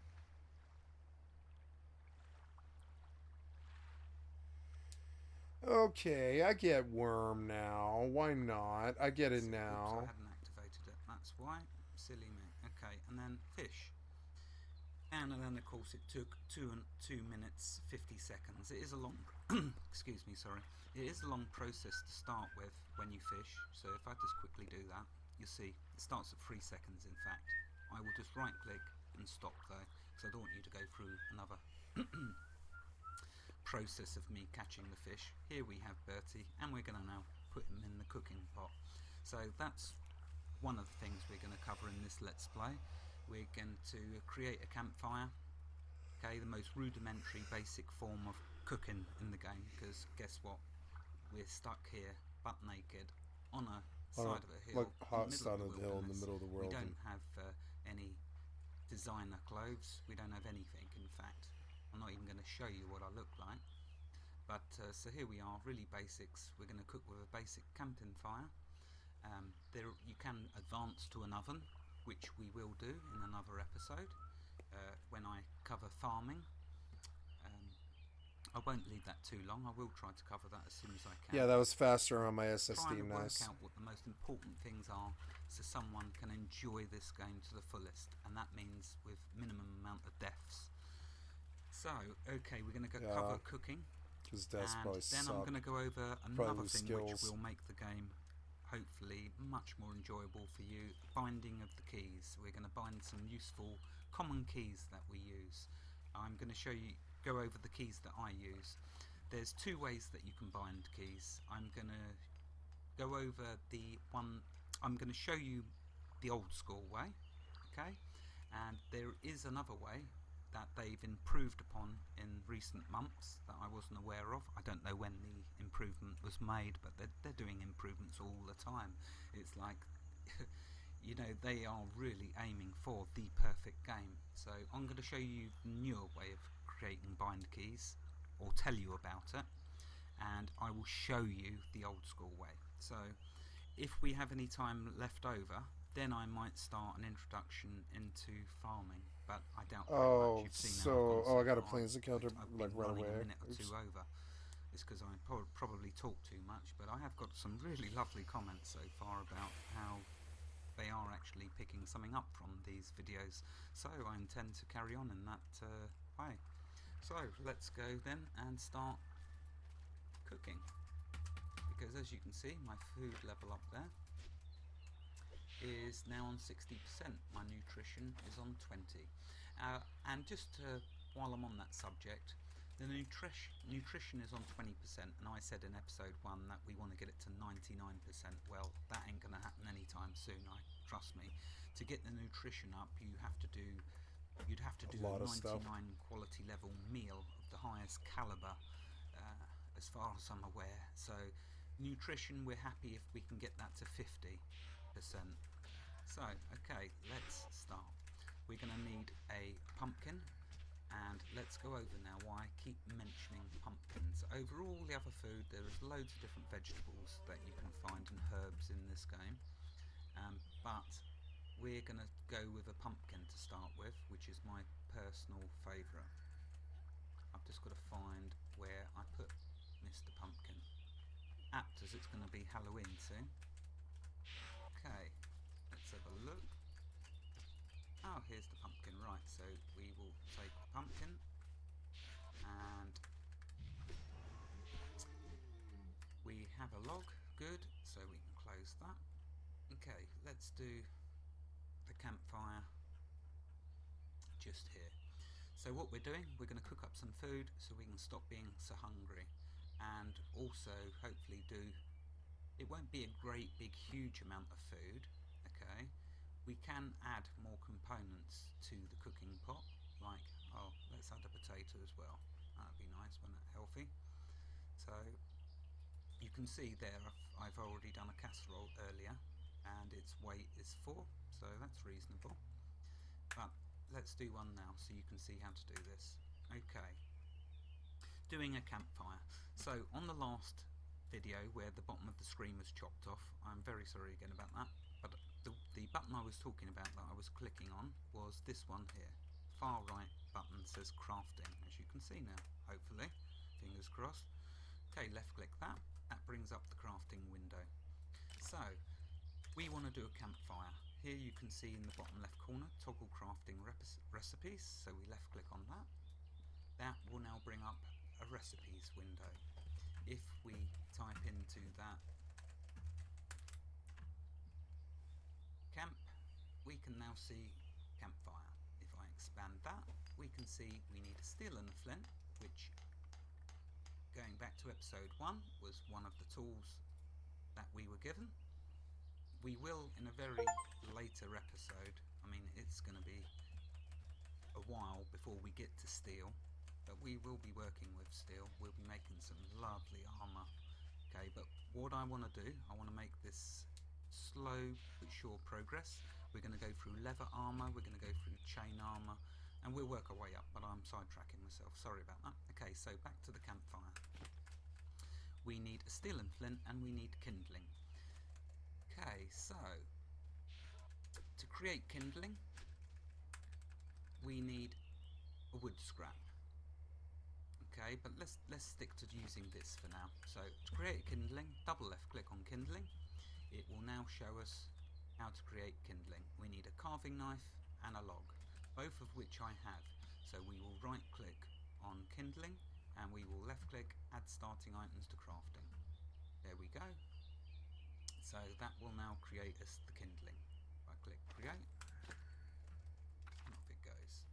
Okay, I get Worm now. Why not? I get it now. Oops, I hadn't activated it. That's why. Silly me. Okay, and then fish. And then of course it took 2 minutes 50 seconds. It is a long excuse me, sorry. It is a long process to start with when you fish. So if I just quickly do that, you see it starts at 3 seconds in fact. I will just right click and stop though, because I don't want you to go through another process of me catching the fish. Here we have Bertie, and we're going to now put him in the cooking pot. So that's one of the things we're going to cover in this Let's Play. We're going to create a campfire, okay, the most rudimentary basic form of cooking in the game, because guess what, we're stuck here butt naked on a side of a hill, like hot side of the hill in the middle of the world. We don't have any designer clothes, we don't have anything. In fact, I'm not even going to show you what I look like, but so here we are, really basics. We're going to cook with a basic camping fire. You can advance to an oven, which we will do in another episode when I cover farming. I won't leave that too long. I will try to cover that as soon as I can. Yeah, that was faster on my SSD. Trying to nice. work out what the most important things are, so someone can enjoy this game to the fullest, and that means with minimum amount of deaths. So, okay, we're going to cover cooking, and then I'm going to go over another thing which will make the game hopefully much more enjoyable for you. Binding of the keys. We're going to bind some useful common keys that we use. I'm going to go over the keys that I use. There's 2 ways that you can bind keys. I'm going to go over I'm going to show you the old school way, okay, and there is another way that they've improved upon in recent months that I wasn't aware of. I don't know when the improvement was made, but they're doing improvements all the time. It's like you know, they are really aiming for the perfect game. So I'm going to show you the newer way of creating bind keys, or tell you about it, and I will show you the old school way. So if we have any time left over, then I might start an introduction into farming, but I doubt very much you've seen I got a planes encounter like right away. A minute or two over. It's because I probably talk too much, but I have got some really lovely comments so far about how they are actually picking something up from these videos, so I intend to carry on in that way. So let's go then and start cooking, because as you can see my food level up there is is now on 60%. My nutrition is on 20. And just while I'm on that subject, the nutrition is on 20%, and I said in episode 1 that we want to get it to 99%. Well, that ain't going to happen anytime soon. Trust me. To get the nutrition up, you'd have to do a 99 quality level meal of the highest caliber, as far as I'm aware. So nutrition, we're happy if we can get that to 50%. So okay, let's start. We're going to need a pumpkin, and let's go over now why I keep mentioning pumpkins. Over all the other food, there is loads of different vegetables that you can find and herbs in this game, but we're going to go with a pumpkin to start with, which is my personal favourite. I've just got to find where I put Mr. Pumpkin. Apt as it's going to be Halloween soon. Okay, let's have a look. Oh, here's the pumpkin. Right, so we will take the pumpkin and we have a log. Good, so we can close that. Okay, let's do the campfire just here. So what we're doing, we're going to cook up some food so we can stop being so hungry, and also hopefully it won't be a great big huge amount of food. Okay, we can add more components to the cooking pot, like, oh, let's add a potato as well. That'd be nice, wouldn't it? Healthy. So you can see there I've already done a casserole earlier, and its weight is 4, so that's reasonable. But let's do one now so you can see how to do this. Okay, doing a campfire. So on the last video where the bottom of the screen was chopped off, I'm very sorry again about that, but the button I was talking about that I was clicking on was this one here. Far right button says crafting, as you can see now, hopefully, fingers crossed. Okay, left click that, brings up the crafting window. So we want to do a campfire. Here you can see in the bottom left corner, toggle crafting recipes, so we left click on that. That will now bring up a recipes window. If we type into that camp, we can now see campfire. If I expand that, we can see we need a steel and a flint, which, going back to episode 1, was one of the tools that we were given. We will, in a very later episode, I mean, it's going to be a while before we get to steel, but we will be working with steel. We'll be making some lovely armour. Okay, but what I want to do, I want to make this slow but sure progress. We're going to go through leather armour, we're going to go through chain armour, and we'll work our way up, but I'm sidetracking myself, sorry about that. Okay, so back to the campfire. We need a steel and flint, and we need kindling. Okay, so to create kindling, we need a wood scrap. Okay, but let's stick to using this for now. So to create kindling, double left click on kindling. It will now show us how to create kindling. We need a carving knife and a log, both of which I have. So we will right click on kindling and we will left click, add starting items to crafting. There we go. So that will now create us the kindling. I click create, and off it goes.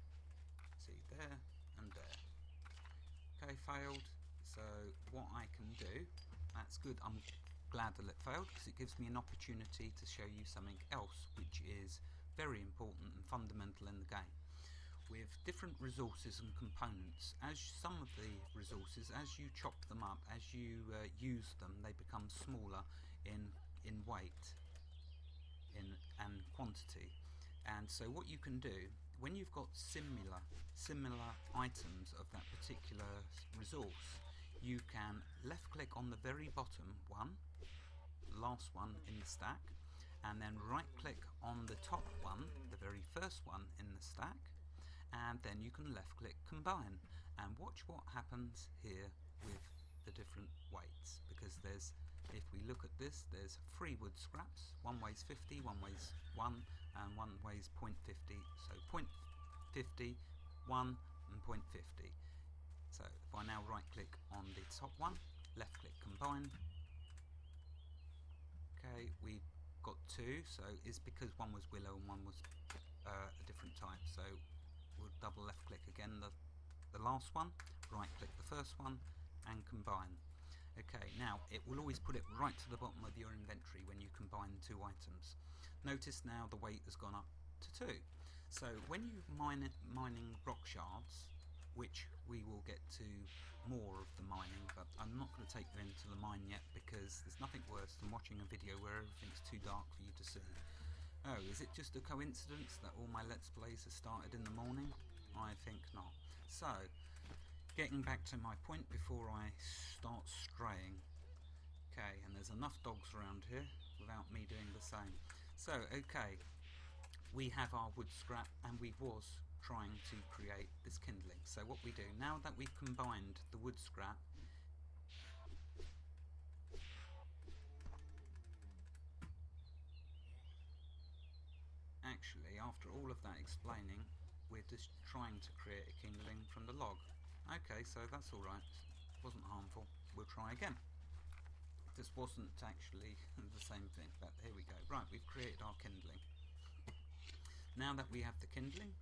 See, there and there. Okay, failed. So what I can do, that's good. I'm glad that it failed because it gives me an opportunity to show you something else which is very important and fundamental in the game. With different resources and components, as some of the resources, as you chop them up, as you use them, they become smaller in weight and quantity. And so what you can do, when you've got similar items of that particular resource, you can left click on the very bottom one, last one in the stack, and then right click on the top one, the very first one in the stack, and then you can left click combine, and watch what happens here with the different weights, because there's, if we look at this, there's 3 wood scraps. One weighs 50, one weighs 1, and one weighs 0.50. So 0.50, 1, and 0.50. So if I now right click on the top one, left click combine. Okay, we've got two, so it's because one was willow and one was a different type. So we'll double left click again the last one, right click the first one, and combine. Okay, now it will always put it right to the bottom of your inventory when you combine two items. Notice now the weight has gone up to 2. So when you're mining rock shards, which we will get to more of the mining, but I'm not going to take you into the mine yet because there's nothing worse than watching a video where everything's too dark for you to see. Oh, is it just a coincidence that all my Let's Plays are started in the morning? I think not. So, getting back to my point before I start straying. Okay, and there's enough dogs around here without me doing the same. So, okay, we have our wood scrap and we was trying to create this kindling. So what we do, now that we've combined the wood scrap, actually after all of that explaining, we're just trying to create a kindling from the log. Okay, so that's alright, wasn't harmful, we'll try again. This wasn't actually the same thing, but here we go. Right, we've created our kindling. Now that we have the kindling,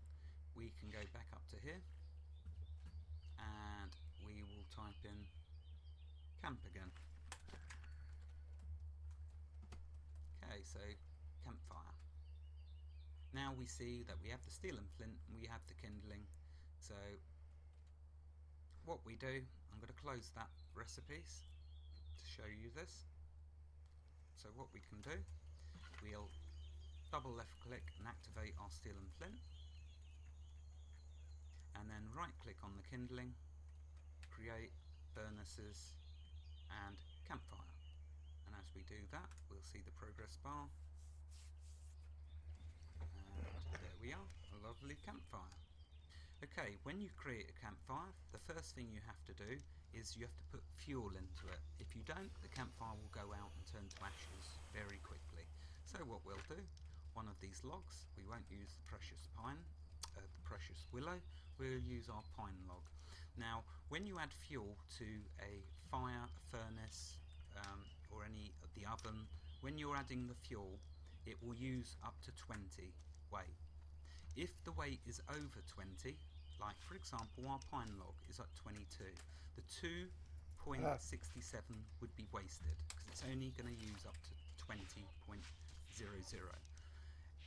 we can go back up to here and we will type in camp again. Okay, so campfire. Now we see that we have the steel and flint and we have the kindling. So what we do, I'm going to close that recipes to show you this. So what we can do, we'll double left click and activate our steel and flint, and then right click on the kindling, create furnaces and campfire, and as we do that we'll see the progress bar, and there we are, a lovely campfire. Okay, when you create a campfire, the first thing you have to do is you have to put fuel into it. If you don't, the campfire will go out and turn to ashes very quickly. So what we'll do, one of these logs, we won't use the precious pine, the precious willow, we'll use our pine log. Now when you add fuel to a fire, a furnace, or any of the oven, when you're adding the fuel it will use up to 20 weight. If the weight is over 20, like for example our pine log is at 22, the 2.67 would be wasted because it's only going to use up to 20.00.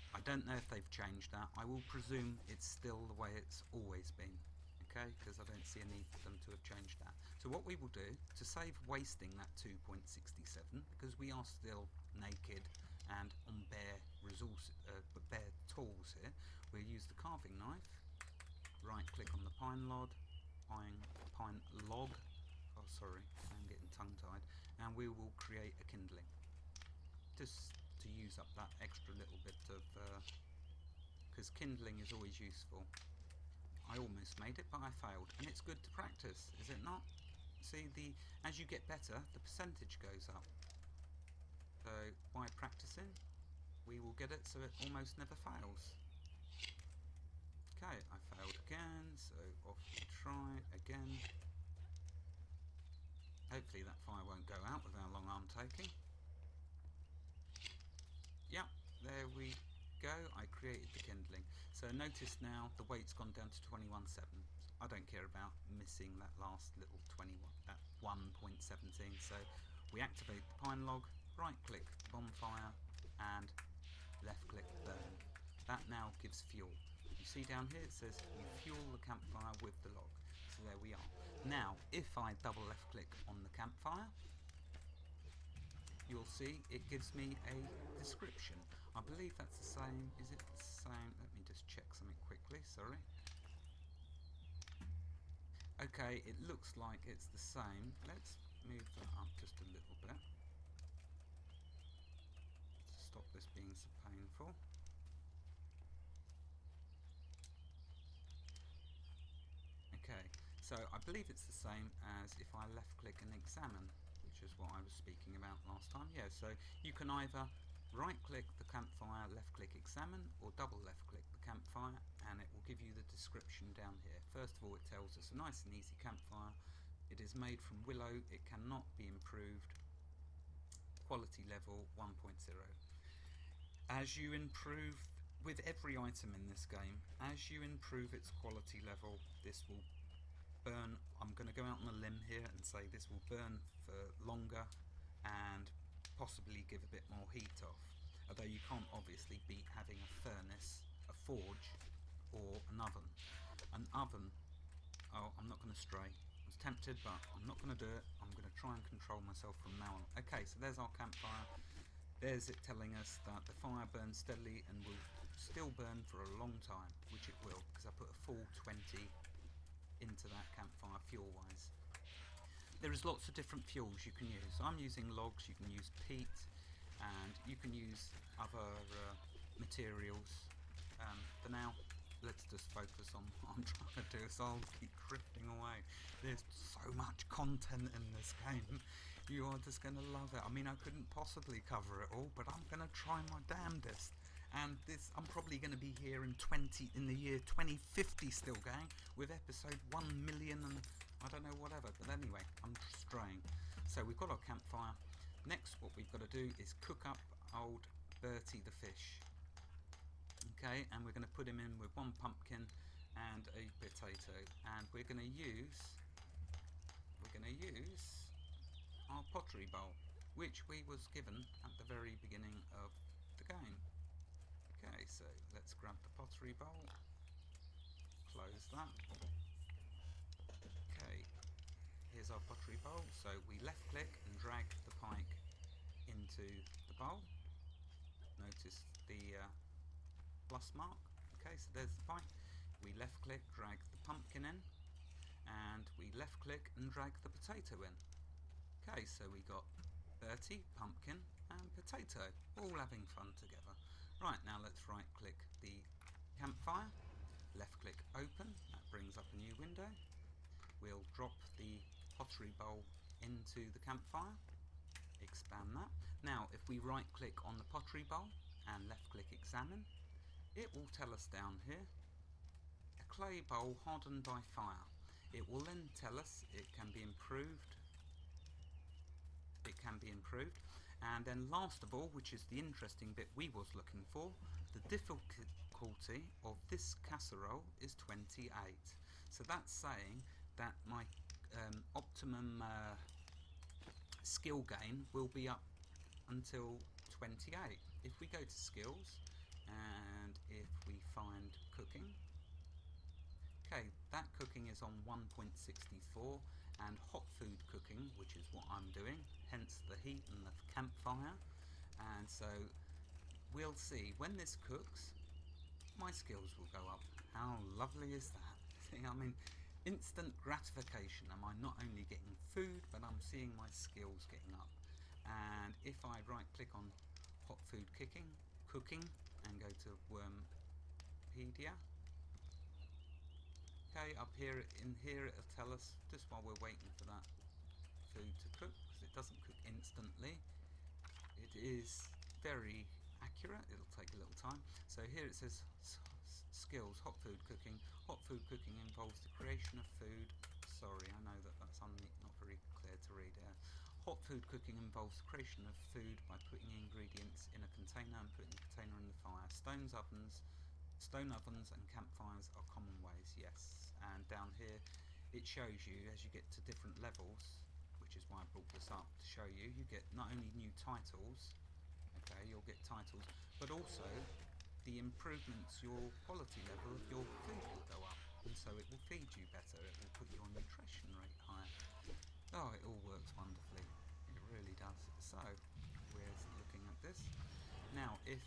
I don't know if they've changed that. I will presume it's still the way it's always been, okay, because I don't see a need for them to have changed that. So what we will do, to save wasting that 2.67, because we are still naked and on bare bare tools here, we'll use the carving knife, right click on the pine log, oh sorry, I'm getting tongue tied, and we will create a kindling. Just to use up that extra little bit of, because kindling is always useful. I almost made it, but I failed, and it's good to practice, is it not? See, as you get better, the percentage goes up. So by practicing, we will get it so it almost never fails. Okay, I failed again, so off we try again. Hopefully that fire won't go out with how long I'm taking. Yep, there we go, I created the kindling. So notice now the weight's gone down to 21.7. I don't care about missing that last little 21, that 1.17. So we activate the pine log, right click bonfire and left click burn. That now gives fuel. You see down here it says you fuel the campfire with the log. So there we are. Now if I double left click on the campfire, you'll see it gives me a description. I believe that's the same. Is it the same? Let me just check something quickly, sorry. Okay, it looks like it's the same. Let's move that up just a little bit to stop this being so painful. Okay, so I believe it's the same as if I left click and examine, which is what I was speaking about last time. Yeah, so you can either right click the campfire, left click examine, or double left click the campfire and it will give you the description down here. First of all, it tells us a nice and easy campfire. It is made from willow, it cannot be improved, quality level 1.0. As you improve with every item in this game, as you improve its quality level, this will burn. I'm going to go out on a limb here and say this will burn for longer and possibly give a bit more heat off. Although you can't obviously beat having a furnace, a forge, or an oven. An oven, oh, I'm not going to stray. I was tempted, but I'm not going to do it. I'm going to try and control myself from now on. Okay, so there's our campfire. There's it telling us that the fire burns steadily and will still burn for a long time, which it will, because I put a full 20 into that campfire fuel-wise. There is lots of different fuels you can use. I'm using logs, you can use peat, and you can use other materials. For now, let's just focus on what I'm trying to do, so I'll keep drifting away. There's so much content in this game. You are just going to love it. I mean, I couldn't possibly cover it all, but I'm going to try my damnedest. And this, I'm probably going to be here in the year 2050 still going, with episode 1 million and I don't know whatever. But anyway, I'm straying. So we've got our campfire. Next, what we've got to do is cook up old Bertie the fish. Okay, and we're going to put him in with 1 pumpkin and a potato, and we're going to use our pottery bowl, which we was given at the very beginning of the game. Okay, so let's grab the pottery bowl, close that. Okay, here's our pottery bowl. So we left click and drag the pike into the bowl. Notice the plus mark. Okay, so there's the pike. We left click, drag the pumpkin in, and we left click and drag the potato in. Okay, so we got Bertie, pumpkin and potato all having fun together. Right, now let's right click the campfire, left click open, that brings up a new window. We'll drop the pottery bowl into the campfire, expand that. Now if we right click on the pottery bowl and left click examine, it will tell us down here, a clay bowl hardened by fire. It will then tell us it can be improved. And then last of all, which is the interesting bit we was looking for, the difficulty of this casserole is 28. So that's saying that my optimum skill gain will be up until 28. If we go to skills and if we find cooking, okay, that cooking is on 1.64, and hot food cooking, which is what I'm doing, hence the heat and the campfire. And so we'll see when this cooks, my skills will go up. How lovely is that? See, I mean, instant gratification. Am I not only getting food, but I'm seeing my skills getting up. And if I right click on hot food cooking and go to Wormpedia, okay, up here in here it'll tell us, just while we're waiting for that food to cook, because it doesn't cook instantly, it is very accurate, it'll take a little time. So here it says skills, hot food cooking. Hot food cooking involves the creation of food. Sorry, I know that's not very clear to read here. Hot food cooking involves the creation of food by putting ingredients in a container and putting the container in the fire. Stone ovens and campfires are common ways, yes. And down here it shows you, as you get to different levels, which is why I brought this up to show you, you get not only new titles, okay, you'll get titles, but also the improvements, your quality level of your food will go up, and so it will feed you better, it will put your nutrition rate higher. Oh, it all works wonderfully, it really does. So we're looking at this now. If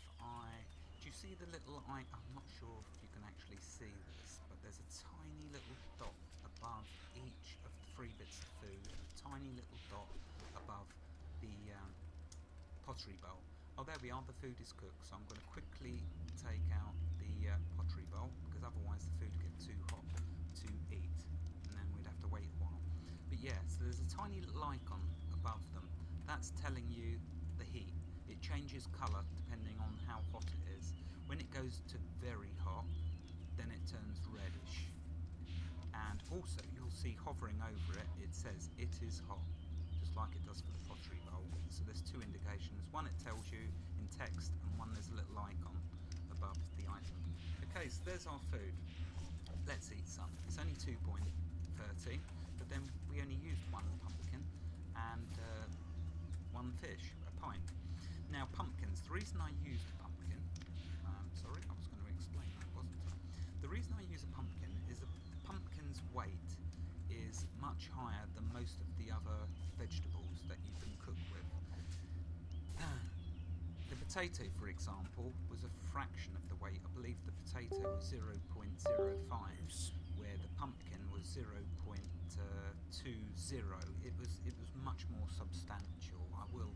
do you see the little I'm not sure if you can actually see this, but there's a tiny little dot above each of the 3 bits of food, and a tiny little dot above the pottery bowl. Oh, there we are, the food is cooked, so I'm going to quickly take out the pottery bowl, because otherwise the food gets too hot to eat, and then we'd have to wait a while. But yeah, so there's a tiny little icon above them, that's telling you the heat. It changes colour depending on how hot it is. When it goes to very hot, then it turns reddish. And also you'll see hovering over it, it says it is hot, just like it does for the pottery bowl. So there's 2 indications. One, it tells you in text and one there's a little icon above the item. Okay, so there's our food. Let's eat some. It's only 2.13, but then we only used 1 pumpkin and 1 fish, a pint. Now pumpkins, the reason I used a pumpkin, sorry, I was going to explain that, wasn't I? The reason I use a pumpkin is a pumpkin's weight is much higher than most of the other vegetables that you can cook with. The potato, for example, was a fraction of the weight. I believe the potato was 0.05, where the pumpkin was 0.20. It was much more substantial. I will.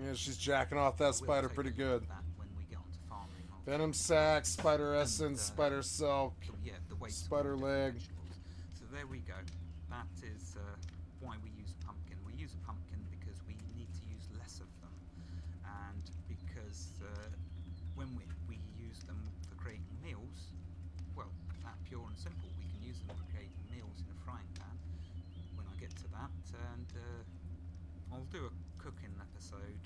Yeah, she's jacking off that spider pretty good. That when we get onto farming. Venom sac, spider essence, spider silk, the spider leg. So there we go. That is why we use a pumpkin. We use a pumpkin because we need to use less of them, and because when we use them for creating meals, well, that pure and simple, we can use them for creating meals in a frying pan when I get to that, and I'll do a cooking episode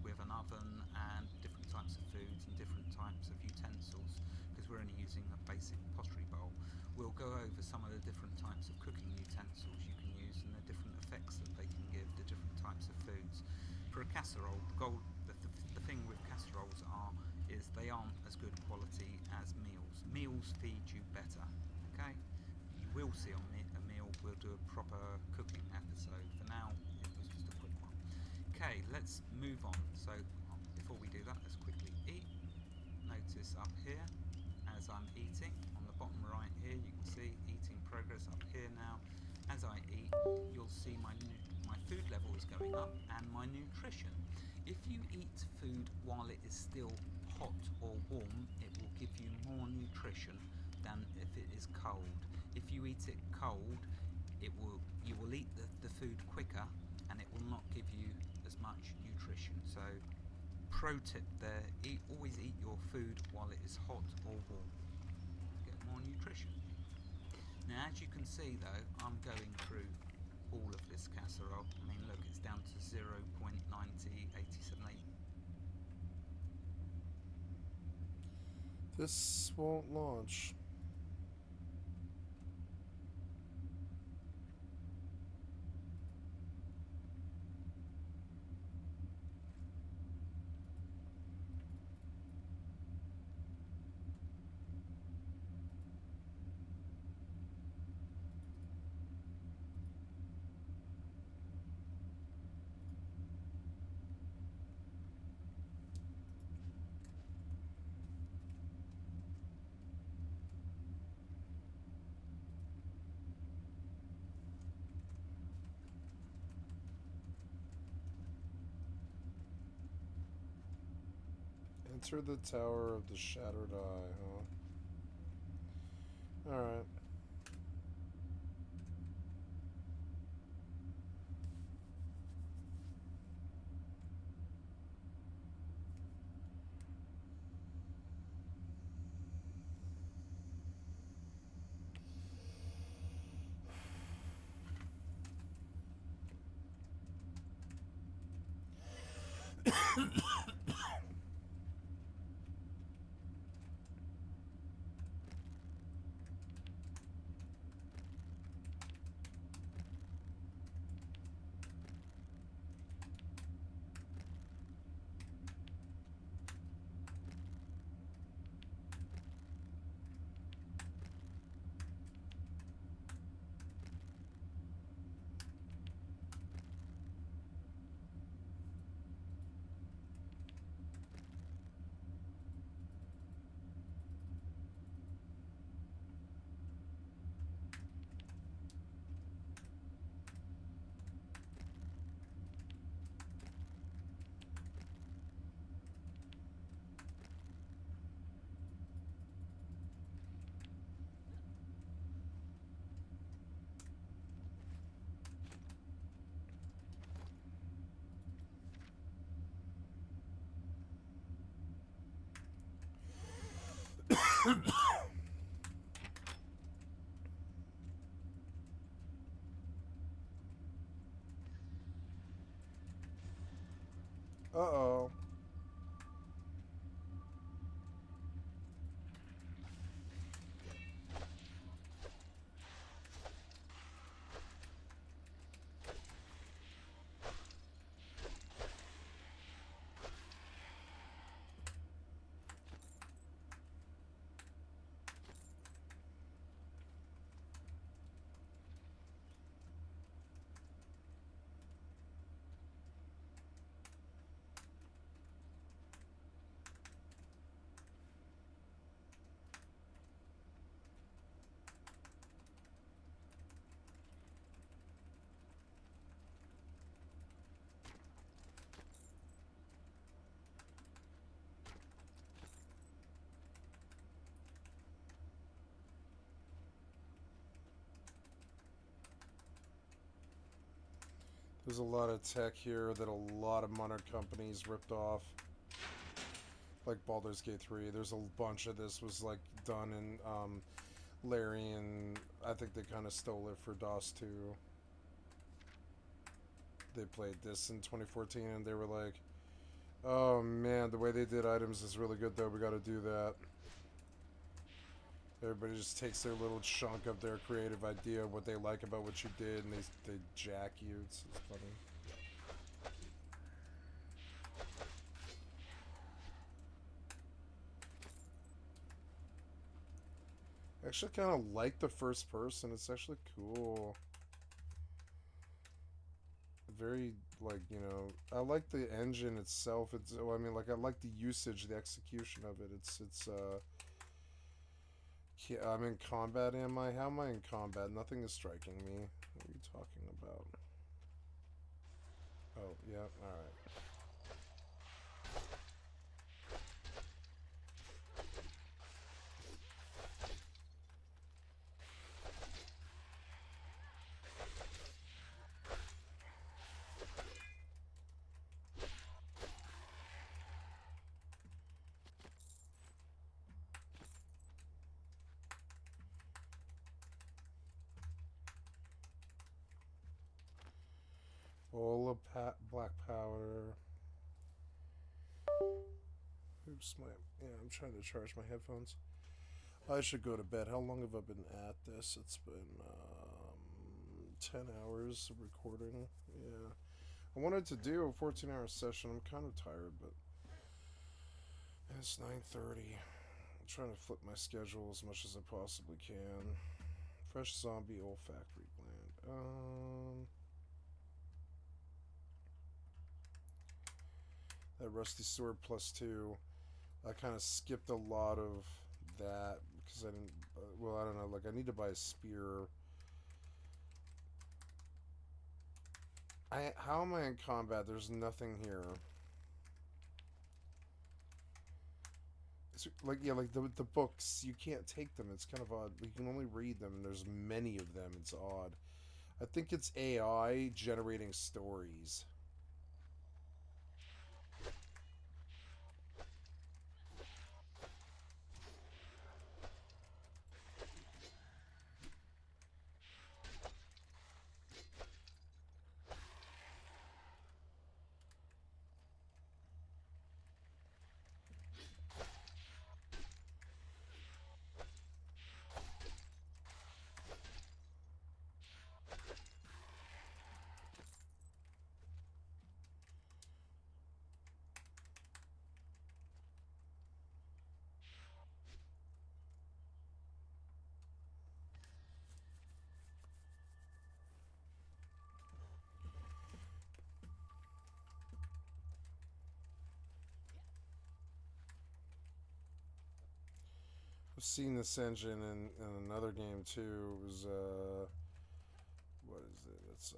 with an oven and different types of foods and different types of utensils, because we're only using a basic pottery bowl. We'll go over some of the different types of cooking utensils you can use and the different effects that they can give, the different types of foods. For a casserole, the thing with casseroles is they aren't as good quality as meals. Meals feed you better, okay? You will see on a meal, we'll do a proper cooking episode. For now, it was just a quick one. Okay, let's move on. So before we do that, let's quickly eat. Notice up here, as I'm eating, on the bottom right here, you can see eating progress up here now. As I eat, you'll see my food level is going up and my nutrition. If you eat food while it is still hot or warm, it will give you more nutrition than if it is cold. If you eat it cold, you will eat the food quicker and it will not give you as much nutrition. So pro tip there, always eat your food while it is hot or warm. Get more nutrition. Now as you can see though, I'm going through all of this casserole. I mean look, it's down to 0.90878. This won't launch. Enter the Tower of the Shattered Eye, huh? Alright. Uh-oh. There's a lot of tech here that a lot of modern companies ripped off. Like Baldur's Gate 3. There's a bunch of this was like done in Larry, and I think they kind of stole it for DOS 2. They played this in 2014 and they were like, oh man, the way they did items is really good though, we gotta do that. Everybody just takes their little chunk of their creative idea of what they like about what you did, and they jack you. It's funny. I actually kind of like the first person. It's actually cool. Very, like, you know, I like the engine itself. It's, I mean, like, I like the usage, the execution of it. I'm in combat, am I? How am I in combat? Nothing is striking me. What are you talking about? Oh, yeah, alright. All of black powder. Oops, I'm trying to charge my headphones. I should go to bed. How long have I been at this? It's been 10 hours of recording. Yeah. I wanted to do a 14-hour session. I'm kind of tired, but it's 9:30. I'm trying to flip my schedule as much as I possibly can. Fresh zombie olfactory gland. That rusty sword +2. I kind of skipped a lot of that because I didn't. Well, I don't know. Like, I need to buy a spear. How am I in combat? There's nothing here. It's like, yeah, like the books. You can't take them. It's kind of odd. You can only read them, and there's many of them. It's odd. I think it's AI generating stories. I've seen this engine in another game too. It was what is it? It's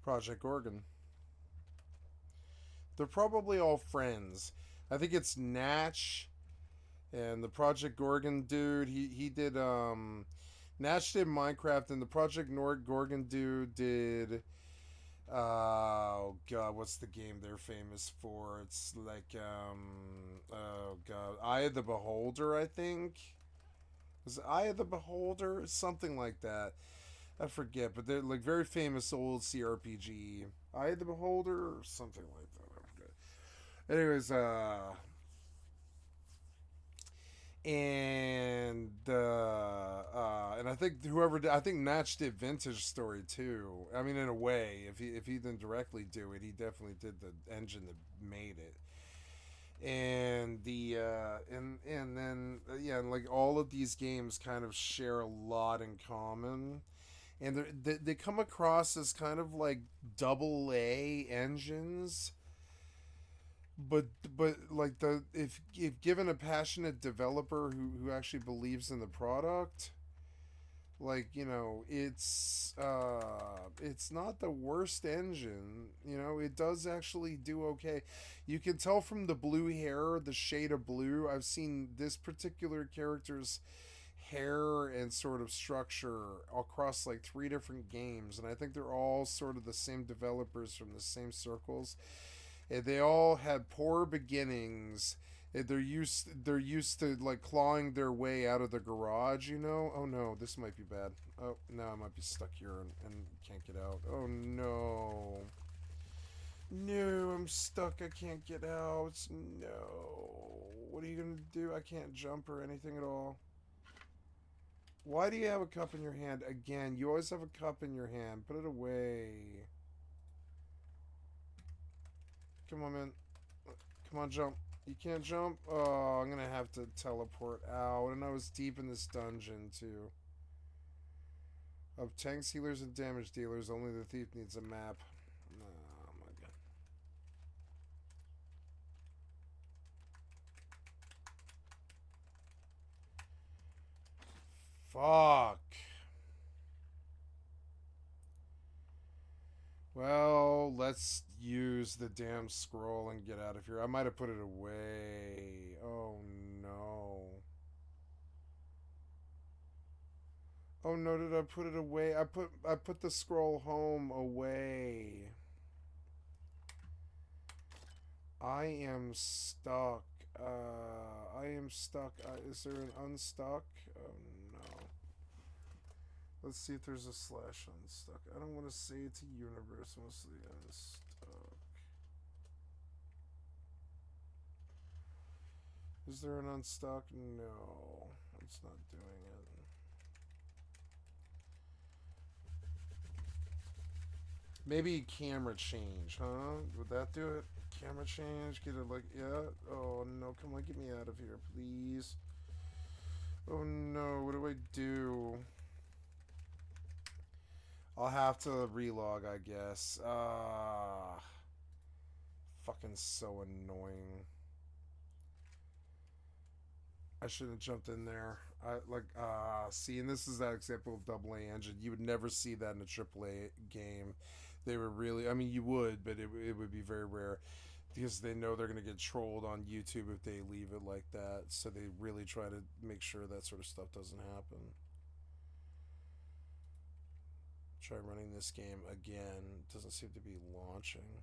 Project Gorgon. They're probably all friends. I think it's Natch and the Project Gorgon dude. He did Natch did Minecraft, and the Project Gorgon dude did oh god, what's the game they're famous for? It's like oh god, Eye of the Beholder, I think. Was it Eye of the Beholder? Something like that. I forget, but they're like very famous old CRPG. Eye of the Beholder or something like that. I forget. Anyways, and I think I think Natch did Vintage Story too. I mean, in a way, if he didn't directly do it, he definitely did the engine that made it. And and then yeah, and like all of these games kind of share a lot in common, and they come across as kind of like AA engines. But like if given a passionate developer who actually believes in the product, like, you know, it's not the worst engine. You know, it does actually do okay. You can tell from the blue hair, the shade of blue. I've seen this particular character's hair and sort of structure across like 3 different games, and I think they're all sort of the same developers from the same circles. And they all had poor beginnings. And they're used to like clawing their way out of the garage, you know? Oh no, this might be bad. Oh, no, I might be stuck here and can't get out. Oh no. No, I'm stuck. I can't get out. No. What are you gonna do? I can't jump or anything at all. Why do you have a cup in your hand? Again, you always have a cup in your hand. Put it away. Come on, man. Come on, jump. You can't jump? Oh, I'm gonna have to teleport out. And I was deep in this dungeon, too. Of tanks, healers, and damage dealers, only the thief needs a map. Oh, my God. Fuck. Well, let's use the damn scroll and get out of here. I might have put it away. Oh, no. Oh no, did I put it away? I put the scroll home away. I am stuck. I am stuck. Is there an unstuck? Oh no. Let's see if there's a slash unstuck. I don't want to say it to universe. Mostly unstuck. Is there an unstuck? No. It's not doing it. Maybe camera change, huh? Would that do it? Camera change? Get it like, yeah? Oh no, come on, get me out of here, please. Oh no, what do I do? I'll have to relog, I guess. Fucking so annoying. I shouldn't have jumped in there. See, and this is that example of AA engine. You would never see that in a AAA game. They were really, I mean, you would, but it would be very rare because they know they're going to get trolled on YouTube if they leave it like that. So they really try to make sure that sort of stuff doesn't happen. Try running this game again. It doesn't seem to be launching.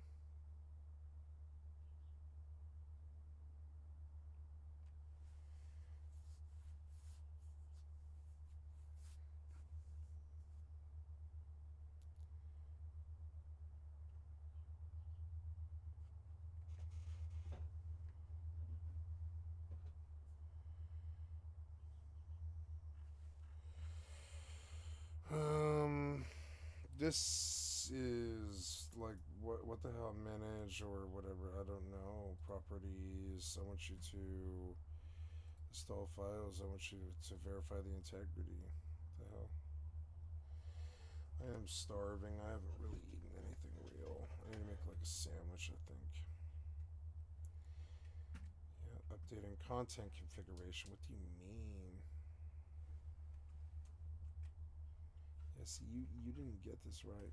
This is like what the hell, manage or whatever, I don't know. Properties, I want you to install files, I want you to verify the integrity. What the hell? I am starving, I haven't really eaten anything real. I need to make like a sandwich, I think. Yeah, updating content configuration, what do you mean? See, you didn't get this right.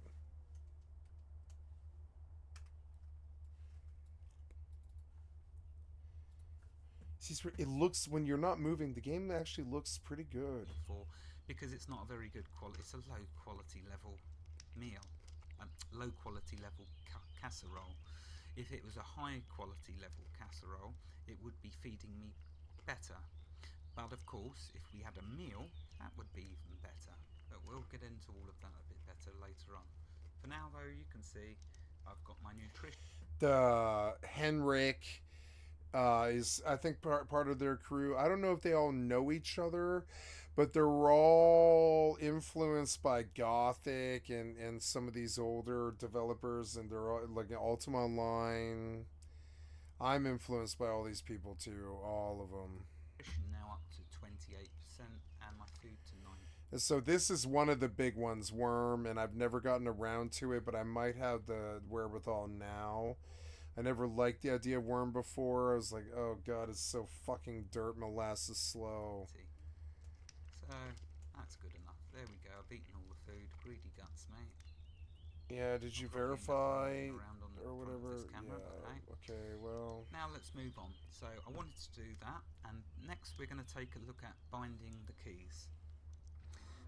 See, it looks, when you're not moving, the game actually looks pretty good. Because it's not a very good quality, it's a low quality level meal, low quality level casserole. If it was a high quality level casserole, it would be feeding me better. But of course, if we had a meal, that would be even better. But we'll get into all of that a bit better later on. For now, though, you can see I've got my nutrition. The Henrik is, I think, part of their crew. I don't know if they all know each other, but they're all influenced by Gothic and some of these older developers, and they're all, like Ultima Online. I'm influenced by all these people too, all of them. Now up to 28% and my food to 9%. And so this is one of the big ones, Worm, and I've never gotten around to it, but I might have the wherewithal now. I never liked the idea of Worm before. I was like, oh god, it's so fucking dirt molasses slow. So, that's good enough. There we go, I've eaten all the food. Greedy guts, mate. Yeah, did you verify or whatever? Camera, yeah, okay, well. Now let's move on. So I wanted to do that, and next we're going to take a look at binding the keys.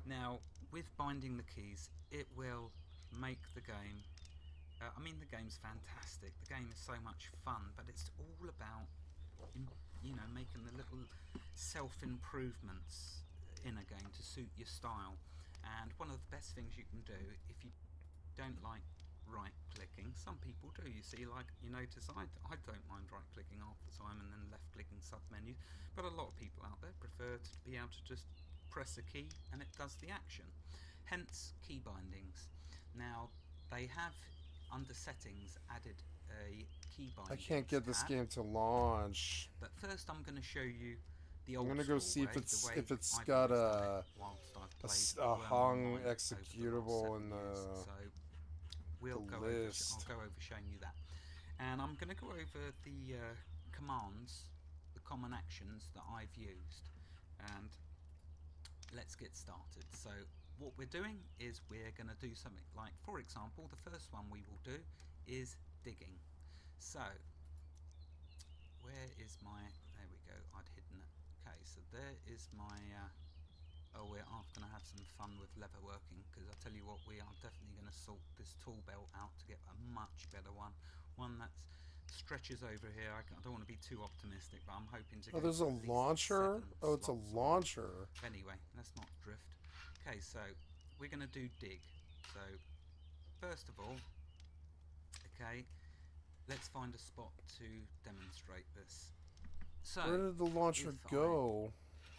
Now, with binding the keys, it will make the game, the game's fantastic. The game is so much fun, but it's all about, making the little self-improvements in a game to suit your style. And one of the best things you can do, if you don't like right-clicking, some people do, you see, like you notice I don't mind right-clicking half the time and then left-clicking sub-menus, but a lot of people out there prefer to be able to just press a key and it does the action. Hence key bindings. Now they have under settings added a key binding. I can't get this game to launch. But first I'm going to show you the old I'm gonna go see if it's got a hung executable in the list. I'll go over showing you that, and I'm going to go over the commands, the common actions that I've used, and let's get started. So what we're doing is we're going to do something like, for example, the first one we will do is digging. So where is my, there we go, I'd hidden it. Okay, so there is my we're going to have some fun with leather working, because I tell you what, we are definitely going to sort this tool belt out to get a much better one that stretches over here. I don't want to be too optimistic, but I'm hoping to Oh, there's a launcher? Oh, it's a launcher. Anyway, let's not drift. Okay, so we're going to do dig. So first of all, okay, let's find a spot to demonstrate this. So where did the launcher go?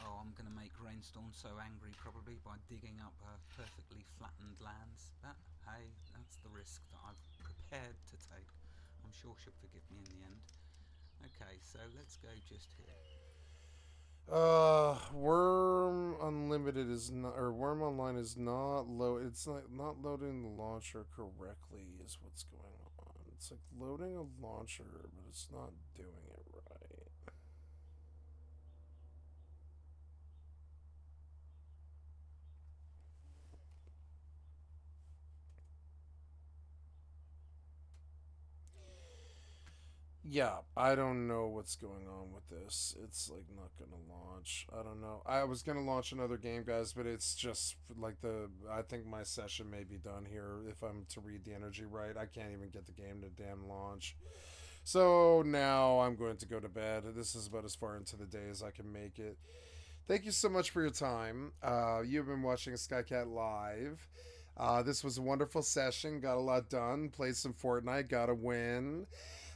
I'm going to make Rainstorm so angry probably by digging up perfectly flattened lands, but hey, that's the risk that I've prepared to take. I'm sure she'll forgive me in the end. Okay, so let's go just here. Worm Unlimited is not, or Worm Online is not load. It's not loading the launcher correctly. Is what's going on. It's like loading a launcher, but it's not doing it right. Yeah, I don't know what's going on with this. It's like not gonna launch. I don't know. I was gonna launch another game, guys, but it's just like I think my session may be done here if I'm to read the energy right. I can't even get the game to damn launch. So now I'm going to go to bed. This is about as far into the day as I can make it. Thank you so much for your time. You've been watching Skycat Live. This was a wonderful session. Got a lot done. Played some Fortnite. Got a win.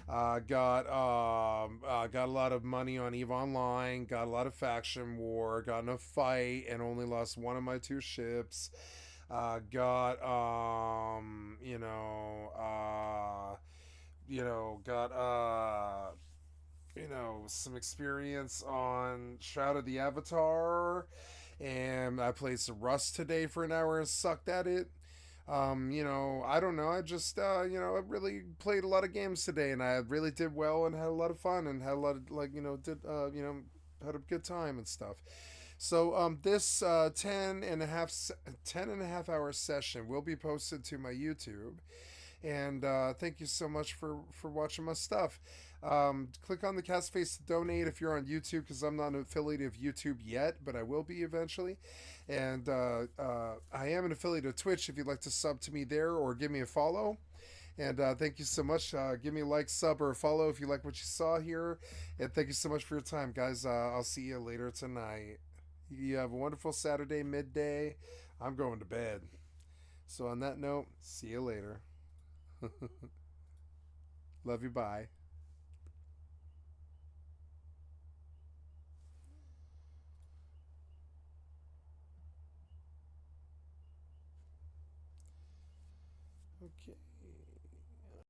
Got a lot of money on EVE Online, got a lot of faction war, got in a fight and only lost one of my 2 ships. Got some experience on Shroud of the Avatar, and I played some Rust today for an hour and sucked at it. I don't know. I just, I really played a lot of games today, and I really did well and had a lot of fun and had a lot of, had a good time and stuff. So, this 10 and a half hour session will be posted to my YouTube. And thank you so much for watching my stuff. Click on the cast face to donate if you're on YouTube, because I'm not an affiliate of YouTube yet, but I will be eventually. And I am an affiliate of Twitch if you'd like to sub to me there or give me a follow. And thank you so much. Give me a like, sub, or a follow if you like what you saw here. And thank you so much for your time, guys. I'll see you later tonight. You have a wonderful Saturday midday. I'm going to bed. So on that note, see you later. Love you, bye. Okay.